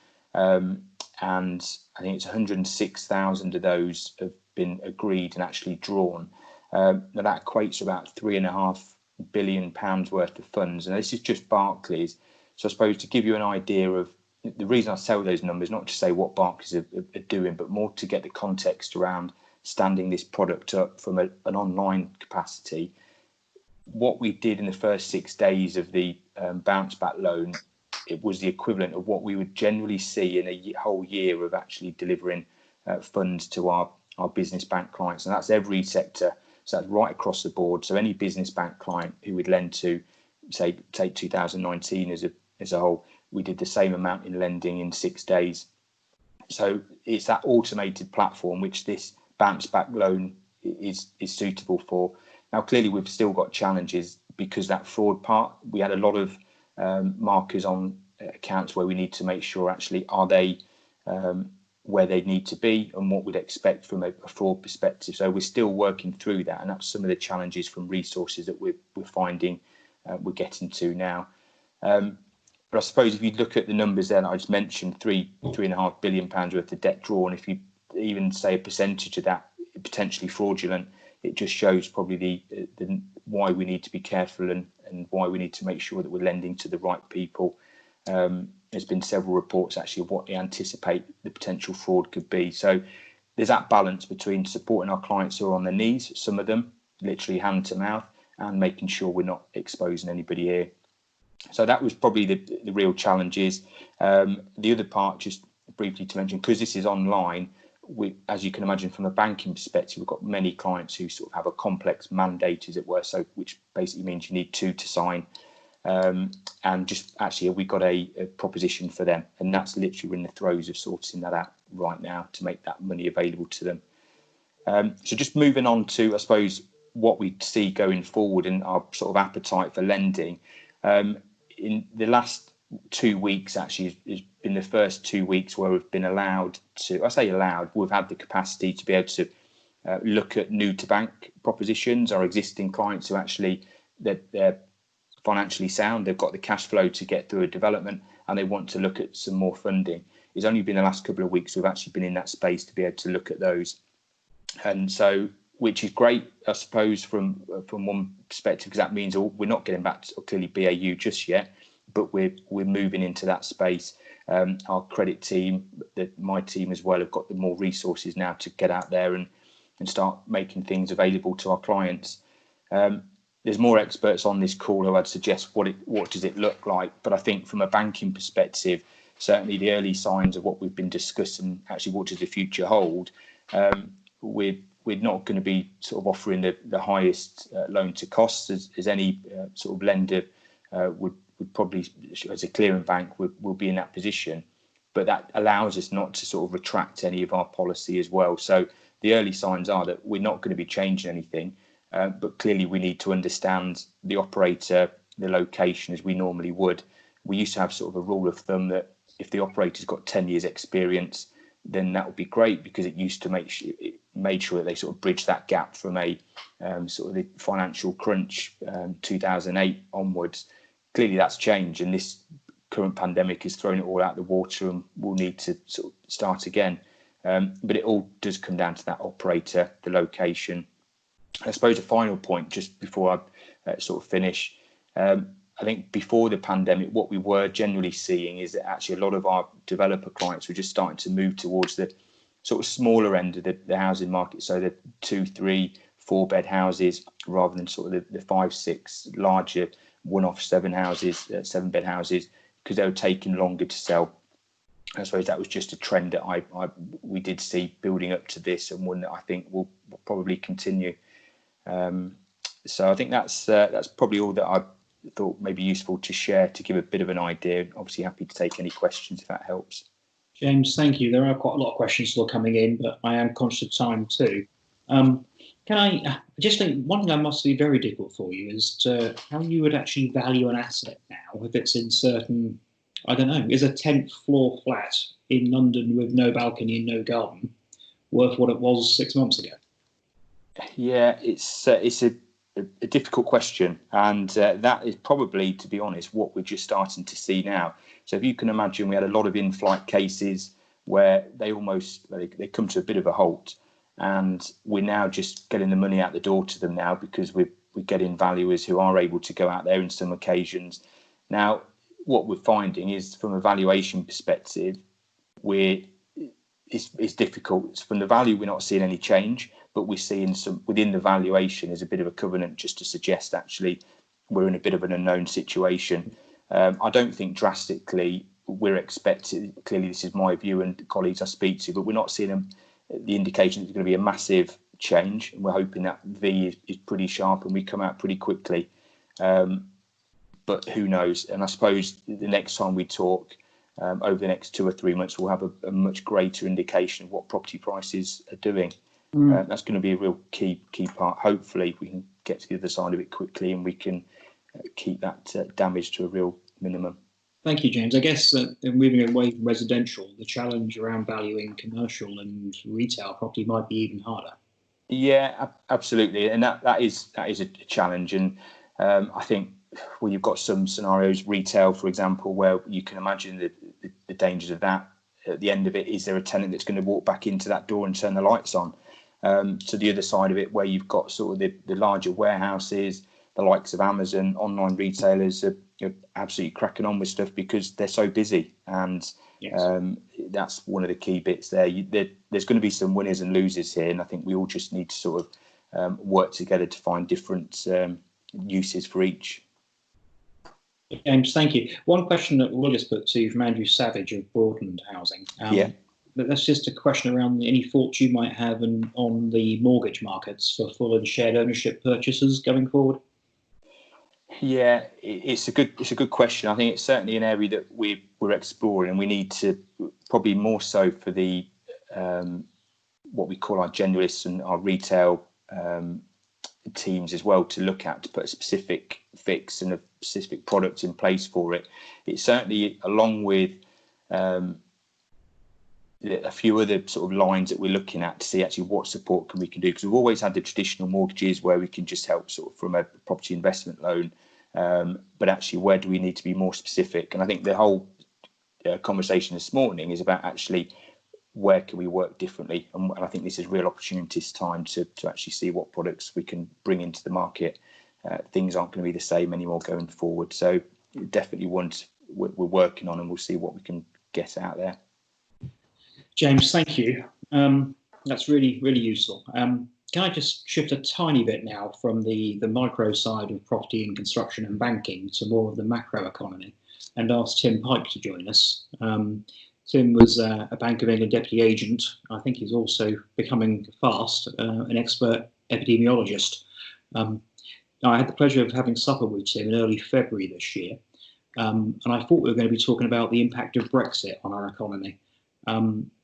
and I think it's 106,000 of those have been agreed and actually drawn. Now that equates to about £3.5 billion worth of funds, and this is just Barclays. So I suppose to give you an idea of the reason I sell those numbers, not to say what Barclays are doing, but more to get the context around standing this product up from an online capacity. What we did in the first 6 days of the bounce back loan, it was the equivalent of what we would generally see in a whole year of actually delivering funds to our business bank clients. And that's every sector. So that's right across the board. So any business bank client who would lend to, say, take 2019 as a whole, we did the same amount in lending in 6 days. So it's that automated platform which this bounce back loan is suitable for. Now, clearly, we've still got challenges because that fraud part, we had a lot of markers on accounts where we need to make sure actually are they where they need to be and what we'd expect from a fraud perspective. So we're still working through that, and that's some of the challenges from resources that we're finding we're getting to now. But I suppose if you look at the numbers there that I just mentioned, £3.5 billion worth of debt drawn, if you even say a percentage of that potentially fraudulent, it just shows probably the why we need to be careful and why we need to make sure that we're lending to the right people. There's been several reports actually of what they anticipate the potential fraud could be. So there's that balance between supporting our clients who are on their knees, some of them literally hand to mouth, and making sure we're not exposing anybody here. So that was probably the real challenges. The other part, just briefly to mention, because this is online, as you can imagine from a banking perspective, we've got many clients who sort of have a complex mandate, as it were, so which basically means you need two to sign. And just actually, we got a proposition for them, and that's literally we're in the throes of sorting that out right now to make that money available to them. So just moving on to, I suppose, what we see going forward and our sort of appetite for lending. In the last 2 weeks, actually, has been the first 2 weeks where we've been allowed to, I say allowed, we've had the capacity to be able to look at new to bank propositions. Our existing clients who actually, they're financially sound, they've got the cash flow to get through a development, and they want to look at some more funding. It's only been the last couple of weeks we've actually been in that space to be able to look at those. And so, which is great, I suppose, from one perspective, because that means we're not getting back to clearly BAU just yet, but we're moving into that space. Our credit team, my team as well, have got the more resources now to get out there and start making things available to our clients. There's more experts on this call who I'd suggest what does it look like, but I think from a banking perspective, certainly the early signs of what we've been discussing, actually what does the future hold, we're not going to be sort of offering the highest loan to costs as any sort of lender would probably, as a clearing bank, will be in that position. But that allows us not to sort of retract any of our policy as well. So the early signs are that we're not going to be changing anything, but clearly we need to understand the operator, the location, as we normally would. We used to have sort of a rule of thumb that if the operator's got 10 years experience, then that would be great, because it used to made sure that they sort of bridge that gap from a sort of the financial crunch 2008 onwards. Clearly that's changed, and this current pandemic has thrown it all out the water, and we'll need to sort of start again. But it all does come down to that operator, the location. I suppose a final point, just before I sort of finish, I think before the pandemic, what we were generally seeing is that actually a lot of our developer clients were just starting to move towards the sort of smaller end of the housing market, so the 2, 3, 4 bed houses, rather than sort of the 5, 6 larger one-off 7 bed houses, because they were taking longer to sell. I suppose that was just a trend that we did see building up to this, and one that I think will probably continue. So I think that's probably all that I thought may be useful to share to give a bit of an idea. Obviously happy to take any questions if that helps. James, thank you. There are quite a lot of questions still coming in, but I am conscious of time too. Can I just think one thing that must be very difficult for you is how you would actually value an asset now if it's in certain, I don't know, is a 10th floor flat in London with no balcony and no garden worth what it was 6 months ago? Yeah, it's a difficult question, and that is probably, to be honest, what we're just starting to see now. So if you can imagine, we had a lot of in-flight cases where they come to a bit of a halt, and we're now just getting the money out the door to them now, because we're getting valuers who are able to go out there in some occasions. Now, what we're finding is, from a valuation perspective, it's difficult. From the value, we're not seeing any change, but we're seeing some within the valuation is a bit of a covenant, just to suggest actually we're in a bit of an unknown situation. I don't think drastically we're expecting, clearly this is my view and colleagues I speak to, but we're not seeing the indication that there's going to be a massive change. And we're hoping that V is pretty sharp and we come out pretty quickly. But who knows? And I suppose the next time we talk, over the next 2 or 3 months, we'll have a much greater indication of what property prices are doing. That's going to be a real key part. Hopefully we can get to the other side of it quickly, and we can keep that damage to a real minimum. Thank you, James. I guess moving away from residential, the challenge around valuing commercial and retail property might be even harder. Yeah, absolutely, and that is a challenge. And I think you've got some scenarios, retail, for example, where you can imagine the dangers of that. At the end of it, is there a tenant that's going to walk back into that door and turn the lights on? To the other side of it, where you've got sort of the larger warehouses, the likes of Amazon, online retailers are absolutely cracking on with stuff because they're so busy, and that's one of the key bits there. There's going to be some winners and losers here, and I think we all just need to sort of work together to find different uses for each. James, thank you. One question that we'll just put to you from Andrew Savage of Broadland Housing. But that's just a question around any thoughts you might have on the mortgage markets for full and shared ownership purchases going forward. Yeah, it's a good question. I think it's certainly an area that we're exploring, and we need to probably more so for the what we call our generalists and our retail teams as well to look at, to put a specific fix and a specific product in place for it. It's certainly, along with a few other sort of lines that we're looking at to see actually what support we can do, because we've always had the traditional mortgages where we can just help sort of from a property investment loan, but actually where do we need to be more specific? And I think the whole conversation this morning is about actually where can we work differently, and I think this is real opportunity, this time to actually see what products we can bring into the market. Things aren't going to be the same anymore going forward, so definitely we're working on, and we'll see what we can get out there. James, thank you. That's really, really useful. Can I just shift a tiny bit now from the micro side of property and construction and banking to more of the macro economy, and ask Tim Pike to join us. Tim was a Bank of England deputy agent. I think he's also becoming fast an expert epidemiologist. I had the pleasure of having supper with Tim in early February this year, and I thought we were going to be talking about the impact of Brexit on our economy.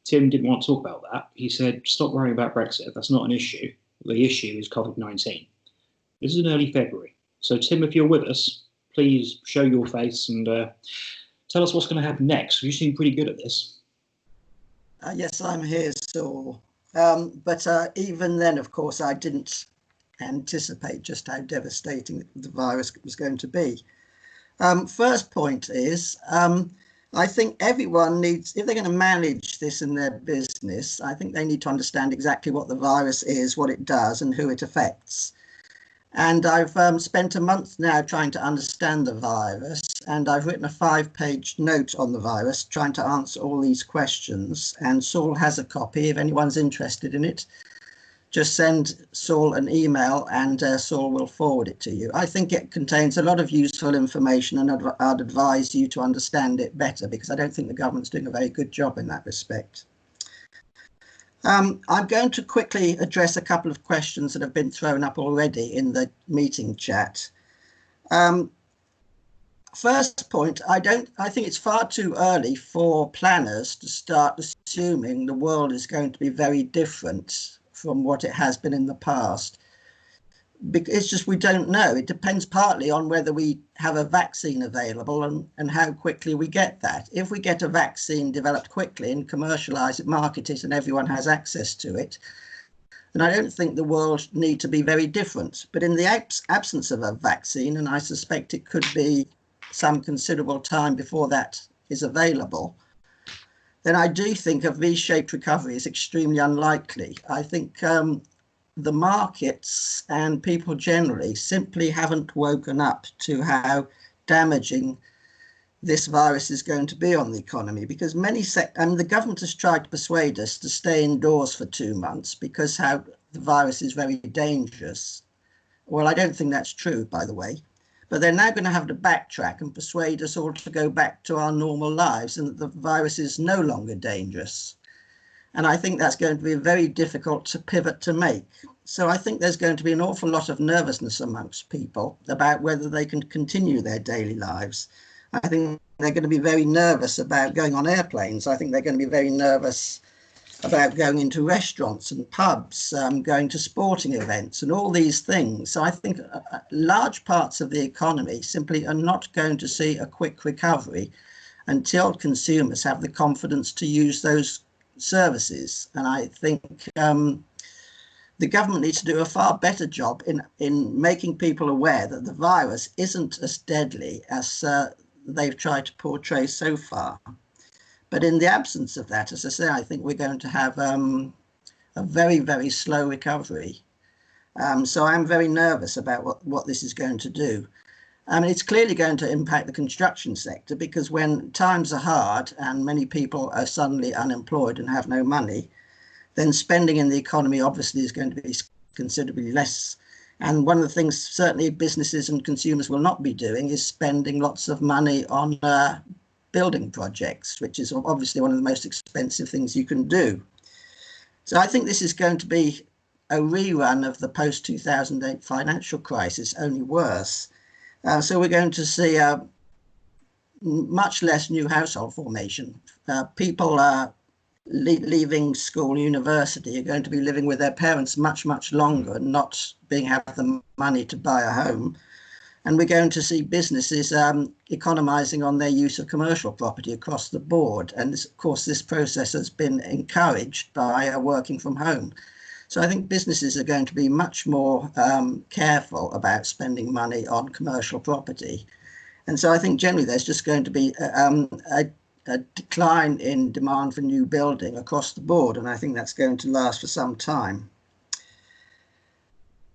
Tim didn't want to talk about that. He said, stop worrying about Brexit. That's not an issue. The issue is COVID-19. This is in early February. So, Tim, if you're with us, please show your face and tell us what's going to happen next. You seem pretty good at this. Yes, I'm here, Saul. But even then, of course, I didn't anticipate just how devastating the virus was going to be. First point is, I think everyone needs, if they're going to manage this in their business, I think they need to understand exactly what the virus is, what it does, and who it affects. And I've spent a month now trying to understand the virus, and I've written a 5-page note on the virus trying to answer all these questions. And Saul has a copy if anyone's interested in it. Just send Saul an email and Saul will forward it to you. I think it contains a lot of useful information, and I'd advise you to understand it better, because I don't think the government's doing a very good job in that respect. I'm going to quickly address a couple of questions that have been thrown up already in the meeting chat. First point, I think it's far too early for planners to start assuming the world is going to be very different from what it has been in the past. It's just we don't know. It depends partly on whether we have a vaccine available and how quickly we get that. If we get a vaccine developed quickly and commercialise it, market it, and everyone has access to it, then I don't think the world need to be very different. But in the absence of a vaccine, and I suspect it could be some considerable time before that is available, then I do think a V-shaped recovery is extremely unlikely. I think the markets and people generally simply haven't woken up to how damaging this virus is going to be on the economy, because the government has tried to persuade us to stay indoors for 2 months because how the virus is very dangerous. Well, I don't think that's true, by the way. But they're now going to have to backtrack and persuade us all to go back to our normal lives and that the virus is no longer dangerous. And I think that's going to be very difficult to pivot to make. So I think there's going to be an awful lot of nervousness amongst people about whether they can continue their daily lives. I think they're going to be very nervous about going on airplanes. I think they're going to be very nervous about going into restaurants and pubs, going to sporting events and all these things. So I think large parts of the economy simply are not going to see a quick recovery until consumers have the confidence to use those services. And I think the government needs to do a far better job in making people aware that the virus isn't as deadly as they've tried to portray so far. But in the absence of that, as I say, I think we're going to have a very, very slow recovery. So I'm very nervous about what this is going to do. I mean, it's clearly going to impact the construction sector, because when times are hard and many people are suddenly unemployed and have no money, then spending in the economy obviously is going to be considerably less. And one of the things certainly businesses and consumers will not be doing is spending lots of money on building projects, which is obviously one of the most expensive things you can do. So I think this is going to be a rerun of the post-2008 financial crisis, only worse. So we're going to see much less new household formation. People are leaving school, university, are going to be living with their parents much, much longer and not have the money to buy a home. And we're going to see businesses economizing on their use of commercial property across the board. And this, of course, this process has been encouraged by working from home. So I think businesses are going to be much more careful about spending money on commercial property. And so I think generally there's just going to be a decline in demand for new building across the board. And I think that's going to last for some time.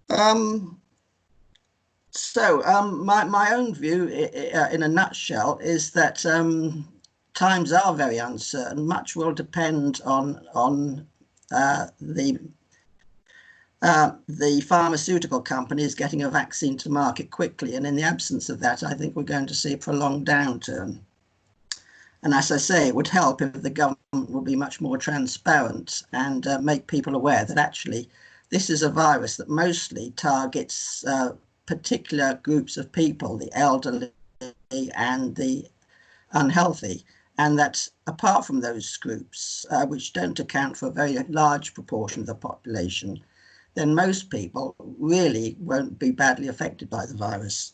My own view in a nutshell is that times are very uncertain. Much will depend on the pharmaceutical companies getting a vaccine to market quickly. And in the absence of that, I think we're going to see a prolonged downturn. And as I say, it would help if the government would be much more transparent and make people aware that actually this is a virus that mostly targets particular groups of people, the elderly and the unhealthy, and that apart from those groups, which don't account for a very large proportion of the population, then most people really won't be badly affected by the virus.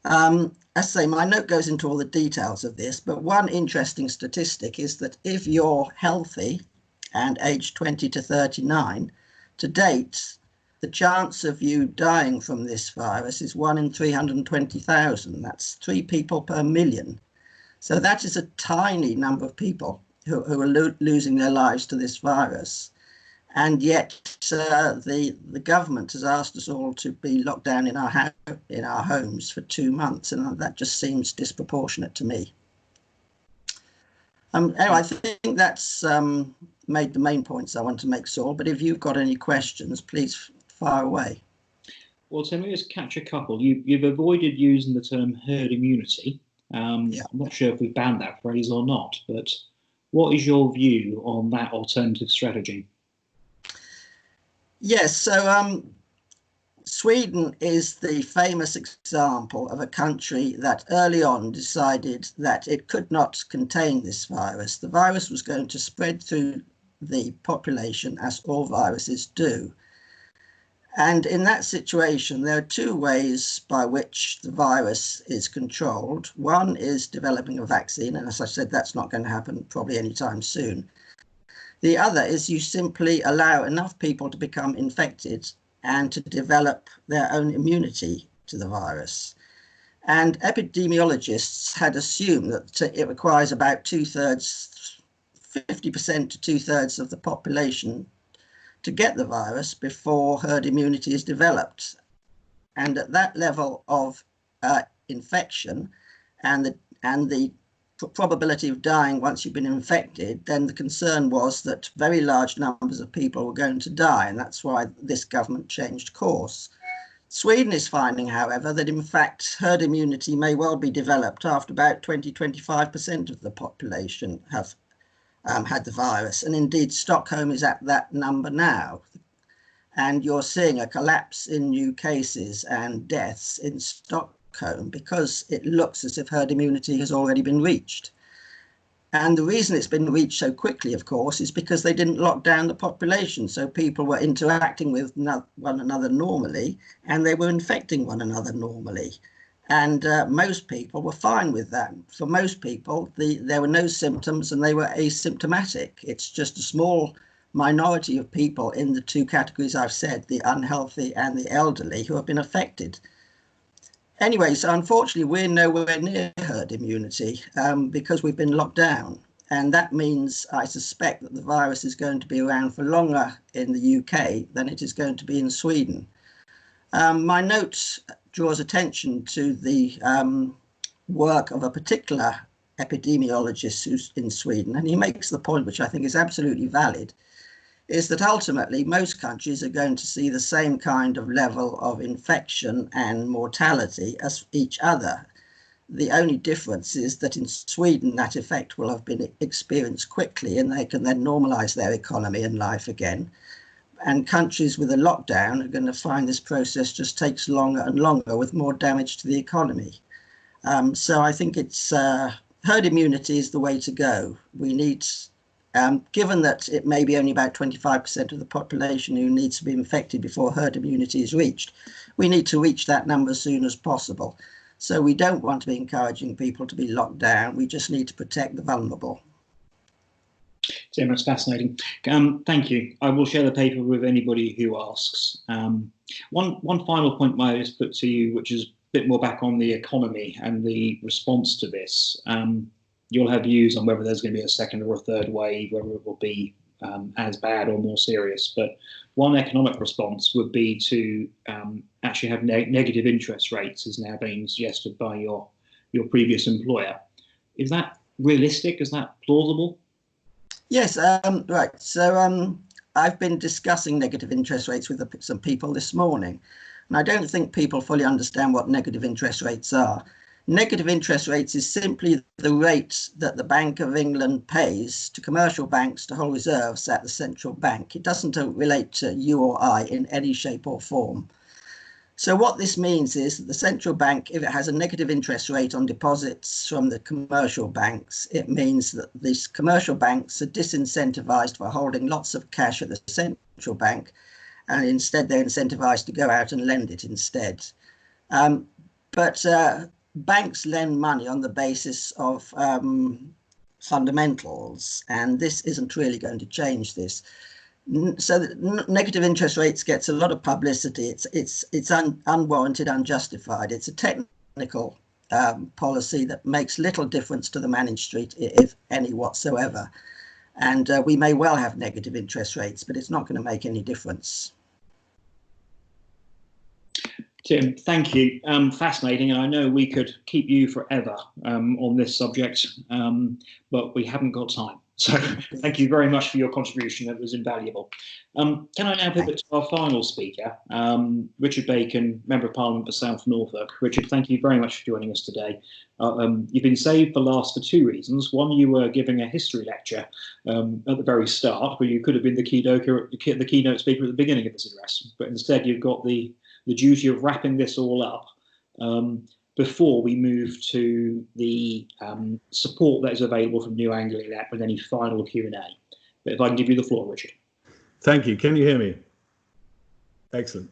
As I say, my note goes into all the details of this, but one interesting statistic is that if you're healthy and aged 20 to 39, to date, the chance of you dying from this virus is 1 in 320,000. That's 3 people per million. So that is a tiny number of people who are losing their lives to this virus. And yet the government has asked us all to be locked down in our homes for 2 months, and that just seems disproportionate to me. Anyway, I think that's made the main points I want to make, Saul, but if you've got any questions, please fire away. Well, so let me just catch a couple. You've avoided using the term herd immunity. Yeah. I'm not sure if we banned that phrase or not, but what is your view on that alternative strategy? Yes, so Sweden is the famous example of a country that early on decided that it could not contain this virus. The virus was going to spread through the population as all viruses do. And in that situation, there are 2 ways by which the virus is controlled. One is developing a vaccine, and as I said, that's not going to happen probably anytime soon. The other is you simply allow enough people to become infected and to develop their own immunity to the virus. And epidemiologists had assumed that it requires about 2/3, 50% to 2/3 of the population to get the virus before herd immunity is developed. And at that level of infection and the probability of dying once you've been infected, then the concern was that very large numbers of people were going to die, and that's why this government changed course. Sweden is finding, however, that in fact herd immunity may well be developed after about 20–25% of the population have had the virus, and indeed Stockholm is at that number now. And you're seeing a collapse in new cases and deaths in Stockholm because it looks as if herd immunity has already been reached. And the reason it's been reached so quickly, of course, is because they didn't lock down the population. So people were interacting with one another normally, and they were infecting one another normally. And most people were fine with that. For most people, there were no symptoms and they were asymptomatic. It's just a small minority of people in the 2 categories I've said, the unhealthy and the elderly, who have been affected. Anyway, so unfortunately, we're nowhere near herd immunity because we've been locked down. And that means I suspect that the virus is going to be around for longer in the UK than it is going to be in Sweden. My note draws attention to the work of a particular epidemiologist who's in Sweden, and he makes the point, which I think is absolutely valid, is that ultimately most countries are going to see the same kind of level of infection and mortality as each other. The only difference is that in Sweden that effect will have been experienced quickly and they can then normalise their economy and life again. And countries with a lockdown are going to find this process just takes longer and longer with more damage to the economy. So I think it's herd immunity is the way to go. We need, given that it may be only about 25% of the population who needs to be infected before herd immunity is reached, we need to reach that number as soon as possible. So we don't want to be encouraging people to be locked down. We just need to protect the vulnerable. Tim, that's fascinating. Thank you. I will share the paper with anybody who asks. One final point I just put to you, which is a bit more back on the economy and the response to this. You'll have views on whether there's going to be a second or a third wave, whether it will be as bad or more serious. But one economic response would be to actually have negative interest rates, as now being suggested by your previous employer. Is that realistic? Is that plausible? Yes, right. So I've been discussing negative interest rates with some people this morning, and I don't think people fully understand what negative interest rates are. Negative interest rates is simply the rate that the Bank of England pays to commercial banks to hold reserves at the central bank. It doesn't relate to you or I in any shape or form. So what this means is that the central bank, if it has a negative interest rate on deposits from the commercial banks, it means that these commercial banks are disincentivized for holding lots of cash at the central bank, and instead they're incentivized to go out and lend it instead. But banks lend money on the basis of fundamentals, and this isn't really going to change this. So negative interest rates gets a lot of publicity. It's unwarranted, unjustified. It's a technical policy that makes little difference to the managed street, if any whatsoever. And we may well have negative interest rates, but it's not going to make any difference. Tim, thank you. Fascinating. And I know we could keep you forever on this subject, but we haven't got time. So thank you very much for your contribution. It was invaluable. Can I now pivot to our final speaker, Richard Bacon, Member of Parliament for South Norfolk. Richard, thank you very much for joining us today. You've been saved for last for two reasons. One, you were giving a history lecture at the very start, where you could have been the keynote speaker at the beginning of this address, but instead you've got the duty of wrapping this all up before we move to the support that is available from New Anglia Lep with any final Q&A. But if I can give you the floor, Richard. Thank you. Can you hear me? Excellent.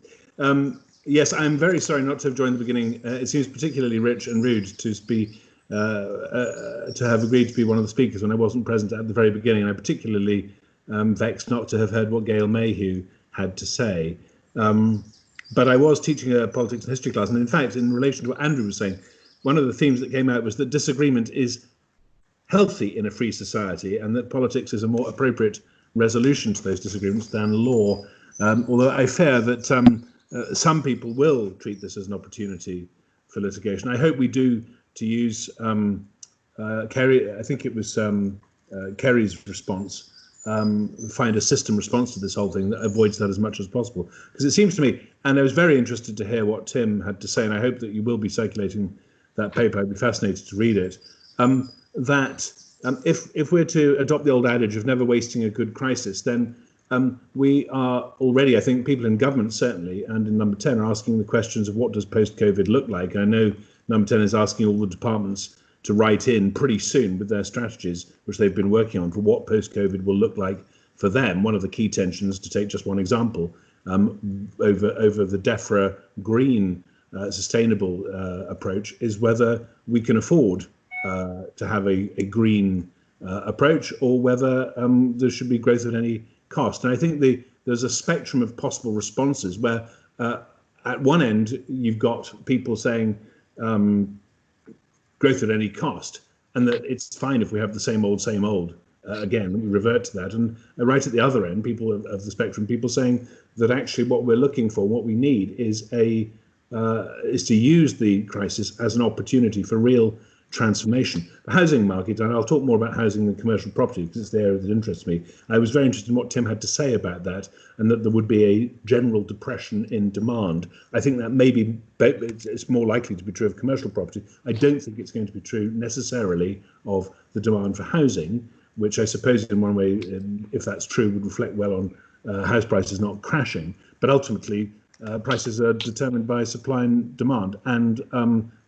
Yes, I'm very sorry not to have joined the beginning. It seems particularly rich and rude to be to have agreed to be one of the speakers when I wasn't present at the very beginning. And I'm particularly vexed not to have heard what Gail Mayhew had to say. But I was teaching a politics and history class, and in fact, in relation to what Andrew was saying, one of the themes that came out was that disagreement is healthy in a free society, and that politics is a more appropriate resolution to those disagreements than law. Although I fear that some people will treat this as an opportunity for litigation. I hope we do, to use Kerry, I think it was Kerry's response, find a system response to this whole thing that avoids that as much as possible. Because it seems to me, and I was very interested to hear what Tim had to say, and I hope that you will be circulating that paper. I'd be fascinated to read it. That if we're to adopt the old adage of never wasting a good crisis, then we are already, I think, people in government certainly, and in number 10 are asking the questions of what does post-COVID look like. I know number 10 is asking all the departments to write in pretty soon with their strategies, which they've been working on, for what post-COVID will look like for them. One of the key tensions, to take just one example, over the DEFRA green sustainable approach, is whether we can afford to have a green approach, or whether there should be growth at any cost. And I think there's a spectrum of possible responses where at one end you've got people saying growth at any cost, and that it's fine if we have the same old. Again, we revert to that. And right at the other end, people of the spectrum, people saying that actually what we're looking for, what we need, is a is to use the crisis as an opportunity for real transformation. The housing market, and I'll talk more about housing than commercial property because it's the area that interests me. I was very interested in what Tim had to say about that, and that there would be a general depression in demand. I think that maybe it's more likely to be true of commercial property. I don't think it's going to be true necessarily of the demand for housing, which I suppose in one way, if that's true, would reflect well on house prices not crashing. But ultimately, prices are determined by supply and demand, and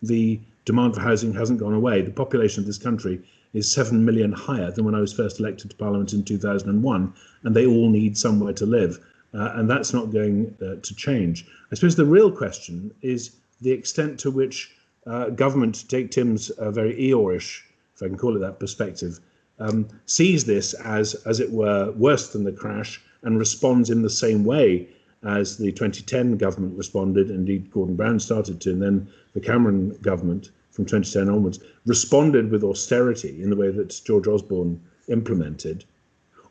the demand for housing hasn't gone away. The population of this country is 7 million higher than when I was first elected to Parliament in 2001, and they all need somewhere to live, and that's not going to change. I suppose the real question is the extent to which government, to take Tim's very Eeyore-ish, if I can call it that, perspective, sees this as it were, worse than the crash and responds in the same way as the 2010 government responded. Indeed, Gordon Brown started to, and then the Cameron government from 2010 onwards responded with austerity in the way that George Osborne implemented,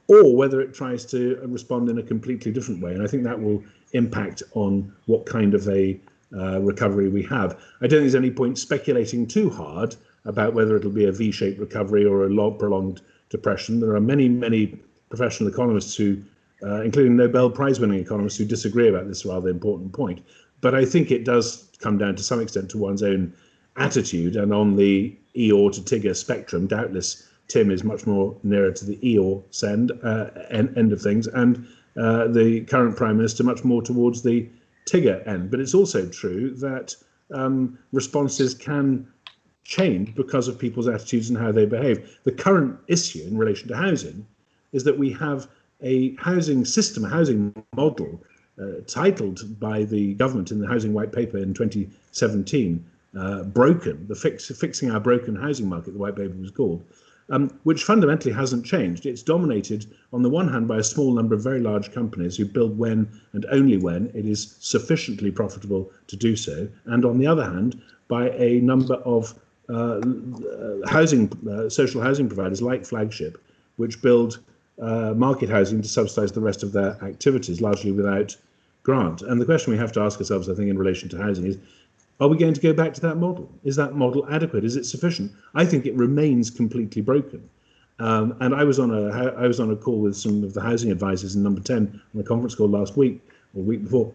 or whether it tries to respond in a completely different way. And I think that will impact on what kind of a recovery we have. I don't think there's any point speculating too hard about whether it'll be a V-shaped recovery or a long, prolonged depression. There are many, many professional economists who, including Nobel Prize-winning economists, who disagree about this rather important point. But I think it does come down to some extent to one's own attitude, and on the Eeyore to Tigger spectrum, doubtless Tim is much more nearer to the Eeyore end of things, and the current Prime Minister much more towards the Tigger end. But it's also true that responses can change because of people's attitudes and how they behave. The current issue in relation to housing is that we have a housing system, a housing model, titled by the government in the Housing White Paper in 2017, broken, fixing our broken housing market, the White Paper was called, which fundamentally hasn't changed. It's dominated on the one hand by a small number of very large companies who build when and only when it is sufficiently profitable to do so, and on the other hand by a number of social housing providers like Flagship, which build market housing to subsidise the rest of their activities, largely without grant. And the question we have to ask ourselves, I think, in relation to housing is, are we going to go back to that model? Is that model adequate? Is it sufficient? I think it remains completely broken. And I was on a call with some of the housing advisors in Number 10 on a conference call last week or week before,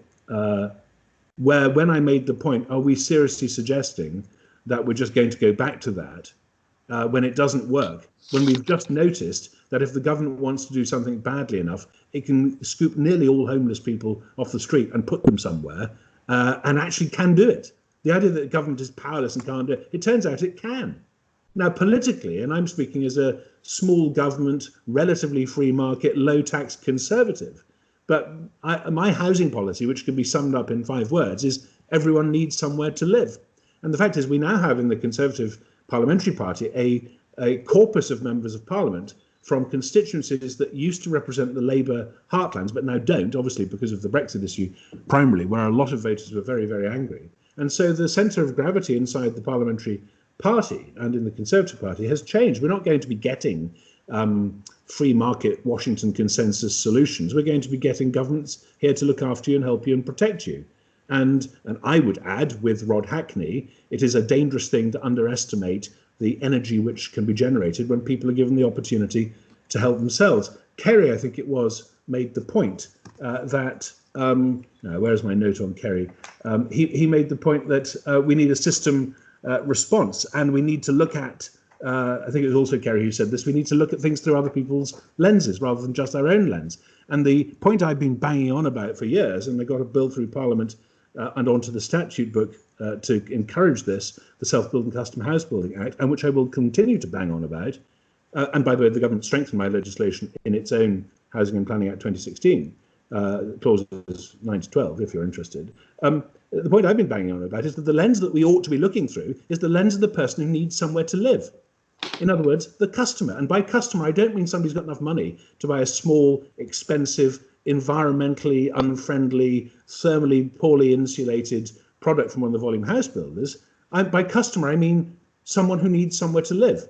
where when I made the point, are we seriously suggesting that we're just going to go back to that when it doesn't work? When we've just noticed that if the government wants to do something badly enough, it can scoop nearly all homeless people off the street and put them somewhere, and actually can do it. The idea that the government is powerless and can't do it, it turns out it can. Now, politically, and I'm speaking as a small government, relatively free market, low tax conservative, but my housing policy, which can be summed up in 5 words, is everyone needs somewhere to live. And the fact is we now have in the Conservative Parliamentary Party a corpus of members of Parliament from constituencies that used to represent the Labour heartlands, but now don't, obviously because of the Brexit issue, primarily, where a lot of voters were very, very angry. And so the centre of gravity inside the Parliamentary Party and in the Conservative Party has changed. We're not going to be getting free market Washington consensus solutions. We're going to be getting governments here to look after you and help you and protect you. And I would add, with Rod Hackney, it is a dangerous thing to underestimate the energy which can be generated when people are given the opportunity to help themselves. Kerry, I think it was, made the point that, where's my note on Kerry? He made the point that we need a system response, and we need to look at, I think it was also Kerry who said this, we need to look at things through other people's lenses rather than just our own lens. And the point I've been banging on about for years, and I got a bill through Parliament and onto the statute book to encourage this, the Self-Building Custom House Building Act, and which I will continue to bang on about. And by the way, the government strengthened my legislation in its own Housing and Planning Act 2016, clauses 9 to 12, if you're interested. The point I've been banging on about is that the lens that we ought to be looking through is the lens of the person who needs somewhere to live. In other words, the customer. And by customer, I don't mean somebody's got enough money to buy a small, expensive, environmentally unfriendly, thermally poorly insulated product from one of the volume house builders. By customer, I mean someone who needs somewhere to live.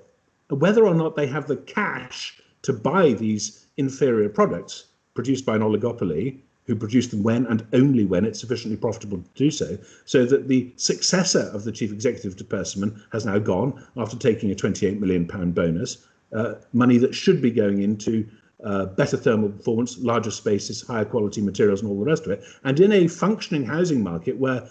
Whether or not they have the cash to buy these inferior products produced by an oligopoly who produce them when and only when it's sufficiently profitable to do so, so that the successor of the chief executive to Persimmon has now gone after taking a £28 million bonus, money that should be going into better thermal performance, larger spaces, higher quality materials and all the rest of it. And in a functioning housing market where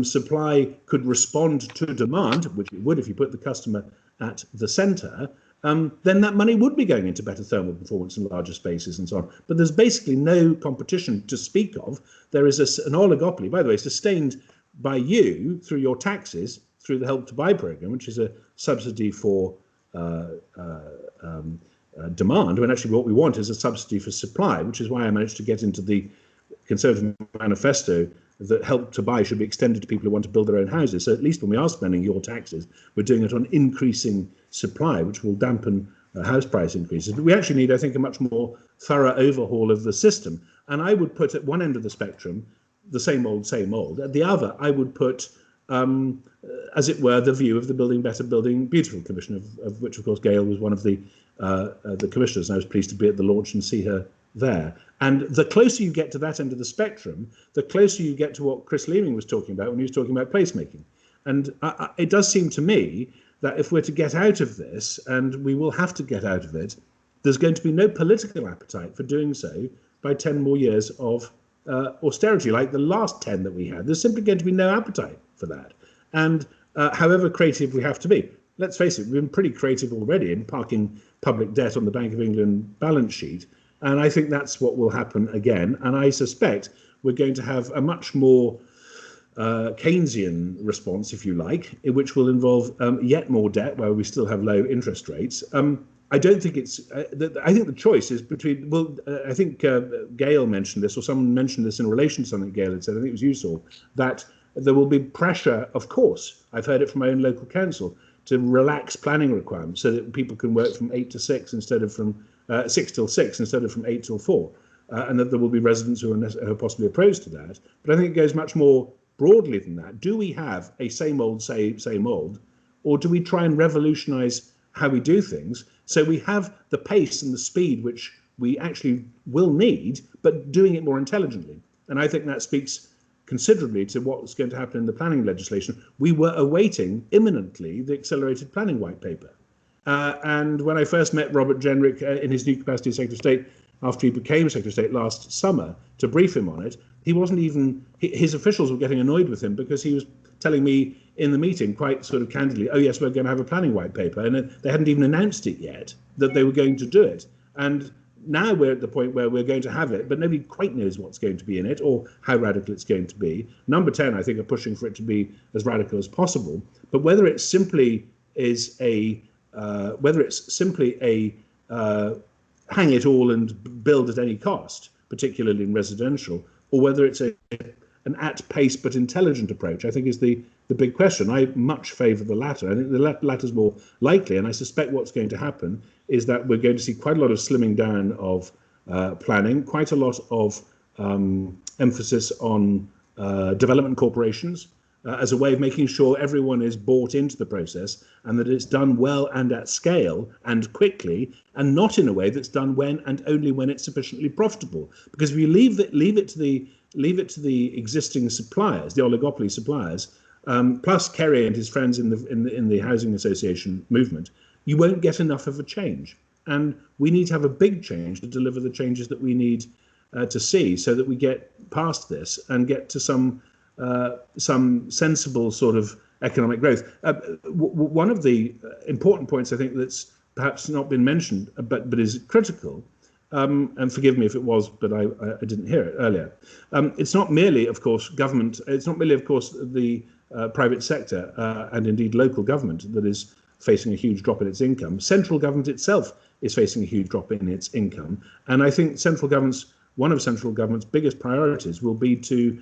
supply could respond to demand, which it would if you put the customer at the centre, then that money would be going into better thermal performance and larger spaces and so on. But there's basically no competition to speak of. There is an oligopoly, by the way, sustained by you through your taxes, through the Help to Buy programme, which is a subsidy for demand, when actually what we want is a subsidy for supply, which is why I managed to get into the Conservative manifesto that Help to Buy should be extended to people who want to build their own houses. So at least when we are spending your taxes, we're doing it on increasing supply, which will dampen house price increases. But we actually need, I think, a much more thorough overhaul of the system. And I would put at one end of the spectrum the same old, same old. At the other, I would put, as it were, the view of the Building Better, Building Beautiful Commission, of which, of course, Gail was one of the commissioners, and I was pleased to be at the launch and see her there. And the closer you get to that end of the spectrum, the closer you get to what Chris Leeming was talking about when he was talking about placemaking. And it does seem to me that if we're to get out of this, and we will have to get out of it, there's going to be no political appetite for doing so by 10 more years of austerity, like the last 10 that we had. There's simply going to be no appetite for that. And however creative we have to be, let's face it, we've been pretty creative already in parking public debt on the Bank of England balance sheet. And I think that's what will happen again. And I suspect we're going to have a much more Keynesian response, if you like, which will involve yet more debt where we still have low interest rates. I don't think it's, I think the choice is between, well, I think Gail mentioned this, or someone mentioned this in relation to something Gail had said, I think it was you, Saul, that there will be pressure, of course, I've heard it from my own local council, to relax planning requirements so that people can work from 8 to 6 instead of from 6 till 6 instead of from 8 till 4, and that there will be residents who are possibly opposed to that. But I think it goes much more broadly than that. Do we have a same old, same old, or do we try and revolutionise how we do things so we have the pace and the speed which we actually will need, but doing it more intelligently? And I think that speaks considerably to what's going to happen in the planning legislation. We were awaiting imminently the accelerated planning white paper. And when I first met Robert Jenrick in his new capacity as Secretary of State, after he became Secretary of State last summer, to brief him on it, he wasn't even, his officials were getting annoyed with him because he was telling me in the meeting quite sort of candidly, oh yes, we're going to have a planning white paper. And they hadn't even announced it yet, that they were going to do it. And now we're at the point where we're going to have it, but nobody quite knows what's going to be in it or how radical it's going to be. Number 10, I think, are pushing for it to be as radical as possible. But whether it simply is a hang it all and build at any cost, particularly in residential, or whether it's an at pace but intelligent approach, I think is the big question. I much favour the latter. I think the latter is more likely, and I suspect what's going to happen is that we're going to see quite a lot of slimming down of planning, quite a lot of emphasis on development corporations, as a way of making sure everyone is bought into the process and that it's done well and at scale and quickly, and not in a way that's done when and only when it's sufficiently profitable. Because if you leave it to the existing suppliers, the oligopoly suppliers, plus Kerry and his friends in the housing association movement, you won't get enough of a change. And we need to have a big change to deliver the changes that we need to see, so that we get past this and get to some sensible sort of economic growth. One of the important points I think that's perhaps not been mentioned, but is critical, and forgive me if it was, but I didn't hear it earlier. It's not merely, of course, government. It's not merely, of course, the private sector and indeed local government that is facing a huge drop in its income. Central government itself is facing a huge drop in its income, and I think one of central government's biggest priorities will be to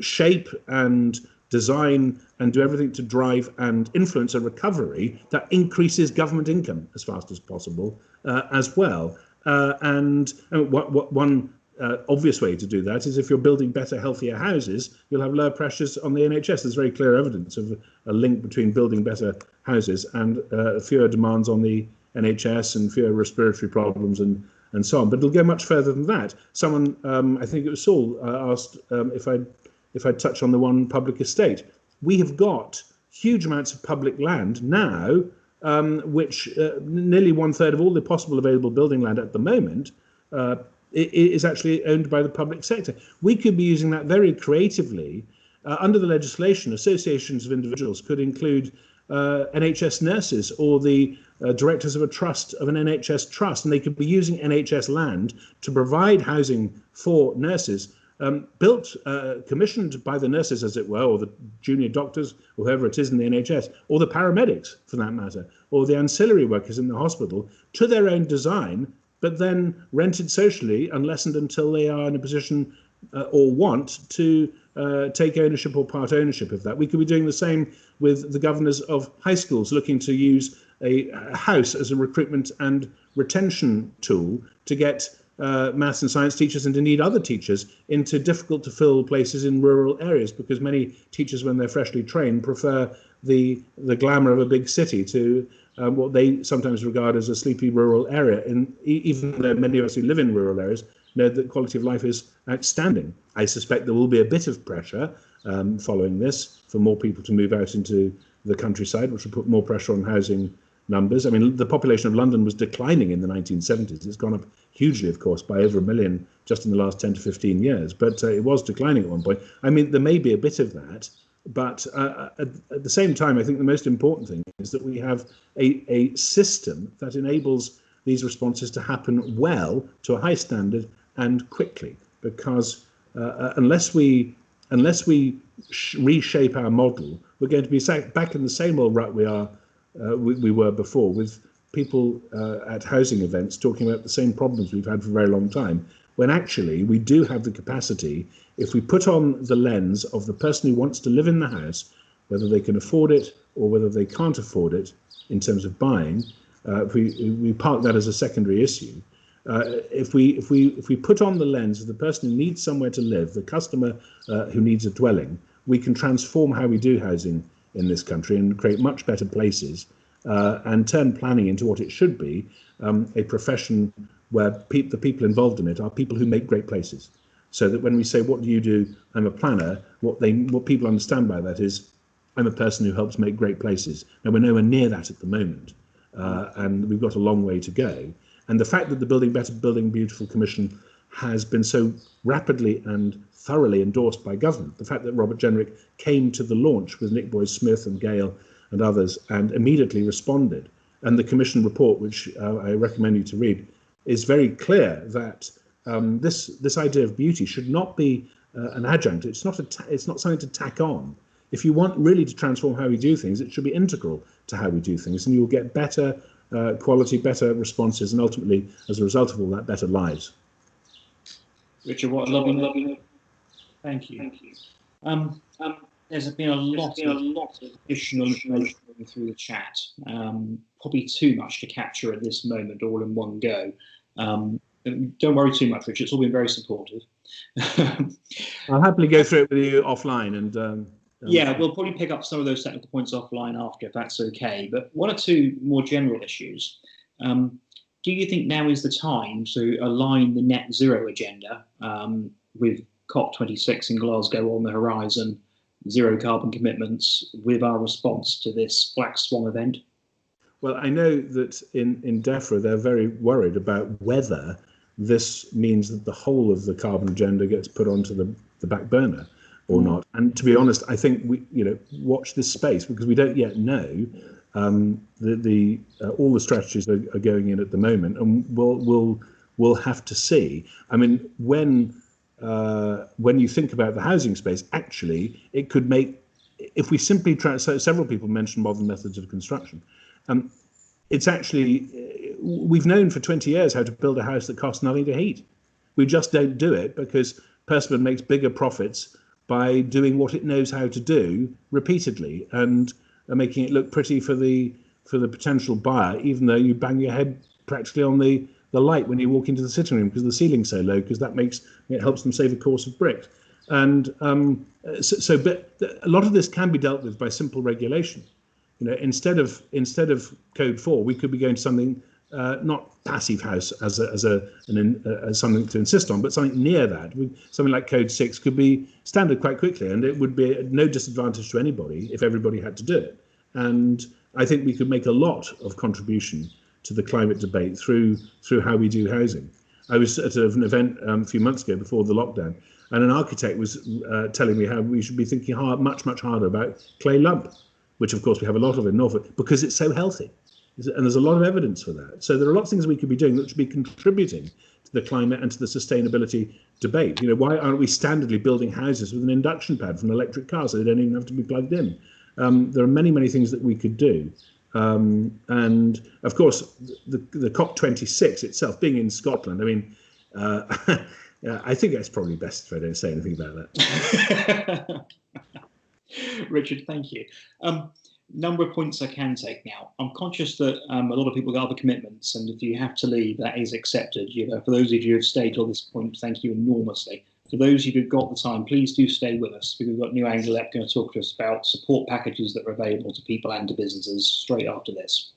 shape and design and do everything to drive and influence a recovery that increases government income as fast as possible as well. And one obvious way to do that is if you're building better, healthier houses, you'll have lower pressures on the NHS. There's very clear evidence of a link between building better houses and fewer demands on the NHS and fewer respiratory problems and and so on. But it'll go much further than that. Someone, I think it was Saul, asked if I'd touch on the one public estate. We have got huge amounts of public land now, which nearly 1/3 of all the possible available building land at the moment is actually owned by the public sector. We could be using that very creatively. Under the legislation, associations of individuals could include NHS nurses or the directors of a trust, of an NHS trust, and they could be using NHS land to provide housing for nurses, built, commissioned by the nurses, as it were, or the junior doctors, or whoever it is in the NHS, or the paramedics, for that matter, or the ancillary workers in the hospital, to their own design, but then rented socially and lessened until they are in a position or want to take ownership or part ownership of that. We could be doing the same with the governors of high schools, looking to use a house as a recruitment and retention tool to get maths and science teachers, and indeed other teachers, into difficult to fill places in rural areas, because many teachers, when they're freshly trained, prefer the glamour of a big city to what they sometimes regard as a sleepy rural area. And even though many of us who live in rural areas know that quality of life is outstanding, I suspect there will be a bit of pressure following this for more people to move out into the countryside, which will put more pressure on housing numbers. I mean, the population of London was declining in the 1970s. It's gone up hugely, of course, by over 1 million just in the last 10 to 15 years, but it was declining at one point. I mean, there may be a bit of that, but at the same time, I think the most important thing is that we have a system that enables these responses to happen well, to a high standard, and quickly, because unless we reshape our model, we're going to be back in the same old rut we were before, with people at housing events talking about the same problems we've had for a very long time, when actually we do have the capacity, if we put on the lens of the person who wants to live in the house, whether they can afford it or whether they can't afford it in terms of buying, if we park that as a secondary issue. If we put on the lens of the person who needs somewhere to live, the customer who needs a dwelling, we can transform how we do housing in this country and create much better places, and turn planning into what it should be, a profession where the people involved in it are people who make great places. So that when we say, what do you do? I'm a planner, what people understand by that is, I'm a person who helps make great places. Now, we're nowhere near that at the moment, and we've got a long way to go. And the fact that the Building Better, Building Beautiful Commission has been so rapidly and thoroughly endorsed by government, the fact that Robert Jenrick came to the launch with Nick Boyce-Smith and Gale and others and immediately responded, and the Commission report, which I recommend you to read, is very clear that this idea of beauty should not be an adjunct. It's not something to tack on. If you want really to transform how we do things, it should be integral to how we do things, and you'll get better quality, better responses, and ultimately, as a result of all that, better lives. Richard, what a lovely. Thank you. There's been a lot of additional information going through the chat. Probably too much to capture at this moment, all in one go. Don't worry too much, Richard. It's all been very supportive. I'll happily go through it with you offline, and yeah, we'll probably pick up some of those technical points offline after, if that's okay. But one or two more general issues. Do you think now is the time to align the net zero agenda with COP26 in Glasgow on the horizon, zero carbon commitments, with our response to this black swan event? Well, I know that in DEFRA they're very worried about whether this means that the whole of the carbon agenda gets put onto the back burner or not. And to be honest, I think we watch this space, because we don't yet know. All the strategies are going in at the moment, and we'll have to see. I mean, when you think about the housing space, actually, it could make, if we simply try. So several people mentioned modern methods of construction. It's actually, we've known for 20 years how to build a house that costs nothing to heat. We just don't do it because Persimmon makes bigger profits by doing what it knows how to do repeatedly and making it look pretty for the potential buyer, even though you bang your head practically on the light when you walk into the sitting room because the ceiling's so low, because it helps them save a course of bricks. And but a lot of this can be dealt with by simple regulation. Instead of code 4, we could be going to something not passive house as something to insist on, but something near that. Something like Code 6 could be standard quite quickly, and it would be no disadvantage to anybody if everybody had to do it. And I think we could make a lot of contribution to the climate debate through how we do housing. I was at an event a few months ago before the lockdown, and an architect was telling me how we should be thinking much harder about clay lump, which of course we have a lot of in Norfolk, because it's so healthy. And there's a lot of evidence for that. So there are lots of things we could be doing that should be contributing to the climate and to the sustainability debate. Why aren't we standardly building houses with an induction pad for an electric car so they don't even have to be plugged in? There are many things that we could do. And of course, the COP26 itself, being in Scotland, I mean, I think it's probably best if I don't say anything about that. Richard, thank you. Number of points I can take now. I'm conscious that a lot of people got other commitments, and if you have to leave, that is accepted. For those of you who have stayed till this point, thank you enormously. For those of you who've got the time, please do stay with us, because we've got New Anglo Lep going to talk to us about support packages that are available to people and to businesses straight after this.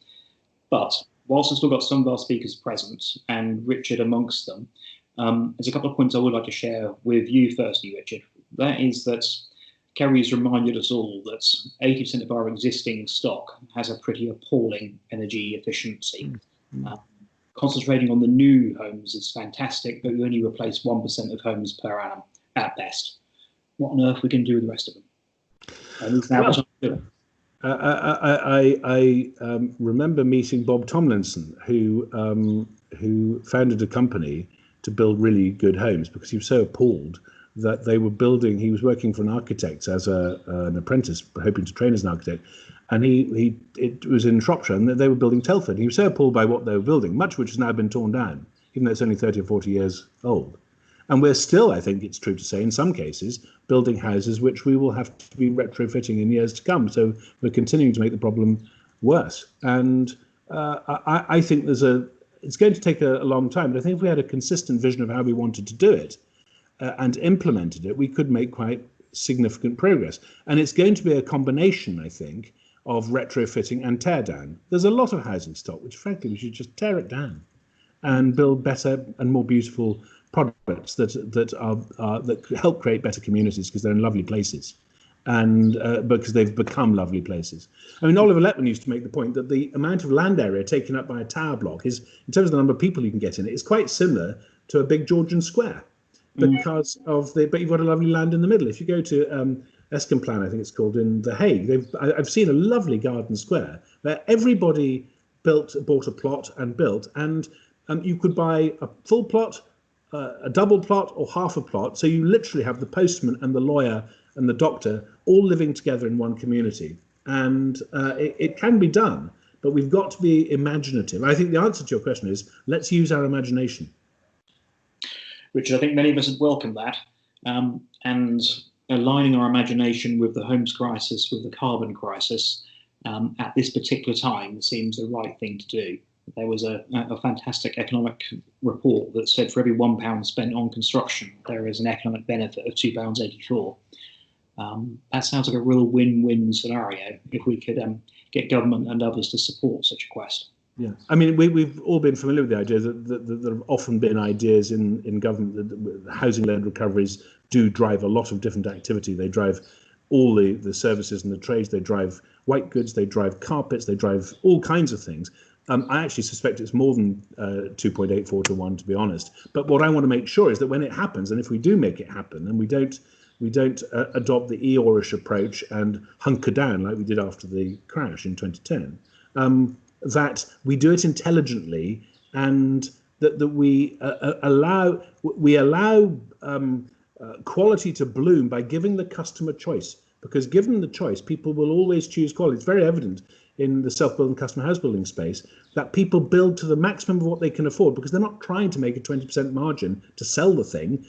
But whilst I've still got some of our speakers present, and Richard amongst them, there's a couple of points I would like to share with you firstly, Richard. That is that Kerry's reminded us all that 80% of our existing stock has a pretty appalling energy efficiency. Concentrating on the new homes is fantastic, but we only replace 1% of homes per annum at best. What on earth we can do with the rest of them? I remember meeting Bob Tomlinson, who founded a company to build really good homes because he was so appalled that they were building. He was working for an architect as an apprentice, hoping to train as an architect, and it was in Shropshire, and they were building Telford. He was so appalled by what they were building, much of which has now been torn down, even though it's only 30 or 40 years old. And we're still, I think it's true to say, in some cases, building houses which we will have to be retrofitting in years to come. So we're continuing to make the problem worse. And I think it's going to take a long time, but I think if we had a consistent vision of how we wanted to do it, and implemented it, we could make quite significant progress. And it's going to be a combination, I think, of retrofitting and tear down. There's a lot of housing stock, which frankly, we should just tear it down and build better and more beautiful products that help create better communities because they're in lovely places and because they've become lovely places. I mean, Oliver Letwin used to make the point that the amount of land area taken up by a tower block is, in terms of the number of people you can get in it, is quite similar to a big Georgian square. Because but you've got a lovely land in the middle. If you go to Escamplan, I think it's called, in The Hague, I've seen a lovely garden square where everybody bought a plot and built, and you could buy a full plot, a double plot, or half a plot. So you literally have the postman and the lawyer and the doctor all living together in one community, and it can be done. But we've got to be imaginative. I think the answer to your question is let's use our imagination. Richard, I think many of us would welcome that, and aligning our imagination with the homes crisis, with the carbon crisis, at this particular time seems the right thing to do. There was a fantastic economic report that said for every £1 spent on construction, there is an economic benefit of £2.84. That sounds like a real win-win scenario if we could get government and others to support such a quest. Yeah, I mean, we've all been familiar with the idea that there have often been ideas in government that housing-led recoveries do drive a lot of different activity. They drive all the services and the trades. They drive white goods. They drive carpets. They drive all kinds of things. I actually suspect it's more than 2.84 to 1, to be honest. But what I want to make sure is that when it happens, and if we do make it happen, and we don't adopt the Eeyore-ish approach and hunker down like we did after the crash in 2010. That we do it intelligently, and that we allow quality to bloom by giving the customer choice. Because given the choice, people will always choose quality. It's very evident in the self-building customer house building space that people build to the maximum of what they can afford because they're not trying to make a 20% margin to sell the thing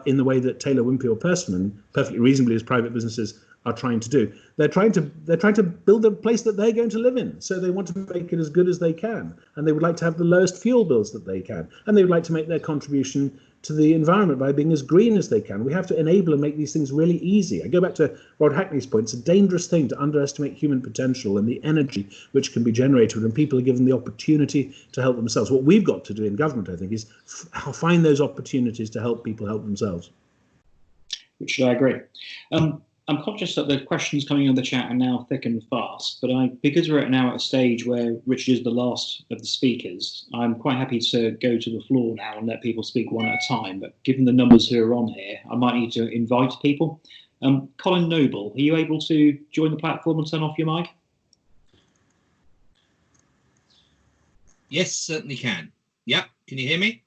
in the way that Taylor Wimpey or Persimmon, perfectly reasonably as private businesses, are trying to do. They're trying to build a place that they're going to live in. So they want to make it as good as they can, and they would like to have the lowest fuel bills that they can, and they would like to make their contribution to the environment by being as green as they can. We have to enable and make these things really easy. I go back to Rod Hackney's point. It's a dangerous thing to underestimate human potential and the energy which can be generated when people are given the opportunity to help themselves. What we've got to do in government, I think, is find those opportunities to help people help themselves. Which I agree. I'm conscious that the questions coming on the chat are now thick and fast, but because we're now at a stage where Richard is the last of the speakers, I'm quite happy to go to the floor now and let people speak one at a time. But given the numbers who are on here, I might need to invite people. Colin Noble, are you able to join the platform and turn off your mic? Yes, certainly can. Yeah, can you hear me?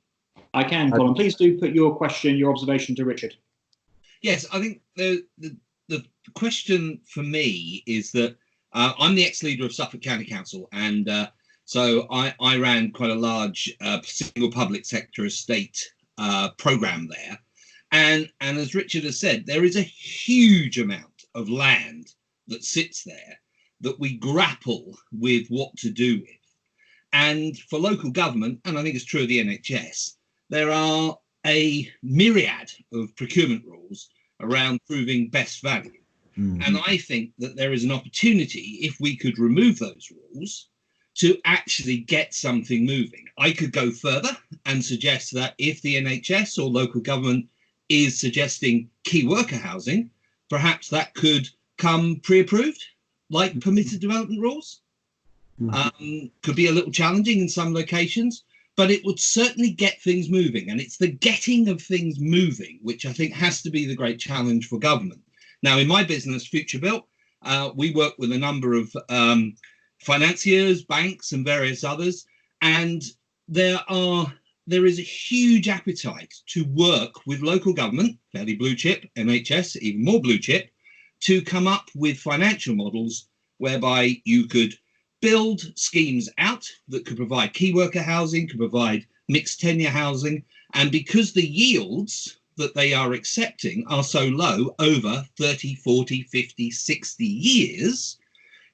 I can, Colin. Please do put your question, your observation to Richard. Yes, I think the question for me is that I'm the ex-leader of Suffolk County Council, and so I ran quite a large single public sector estate programme there. And as Richard has said, there is a huge amount of land that sits there that we grapple with what to do with. And for local government, and I think it's true of the NHS, there are a myriad of procurement rules around proving best value. And I think that there is an opportunity, if we could remove those rules, to actually get something moving. I could go further and suggest that if the NHS or local government is suggesting key worker housing, perhaps that could come pre-approved, like permitted development rules. Could be a little challenging in some locations, but it would certainly get things moving. And it's the getting of things moving, which I think has to be the great challenge for government. Now, in my business, Future Built, we work with a number of financiers, banks, and various others, and there is a huge appetite to work with local government, fairly blue chip, NHS, even more blue chip, to come up with financial models whereby you could build schemes out that could provide key worker housing, could provide mixed tenure housing, and because the yields that they are accepting are so low, over 30, 40, 50, 60 years,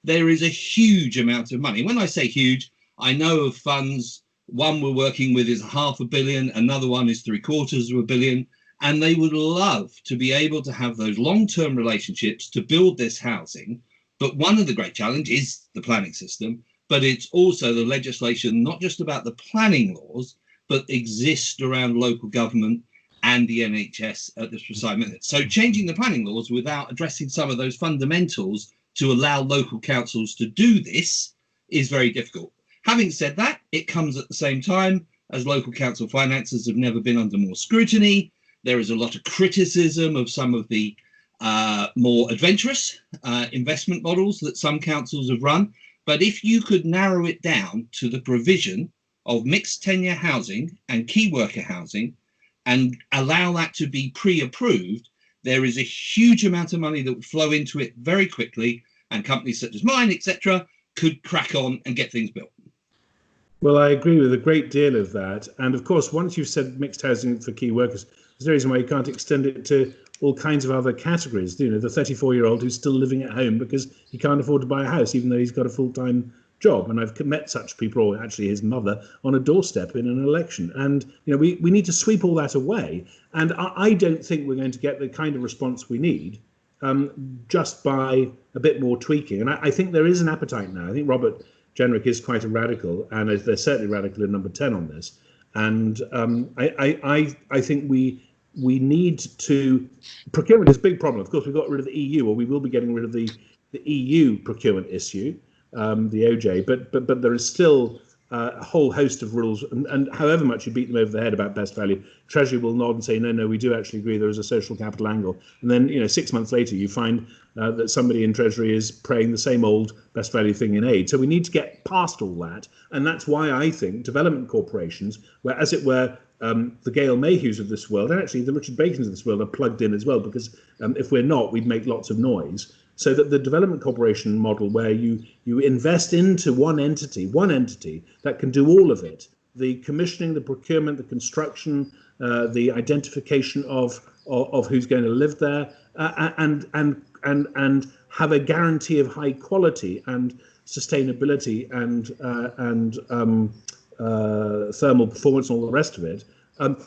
there is a huge amount of money. When I say huge, I know of funds. One we're working with is $500 million, another one is $750 million, and they would love to be able to have those long-term relationships to build this housing. But one of the great challenges is the planning system, but it's also the legislation, not just about the planning laws, but exist around local government and the NHS at this precise minute. So changing the planning laws without addressing some of those fundamentals to allow local councils to do this is very difficult. Having said that, it comes at the same time as local council finances have never been under more scrutiny. There is a lot of criticism of some of the more adventurous investment models that some councils have run. But if you could narrow it down to the provision of mixed tenure housing and key worker housing and allow that to be pre-approved, there is a huge amount of money that would flow into it very quickly, and companies such as mine, etc., could crack on and get things built. Well, I agree with a great deal of that. And of course, once you've said mixed housing for key workers, there's no reason why you can't extend it to all kinds of other categories. You know, the 34-year-old who's still living at home because he can't afford to buy a house, even though he's got a full-time job. And I've met such people, or actually his mother, on a doorstep in an election. And, you know, we need to sweep all that away. And I don't think we're going to get the kind of response we need just by a bit more tweaking. And I think there is an appetite now. I think Robert Jenrick is quite a radical, and they're certainly radical in number 10 on this. And I think we need to, procurement is a big problem. Of course, we got rid of the EU, or we will be getting rid of the EU procurement issue, the OJ, but there is still a whole host of rules, and however much you beat them over the head about best value, Treasury will nod and say, no, we do actually agree there is a social capital angle. And then, you know, 6 months later, you find that somebody in Treasury is praying the same old best value thing in aid. So we need to get past all that. And that's why I think development corporations, where, as it were, the Gail Mayhews of this world, and actually the Richard Bacons of this world, are plugged in as well, because if we're not, we'd make lots of noise. So that the development corporation model, where you invest into one entity that can do all of it, the commissioning, the procurement, the construction, the identification of who's going to live there, and have a guarantee of high quality and sustainability and thermal performance and all the rest of it,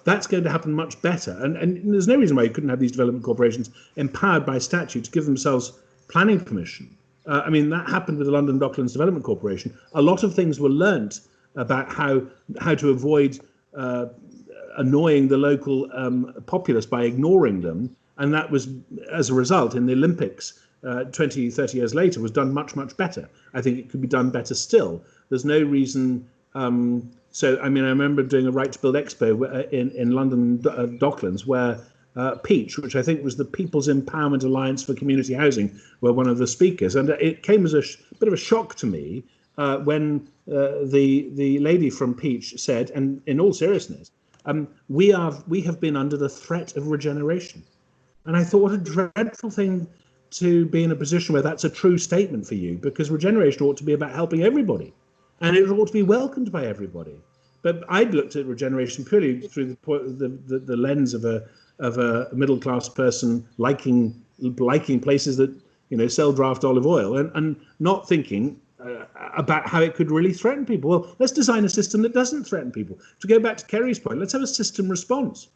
that's going to happen much better. And there's no reason why you couldn't have these development corporations empowered by statute to give themselves planning permission. I mean, that happened with the London Docklands Development Corporation. A lot of things were learnt about how to avoid annoying the local populace by ignoring them. And that was, as a result, in the Olympics 20, 30 years later, was done much, much better. I think it could be done better still. There's no reason. So, I mean, I remember doing a Right to Build Expo in London Docklands, where Peach, which I think was the People's Empowerment Alliance for Community Housing, were one of the speakers. And it came as a bit of a shock to me when the lady from Peach said, and in all seriousness, we have been under the threat of regeneration. And I thought, what a dreadful thing to be in a position where that's a true statement for you, because regeneration ought to be about helping everybody. And it ought to be welcomed by everybody. But I'd looked at regeneration purely through the lens of a middle-class person liking places that, you know, sell draft olive oil, and not thinking about how it could really threaten people. Well, let's design a system that doesn't threaten people. To go back to Kerry's point, let's have a system response,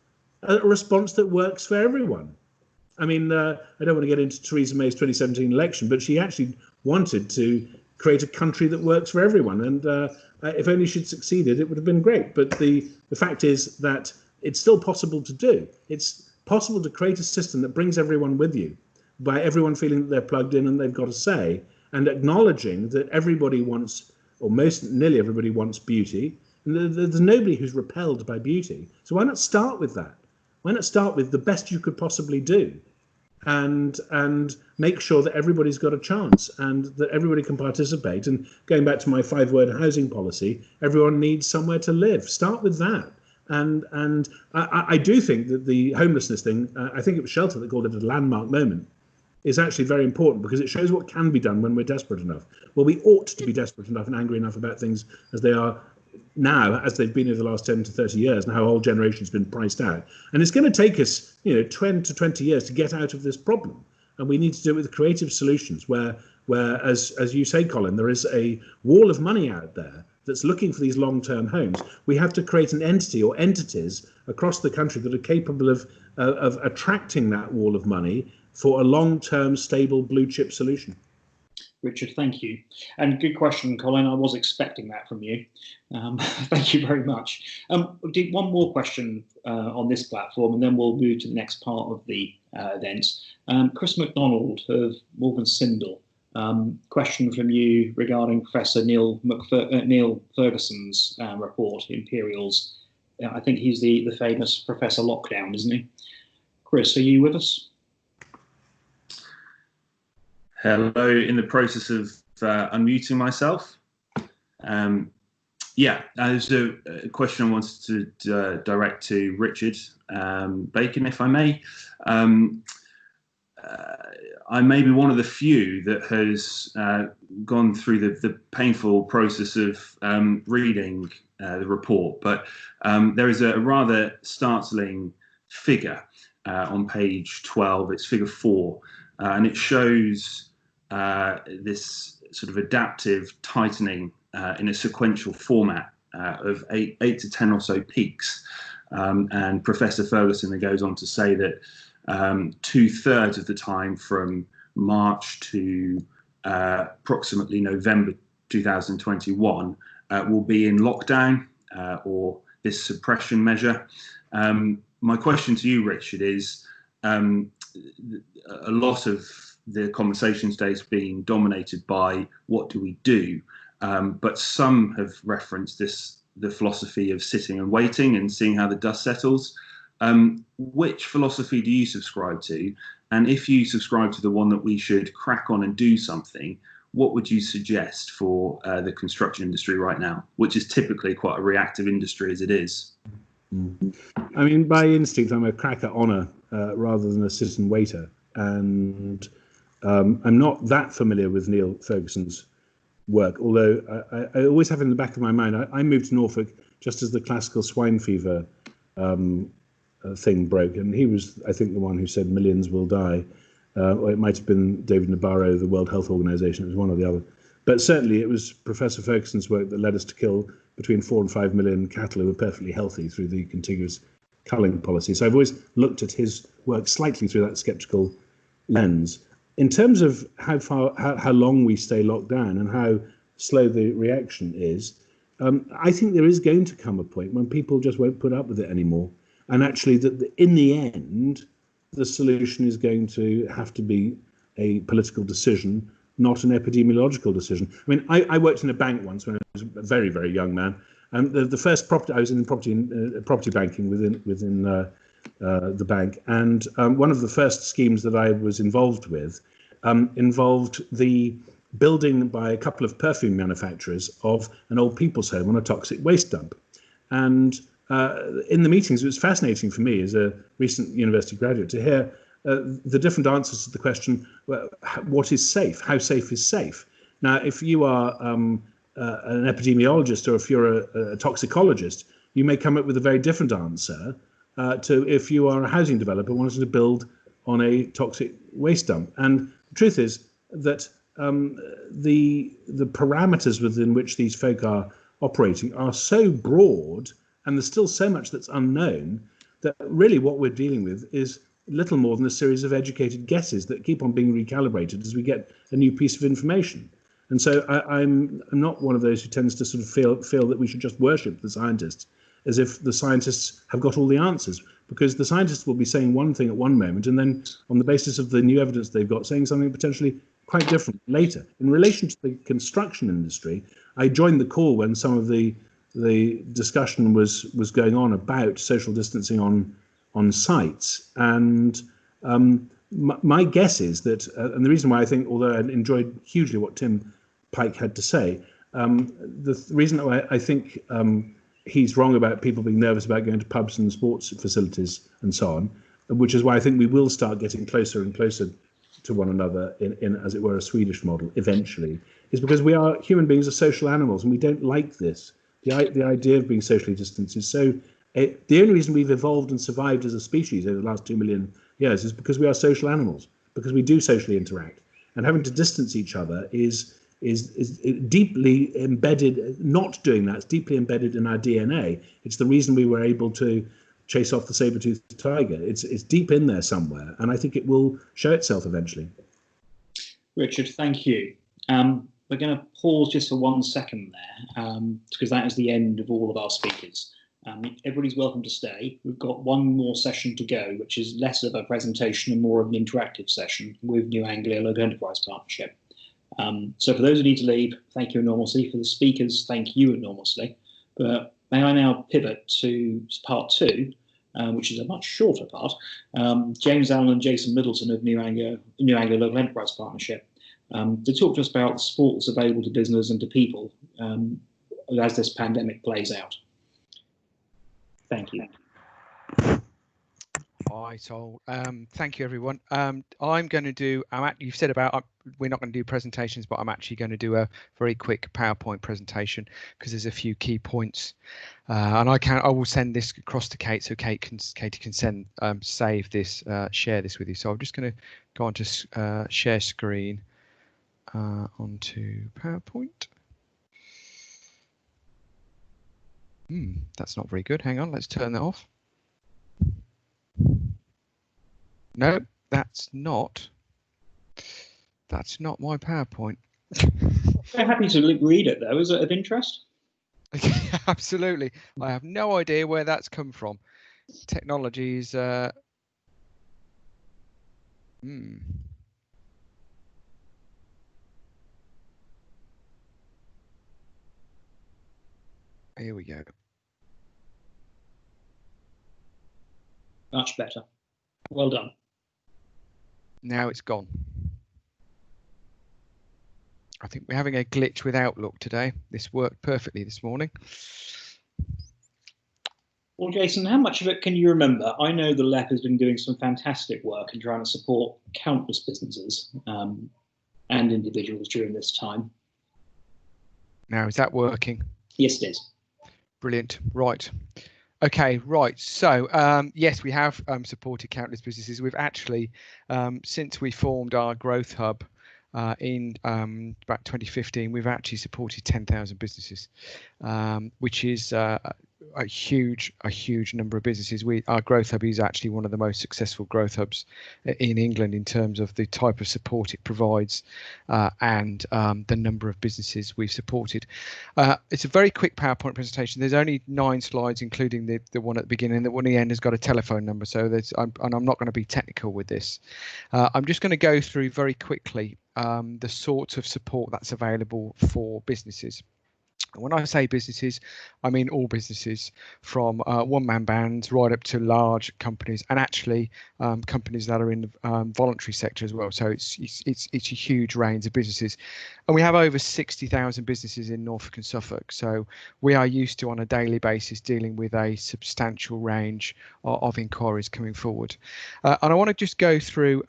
a response that works for everyone. I mean, I don't want to get into Theresa May's 2017 election, but she actually wanted to create a country that works for everyone. And if only she'd succeeded, it would have been great. But the fact is that it's still possible to do. It's possible to create a system that brings everyone with you, by everyone feeling that they're plugged in and they've got a say, and acknowledging that everybody wants, or nearly everybody wants beauty. And there's nobody who's repelled by beauty. So why not start with that? Why not start with the best you could possibly do, and make sure that everybody's got a chance and that everybody can participate? And going back to my 5-word housing policy, everyone needs somewhere to live. Start with that. And I do think that the homelessness thing, I think it was Shelter that called it a landmark moment, is actually very important, because it shows what can be done when we're desperate enough. Well, we ought to be desperate enough and angry enough about things as they are now, as they've been over the last 10 to 30 years, and how a whole generation's been priced out. And it's going to take us, 10 to 20 years to get out of this problem. And we need to do it with creative solutions where as you say, Colin, there is a wall of money out there that's looking for these long-term homes. We have to create an entity or entities across the country that are capable of attracting that wall of money for a long-term, stable, blue-chip solution. Richard, thank you. And good question, Colin. I was expecting that from you. Thank you very much. One more question on this platform, and then we'll move to the next part of the event. Chris MacDonald of Morgan Sindall. Question from you regarding Professor Neil Ferguson's report, Imperials. I think he's the famous Professor Lockdown, isn't he? Chris, are you with us? Hello, in the process of unmuting myself. Yeah, there's a question I wanted to direct to Richard Bacon, if I may. I may be one of the few that has gone through the painful process of reading the report, but there is a rather startling figure on page 12. It's figure 4, and it shows this sort of adaptive tightening in a sequential format of 8 to 10 or so peaks. And Professor Ferguson goes on to say that 2/3 of the time from March to approximately November 2021 will be in lockdown or this suppression measure. My question to you, Richard, is a lot of the conversation today has been dominated by what do we do, but some have referenced the philosophy of sitting and waiting and seeing how the dust settles. Which philosophy do you subscribe to? And if you subscribe to the one that we should crack on and do something, what would you suggest for the construction industry right now, which is typically quite a reactive industry as it is? I mean, by instinct, I'm a cracker honour rather than a sit and waiter. And I'm not that familiar with Neil Ferguson's work, although I always have in the back of my mind, I moved to Norfolk just as the classical swine fever thing broke, and he was, I think, the one who said millions will die. or it might have been David Nabarro, the World Health Organization. It was one or the other. But certainly it was Professor Ferguson's work that led us to kill between 4 and 5 million cattle who were perfectly healthy through the contiguous culling policy. So I've always looked at his work slightly through that sceptical lens. In terms of how long we stay locked down and how slow the reaction is, I think there is going to come a point when people just won't put up with it anymore. And actually, that in the end, the solution is going to have to be a political decision, not an epidemiological decision. I mean, I worked in a bank once when I was a very, very young man. And the first property, I was in property banking within the bank. And one of the first schemes that I was involved with involved the building by a couple of perfume manufacturers of an old people's home on a toxic waste dump. And in the meetings, it was fascinating for me as a recent university graduate to hear the different answers to the question, what is safe? How safe is safe? Now, if you are an epidemiologist or if you're a toxicologist, you may come up with a very different answer to if you are a housing developer wanting to build on a toxic waste dump. And the truth is that the parameters within which these folk are operating are so broad, and there's still so much that's unknown, that really what we're dealing with is little more than a series of educated guesses that keep on being recalibrated as we get a new piece of information. And so I'm not one of those who tends to sort of feel that we should just worship the scientists as if the scientists have got all the answers, because the scientists will be saying one thing at one moment and then on the basis of the new evidence they've got saying something potentially quite different later. In relation to the construction industry, I joined the call when some of the discussion was going on about social distancing on sites, and my guess is that, and the reason why I think, although I enjoyed hugely what Tim Pike had to say, the reason why I think he's wrong about people being nervous about going to pubs and sports facilities and so on, which is why I think we will start getting closer and closer to one another in as it were, a Swedish model eventually, is because human beings are social animals and we don't like this. The idea of being socially distanced is so... the only reason we've evolved and survived as a species over the last 2 million years is because we are social animals, because we do socially interact. And having to distance each other is deeply embedded. Not doing that is deeply embedded in our DNA. It's the reason we were able to chase off the saber-toothed tiger. It's deep in there somewhere, and I think it will show itself eventually. Richard, thank you. We're going to pause just for 1 second there, because that is the end of all of our speakers. Everybody's welcome to stay. We've got one more session to go, which is less of a presentation and more of an interactive session with New Anglia Local Enterprise Partnership. So for those who need to leave, thank you enormously. For the speakers, thank you enormously. But may I now pivot to part 2, which is a much shorter part. James Allen and Jason Middleton of New Anglia Local Enterprise Partnership to talk to us about the support that's available to business and to people as this pandemic plays out. Thank you. Hi, Sol. Thank you, everyone. I'm going to do, you've said about we're not going to do presentations, but I'm actually going to do a very quick PowerPoint presentation because there's a few key points. And I will send this across to Kate so Katie can save this, share this with you. So I'm just going to go on to share screen onto PowerPoint. That's not very good. Hang on, let's turn that off. No, that's not my PowerPoint. Very happy to read it though. Is it of interest? Absolutely. I have no idea where that's come from. Technologies. Here we go. Much better. Well done. Now it's gone. I think we're having a glitch with Outlook today. This worked perfectly this morning. Well, Jason, how much of it can you remember? I know the LEP has been doing some fantastic work in trying to support countless businesses and individuals during this time. Now, is that working? Yes, it is. Brilliant. Right. Okay, right. So yes, we have supported countless businesses. We've actually, since we formed our growth hub in about 2015, we've actually supported 10,000 businesses, which is a huge number of businesses. Our growth hub is actually one of the most successful growth hubs in England in terms of the type of support it provides and the number of businesses we've supported. It's a very quick PowerPoint presentation. There's only 9 slides, including the one at the beginning. The one at the end has got a telephone number, so and I'm not going to be technical with this. I'm just going to go through very quickly the sorts of support that's available for businesses. When I say businesses, I mean all businesses, from one-man bands right up to large companies, and actually companies that are in the voluntary sector as well. So it's a huge range of businesses, and we have over 60,000 businesses in Norfolk and Suffolk. So we are used to, on a daily basis, dealing with a substantial range of inquiries coming forward. And I want to just go through.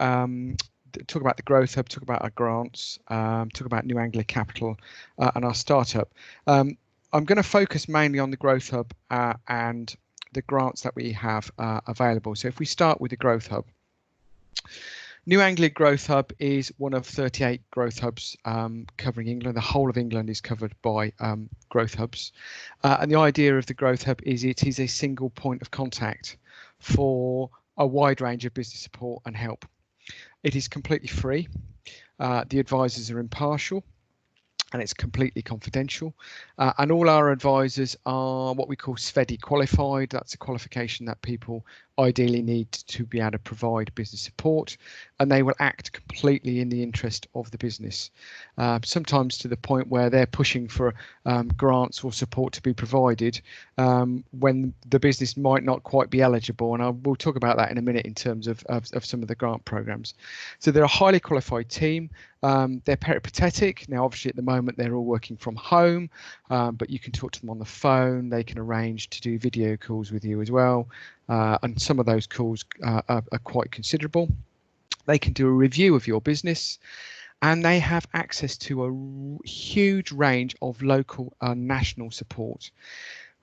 Talk about the growth hub, talk about our grants, talk about New Anglia Capital and our startup. I'm going to focus mainly on the growth hub and the grants that we have available. So if we start with the growth hub, New Anglia Growth Hub is one of 38 growth hubs covering England. The whole of England is covered by growth hubs. And the idea of the growth hub is it is a single point of contact for a wide range of business support and help. It is completely free. The advisors are impartial, and it's completely confidential. And all our advisors are what we call SVEDI qualified. That's a qualification that people ideally need to be able to provide business support, and they will act completely in the interest of the business, sometimes to the point where they're pushing for grants or support to be provided when the business might not quite be eligible. And we'll talk about that in a minute in terms of some of the grant programs. So they're a highly qualified team. They're peripatetic. Now, obviously, at the moment, they're all working from home, but you can talk to them on the phone. They can arrange to do video calls with you as well. And some of those calls are quite considerable. They can do a review of your business, and they have access to a huge range of local and national support.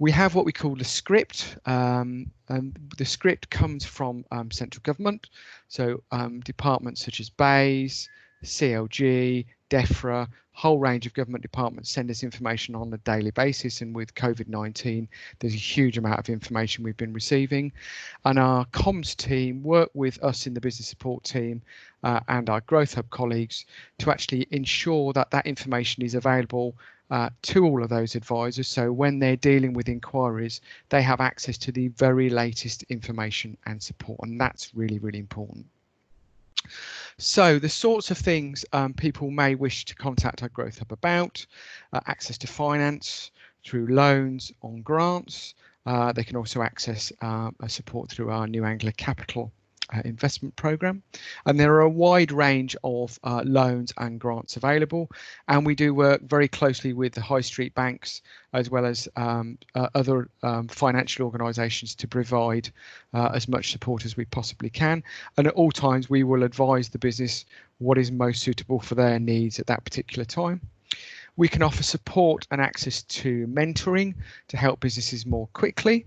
We have what we call the script. And the script comes from central government. So departments such as BEIS, CLG, DEFRA, whole range of government departments send us information on a daily basis, and with COVID-19 there's a huge amount of information we've been receiving, and our comms team work with us in the business support team and our growth hub colleagues to actually ensure that that information is available to all of those advisors, so when they're dealing with inquiries they have access to the very latest information and support, and that's really, really important. So the sorts of things people may wish to contact our growth hub about: access to finance through loans on grants. They can also access support through our New Anglia Capital investment program, and there are a wide range of loans and grants available, and we do work very closely with the high street banks as well as other financial organisations to provide as much support as we possibly can, and at all times we will advise the business what is most suitable for their needs at that particular time. We can offer support and access to mentoring to help businesses more quickly.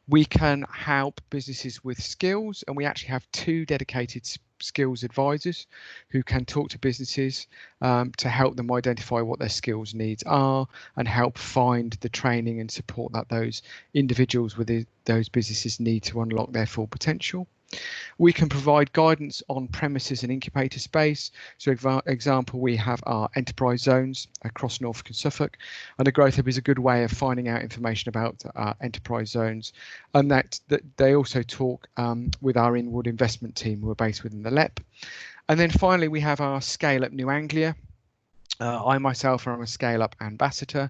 We can help businesses with skills, and we actually have 2 dedicated skills advisors who can talk to businesses to help them identify what their skills needs are and help find the training and support that those individuals with those businesses need to unlock their full potential. We can provide guidance on premises and incubator space. So, for example, we have our enterprise zones across Norfolk and Suffolk, and the Growth Hub is a good way of finding out information about our enterprise zones. And that they also talk with our inward investment team who are based within the LEP. And then finally, we have our Scale Up New Anglia. I myself am a Scale Up ambassador,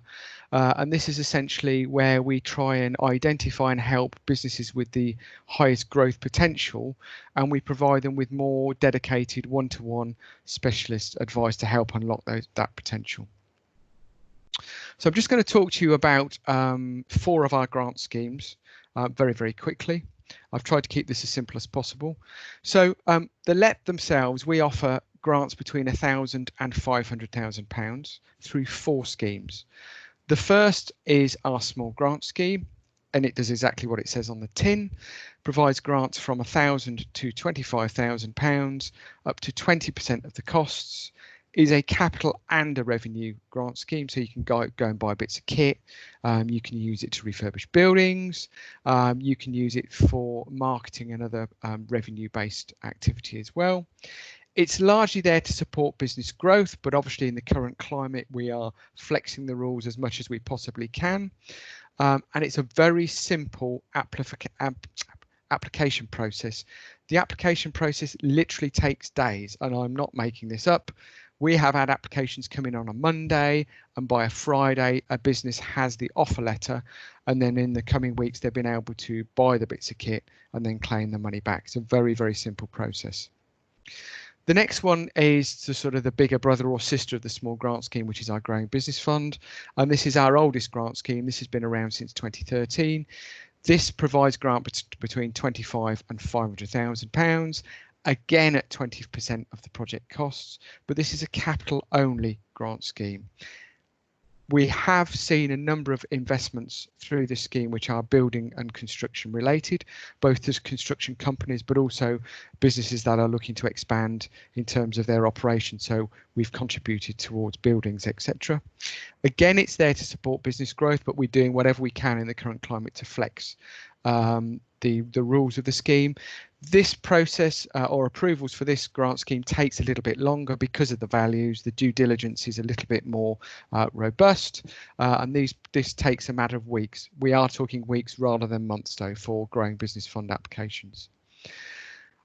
and this is essentially where we try and identify and help businesses with the highest growth potential, and we provide them with more dedicated one-to-one specialist advice to help unlock that potential. So I'm just going to talk to you about 4 of our grant schemes very, very quickly. I've tried to keep this as simple as possible. So the LEP themselves, we offer grants between £1,000 and £500,000 through 4 schemes. The first is our small grant scheme. and it does exactly what it says on the tin, provides grants from £1,000 to £25,000 up to 20% of the costs, is a capital and a revenue grant scheme, so you can go and buy bits of kit, you can use it to refurbish buildings, you can use it for marketing and other revenue-based activity as well. It's largely there to support business growth, but obviously in the current climate we are flexing the rules as much as we possibly can, and it's a very simple application process. The application process literally takes days, and I'm not making this up. We have had applications come in on a Monday, and by a Friday a business has the offer letter, and then in the coming weeks they've been able to buy the bits of kit and then claim the money back. It's a very, very simple process. The next one is the sort of the bigger brother or sister of the small grant scheme, which is our Growing Business Fund, and this is our oldest grant scheme. This has been around since 2013. This provides grant between £25,000 and £500,000, again at 20% of the project costs, but this is a capital only grant scheme. We have seen a number of investments through this scheme which are building and construction related, both as construction companies but also businesses that are looking to expand in terms of their operations. So we've contributed towards buildings, etc. Again, it's there to support business growth, but we're doing whatever we can in the current climate to flex the rules of the scheme. This process or approvals for this grant scheme takes a little bit longer because of the values. The due diligence is a little bit more robust, and this takes a matter of weeks. We are talking weeks rather than months though for Growing Business Fund applications.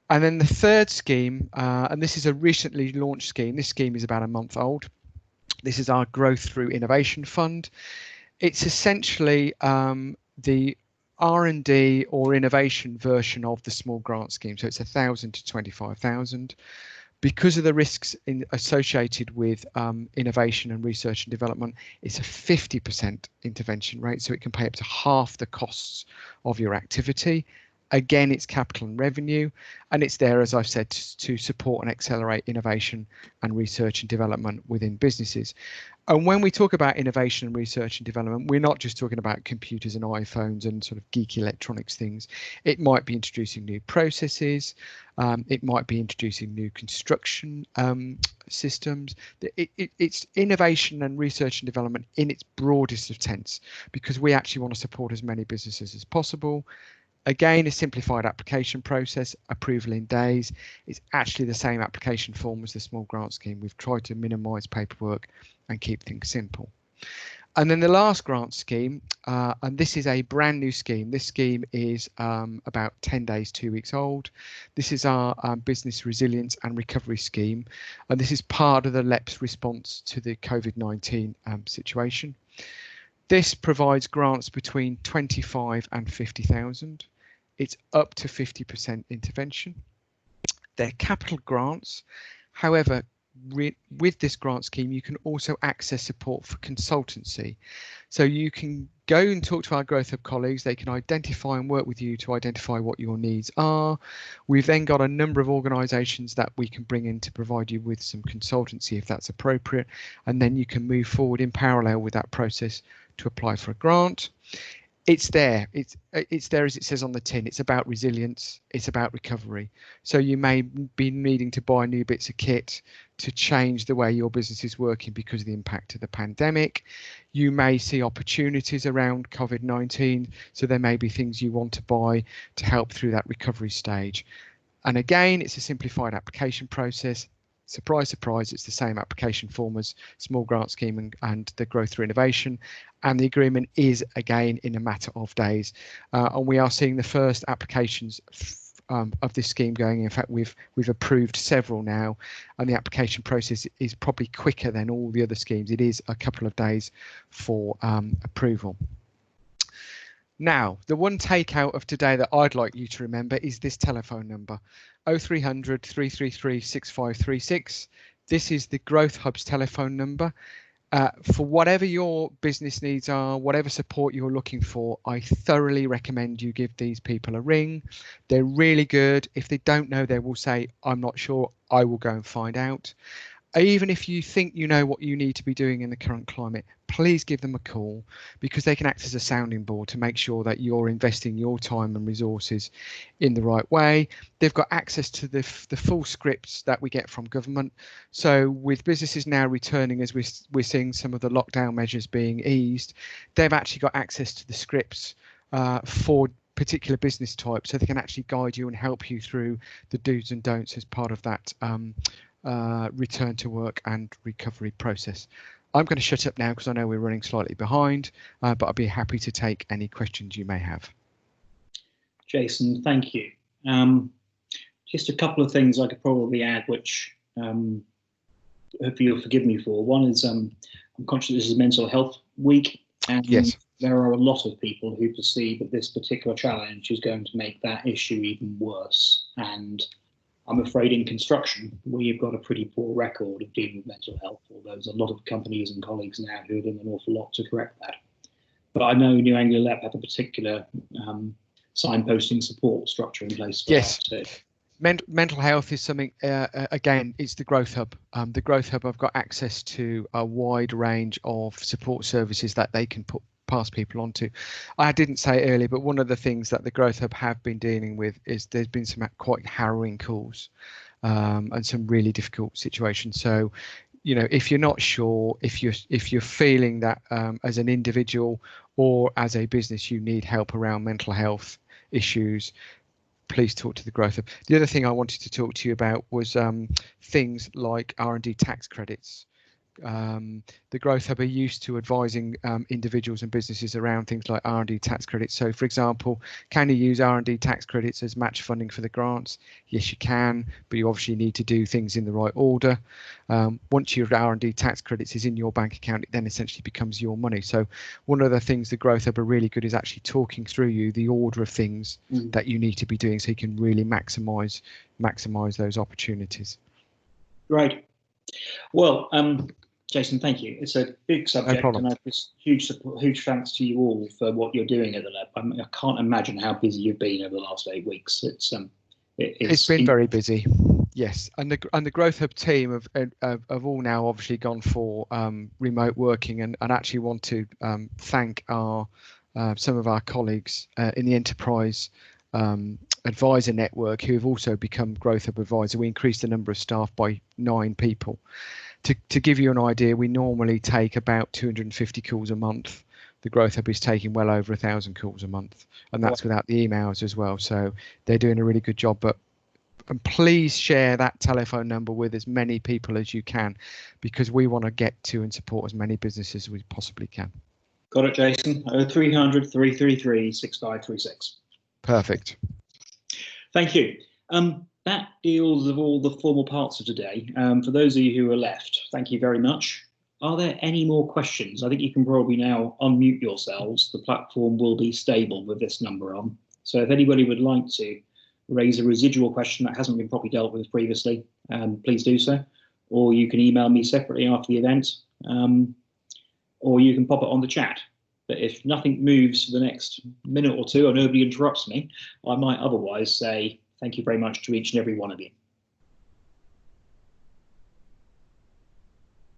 And then the third scheme, and this is a recently launched scheme. This scheme is about a month old. This is our Growth Through Innovation Fund. It's essentially the R&D or innovation version of the small grant scheme. So it's £1,000 to £25,000. Because of the risks associated with innovation and research and development, it's a 50% intervention rate. So it can pay up to half the costs of your activity. Again, it's capital and revenue, and it's there, as I've said, to support and accelerate innovation and research and development within businesses. And when we talk about innovation and research and development, we're not just talking about computers and iPhones and sort of geeky electronics things. It might be introducing new processes. It might be introducing new construction systems. It's innovation and research and development in its broadest of sense, because we actually want to support as many businesses as possible. Again, a simplified application process, approval in days. It's actually the same application form as the small grant scheme. We've tried to minimise paperwork and keep things simple. And then the last grant scheme, and this is a brand new scheme. This scheme is about 10 days, 2 weeks old. This is our business resilience and recovery scheme, and this is part of the LEP's response to the COVID-19 situation. This provides grants between 25 and 50,000. It's up to 50% intervention. They're capital grants. However, with this grant scheme, you can also access support for consultancy. So you can go and talk to our Growth Hub colleagues. They can identify and work with you to identify what your needs are. We've then got a number of organisations that we can bring in to provide you with some consultancy if that's appropriate. And then you can move forward in parallel with that process to apply for a grant. It's there. It's there as it says on the tin. It's about resilience. It's about recovery. So you may be needing to buy new bits of kit to change the way your business is working because of the impact of the pandemic. You may see opportunities around COVID-19. So there may be things you want to buy to help through that recovery stage. And again, it's a simplified application process. Surprise, surprise, it's the same application form as small grant scheme and the Growth Through Innovation. And the agreement is, again, in a matter of days. And we are seeing the first applications of this scheme going. In fact, we've approved several now, and the application process is probably quicker than all the other schemes. It is a couple of days for approval. Now, the one takeout of today that I'd like you to remember is this telephone number, 0300 333 6536. This is the Growth Hub's telephone number. For whatever your business needs are, whatever support you're looking for, I thoroughly recommend you give these people a ring. They're really good. If they don't know, they will say, I'm not sure, I will go and find out. Even if you think you know what you need to be doing in the current climate, please give them a call, because they can act as a sounding board to make sure that you're investing your time and resources in the right way. They've got access to the full scripts that we get from government. So with businesses now returning, as we're seeing some of the lockdown measures being eased, they've actually got access to the scripts for particular business types, so they can actually guide you and help you through the do's and don'ts as part of that return to work and recovery process. I'm going to shut up now because I know we're running slightly behind, but I'd be happy to take any questions you may have. Jason, thank you. Just a couple of things I could probably add, which hopefully you'll forgive me for. One is I'm conscious this is Mental Health Week, and yes, there are a lot of people who perceive that this particular challenge is going to make that issue even worse. And I'm afraid in construction, we've got a pretty poor record of dealing with mental health, although there's a lot of companies and colleagues now who are doing an awful lot to correct that. But I know New Anglia LEP have a particular signposting support structure in place for yes. that too. Mental health is something, again, it's the Growth Hub. The Growth Hub have got access to a wide range of support services that they can pass people on to. I didn't say earlier, but one of the things that the Growth Hub have been dealing with is there's been some quite harrowing calls and some really difficult situations. So, you know, if you're not sure, if you're feeling that as an individual or as a business you need help around mental health issues, please talk to the Growth Hub. The other thing I wanted to talk to you about was things like R&D tax credits. The Growth Hub are used to advising individuals and businesses around things like R&D tax credits. So, for example, can you use R&D tax credits as match funding for the grants? Yes, you can, but you obviously need to do things in the right order. Once your R&D tax credits is in your bank account, it then essentially becomes your money. So one of the things the Growth Hub are really good is actually talking through you the order of things that you need to be doing, so you can really maximise those opportunities. Right. Well, Jason, thank you. It's a big subject, and I just huge thanks to you all for what you're doing at the LEP. I can't imagine how busy you've been over the last 8 weeks. It's been very busy, yes. And the Growth Hub team have all now obviously gone for remote working, and actually want to thank some of our colleagues in the enterprise advisor network who have also become Growth Hub advisor. We increased the number of staff by 9 people. To give you an idea, we normally take about 250 calls a month. The Growth Hub is taking well over 1,000 calls a month, and that's without the emails as well. So they're doing a really good job. And please share that telephone number with as many people as you can, because we want to get to and support as many businesses as we possibly can. Got it, Jason. 0300 333 6536. Perfect. Thank you. That deals with all the formal parts of today. For those of you who are left, thank you very much. Are there any more questions? I think you can probably now unmute yourselves. The platform will be stable with this number on. So if anybody would like to raise a residual question that hasn't been properly dealt with previously, please do so. Or you can email me separately after the event, or you can pop it on the chat. But if nothing moves for the next minute or two, or nobody interrupts me, I might otherwise say thank you very much to each and every one of you.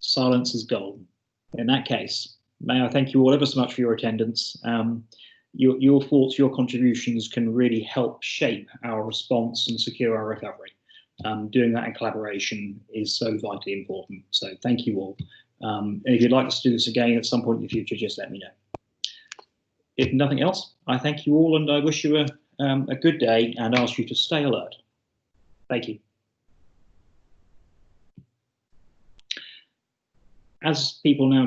Silence is golden. In that case, may I thank you all ever so much for your attendance. Your thoughts, your contributions can really help shape our response and secure our recovery. Doing that in collaboration is so vitally important. So thank you all. And if you'd like us to do this again at some point in the future, just let me know. If nothing else, I thank you all, and I wish you a good day and ask you to stay alert. Thank you. As people now